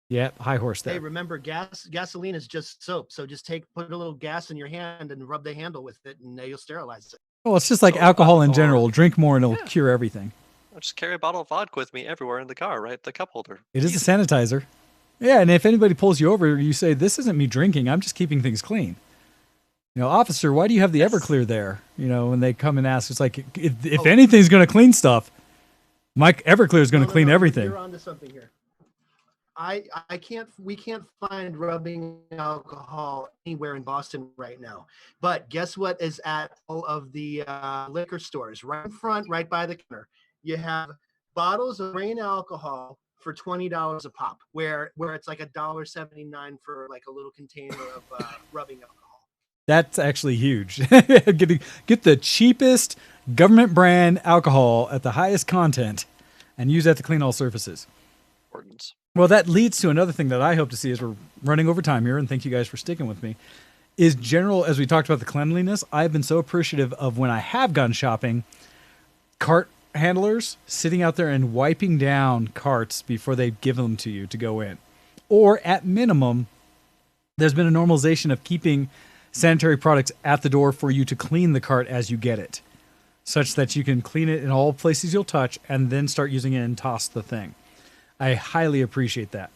Yep, high horse there. Hey, remember, gasoline is just soap. So just put a little gas in your hand and rub the handle with it, and you'll sterilize it. Well, it's just like alcohol in general. Drink more and it'll cure everything. I'll just carry a bottle of vodka with me everywhere in the car, right? The cup holder. It is a sanitizer. Yeah, and if anybody pulls you over, you say, this isn't me drinking, I'm just keeping things clean. You know, officer, why do you have the Everclear there? You know, when they come and ask, it's like, if anything's going to clean stuff, my Everclear is going to clean everything. You're onto something here. We can't find rubbing alcohol anywhere in Boston right now. But guess what is at all of the liquor stores? Right in front, right by the counter. You have bottles of grain alcohol for $20 a pop, where it's like $1.79 for like a little container of rubbing alcohol. That's actually huge. Get the cheapest government brand alcohol at the highest content and use that to clean all surfaces. Ordinance. Well, that leads to another thing that I hope to see as we're running over time here, and thank you guys for sticking with me, is general, as we talked about the cleanliness, I've been so appreciative of when I have gone shopping, cart handlers sitting out there and wiping down carts before they give them to you to go in. Or at minimum, there's been a normalization of keeping sanitary products at the door for you to clean the cart as you get it, such that you can clean it in all places you'll touch and then start using it and toss the thing. I highly appreciate that.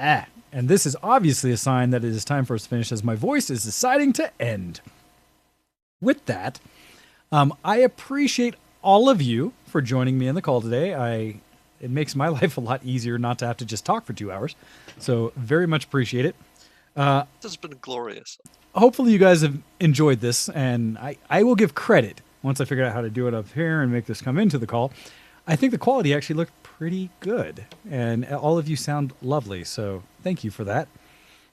And this is obviously a sign that it is time for us to finish, as my voice is deciding to end. With that, I appreciate all of you for joining me in the call today. It makes my life a lot easier not to have to just talk for 2 hours. So very much appreciate it. This has been glorious. Hopefully you guys have enjoyed this, and I will give credit once I figure out how to do it up here and make this come into the call. I think the quality actually looked pretty good, and all of you sound lovely. So thank you for that.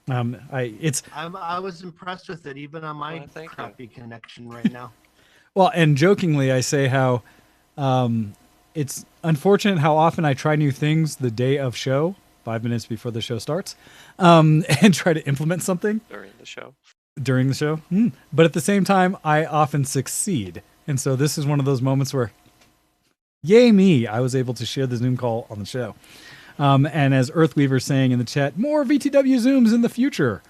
I was impressed with it, even on my crappy connection right now. Well, and jokingly, I say how it's unfortunate how often I try new things the day of show, 5 minutes before the show starts, and try to implement something during the show. But at the same time, I often succeed. And so this is one of those moments where, yay me, I was able to share the Zoom call on the show. And as Earthweaver's saying in the chat, more VTW Zooms in the future.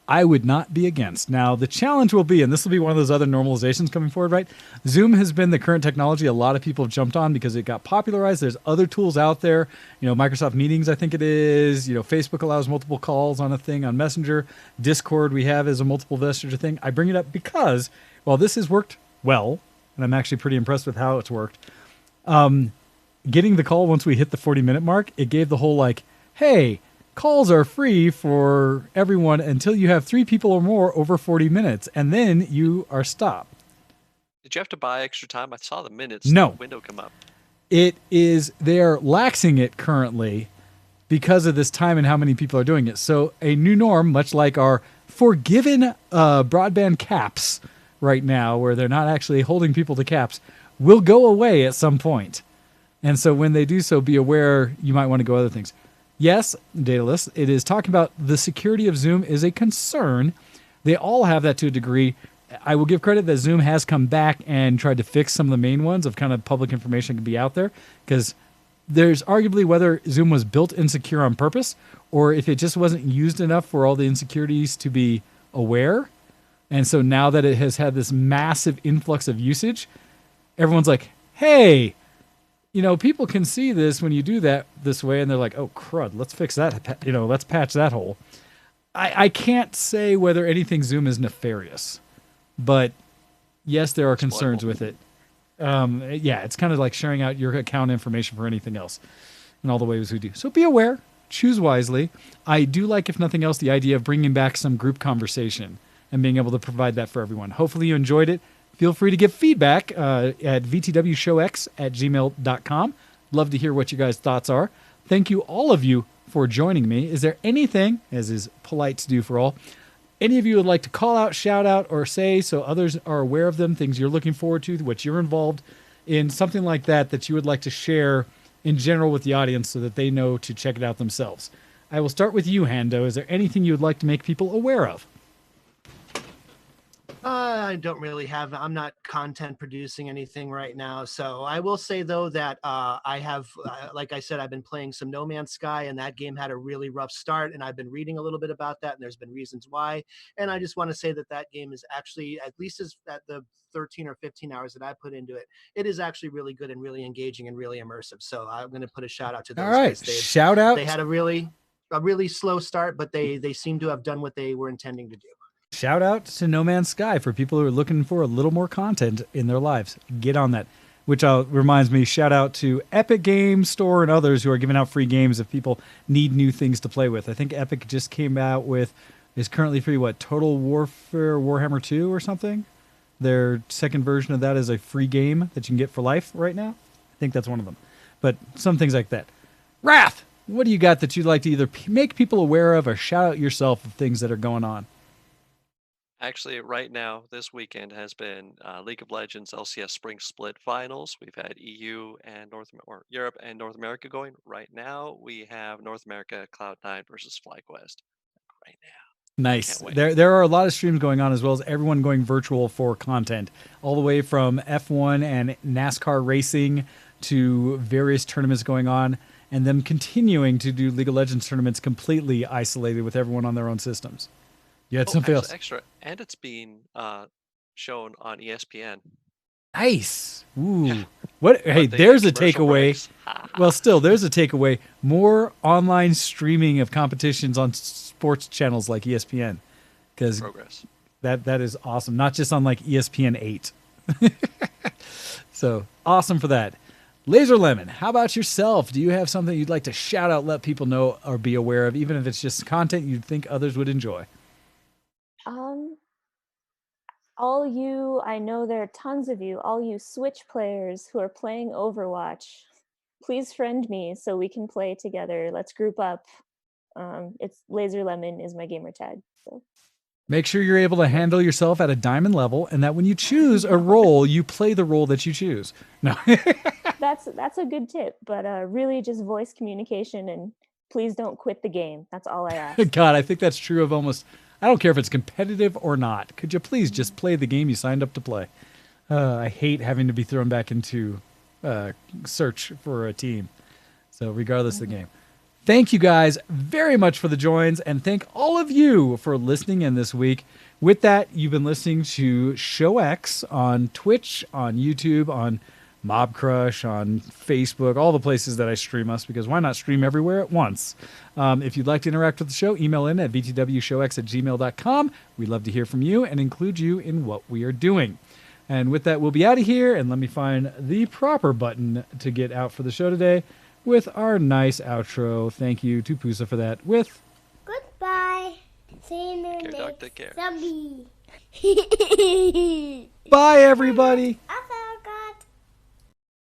I would not be against. Now, the challenge will be, and this will be one of those other normalizations coming forward, right? Zoom has been the current technology a lot of people have jumped on because it got popularized. There's other tools out there. You know, Microsoft Meetings, I think it is. You know, Facebook allows multiple calls on a thing on Messenger. Discord we have as a multiple messenger thing. I bring it up because, while this has worked well, and I'm actually pretty impressed with how it's worked, getting the call once we hit the 40-minute mark, it gave the whole like, hey, calls are free for everyone until you have 3 people or more over 40 minutes, and then you are stopped. Did you have to buy extra time? I saw the minutes window come up. It is, they are laxing it currently because of this time and how many people are doing it. So a new norm, much like our forgiven broadband caps right now, where they're not actually holding people to caps, will go away at some point. And so when they do so, be aware you might want to go other things. Yes, Daedalus, it is talking about the security of Zoom is a concern. They all have that to a degree. I will give credit that Zoom has come back and tried to fix some of the main ones of kind of public information that can be out there, because there's arguably whether Zoom was built insecure on purpose or if it just wasn't used enough for all the insecurities to be aware. And so now that it has had this massive influx of usage, everyone's like, hey, you know, people can see this when you do that this way, and they're like, oh, crud, let's fix that. You know, let's patch that hole. I can't say whether anything Zoom is nefarious, but yes, there are concerns with it. Yeah, it's kind of like sharing out your account information for anything else in all the ways we do. So be aware. choose wisely. I do like, if nothing else, the idea of bringing back some group conversation and being able to provide that for everyone. Hopefully you enjoyed it. Feel free to give feedback at vtwshowx@gmail.com. Love to hear what you guys' thoughts are. Thank you, all of you, for joining me. Is there anything, as is polite to do for all, any of you would like to call out, shout out, or say so others are aware of them, things you're looking forward to, what you're involved in, something like that you would like to share in general with the audience so that they know to check it out themselves? I will start with you, Hando. Is there anything you would like to make people aware of? I don't really have, I'm not content producing anything right now. So I will say though that I have, like I said, I've been playing some No Man's Sky, and that game had a really rough start, and I've been reading a little bit about that, and there's been reasons why. And I just want to say that that game is actually, at least as at the 13 or 15 hours that I put into it, it is actually really good and really engaging and really immersive. So I'm going to put a shout out to those All right, guys. shout out. They had a really slow start, but they seem to have done what they were intending to do. Shout out to No Man's Sky for people who are looking for a little more content in their lives. Get on that. Which reminds me, shout out to Epic Games Store and others who are giving out free games if people need new things to play with. I think Epic just came out with, is currently free, Total Warfare Warhammer 2 or something? Their second version of that is a free game that you can get for life right now. I think that's one of them. But some things like that. Wrath, what do you got that you'd like to either make people aware of or shout out yourself of things that are going on? Actually, right now, this weekend has been League of Legends LCS Spring Split Finals. We've had EU and Europe and North America going. Right now, we have North America Cloud9 versus FlyQuest. Right now. Nice. Can't wait. There are a lot of streams going on, as well as everyone going virtual for content, all the way from F1 and NASCAR racing to various tournaments going on, and them continuing to do League of Legends tournaments completely isolated with everyone on their own systems. You had something else. Extra, and it's being shown on ESPN. Nice. Ooh. Yeah. What? Hey, But they there's a get commercial takeaway. breaks. Well, still, there's a takeaway. More online streaming of competitions on sports channels like ESPN, because Progress. that is awesome. Not just on like ESPN 8. So awesome for that. Laser Lemon, how about yourself? Do you have something you'd like to shout out, let people know, or be aware of, even if it's just content you'd think others would enjoy? All you, I know there are tons of you, all you Switch players who are playing Overwatch, please friend me so we can play together. Let's group up. It's Laser Lemon is my gamer tag. So. Make sure you're able to handle yourself at a diamond level, and that when you choose a role, you play the role that you choose. No. That's a good tip, but really just voice communication, and please don't quit the game. That's all I ask. God, I think that's true of almost, I don't care if it's competitive or not. Could you please just play the game you signed up to play? I hate having to be thrown back into search for a team. So regardless of the game. Thank you guys very much for the joins, and thank all of you for listening in this week. With that, you've been listening to Show X on Twitch, on YouTube, on Mob Crush, on Facebook, all the places that I stream us, because why not stream everywhere at once? If you'd like to interact with the show, email in at vtwshowx@gmail.com. We'd love to hear from you and include you in what we are doing. And with that, we'll be out of here, and let me find the proper button to get out for the show today with our nice outro. Thank you to Pusa for that. With goodbye. See you Take care, Doc. Take care. Zombie. bye, everybody.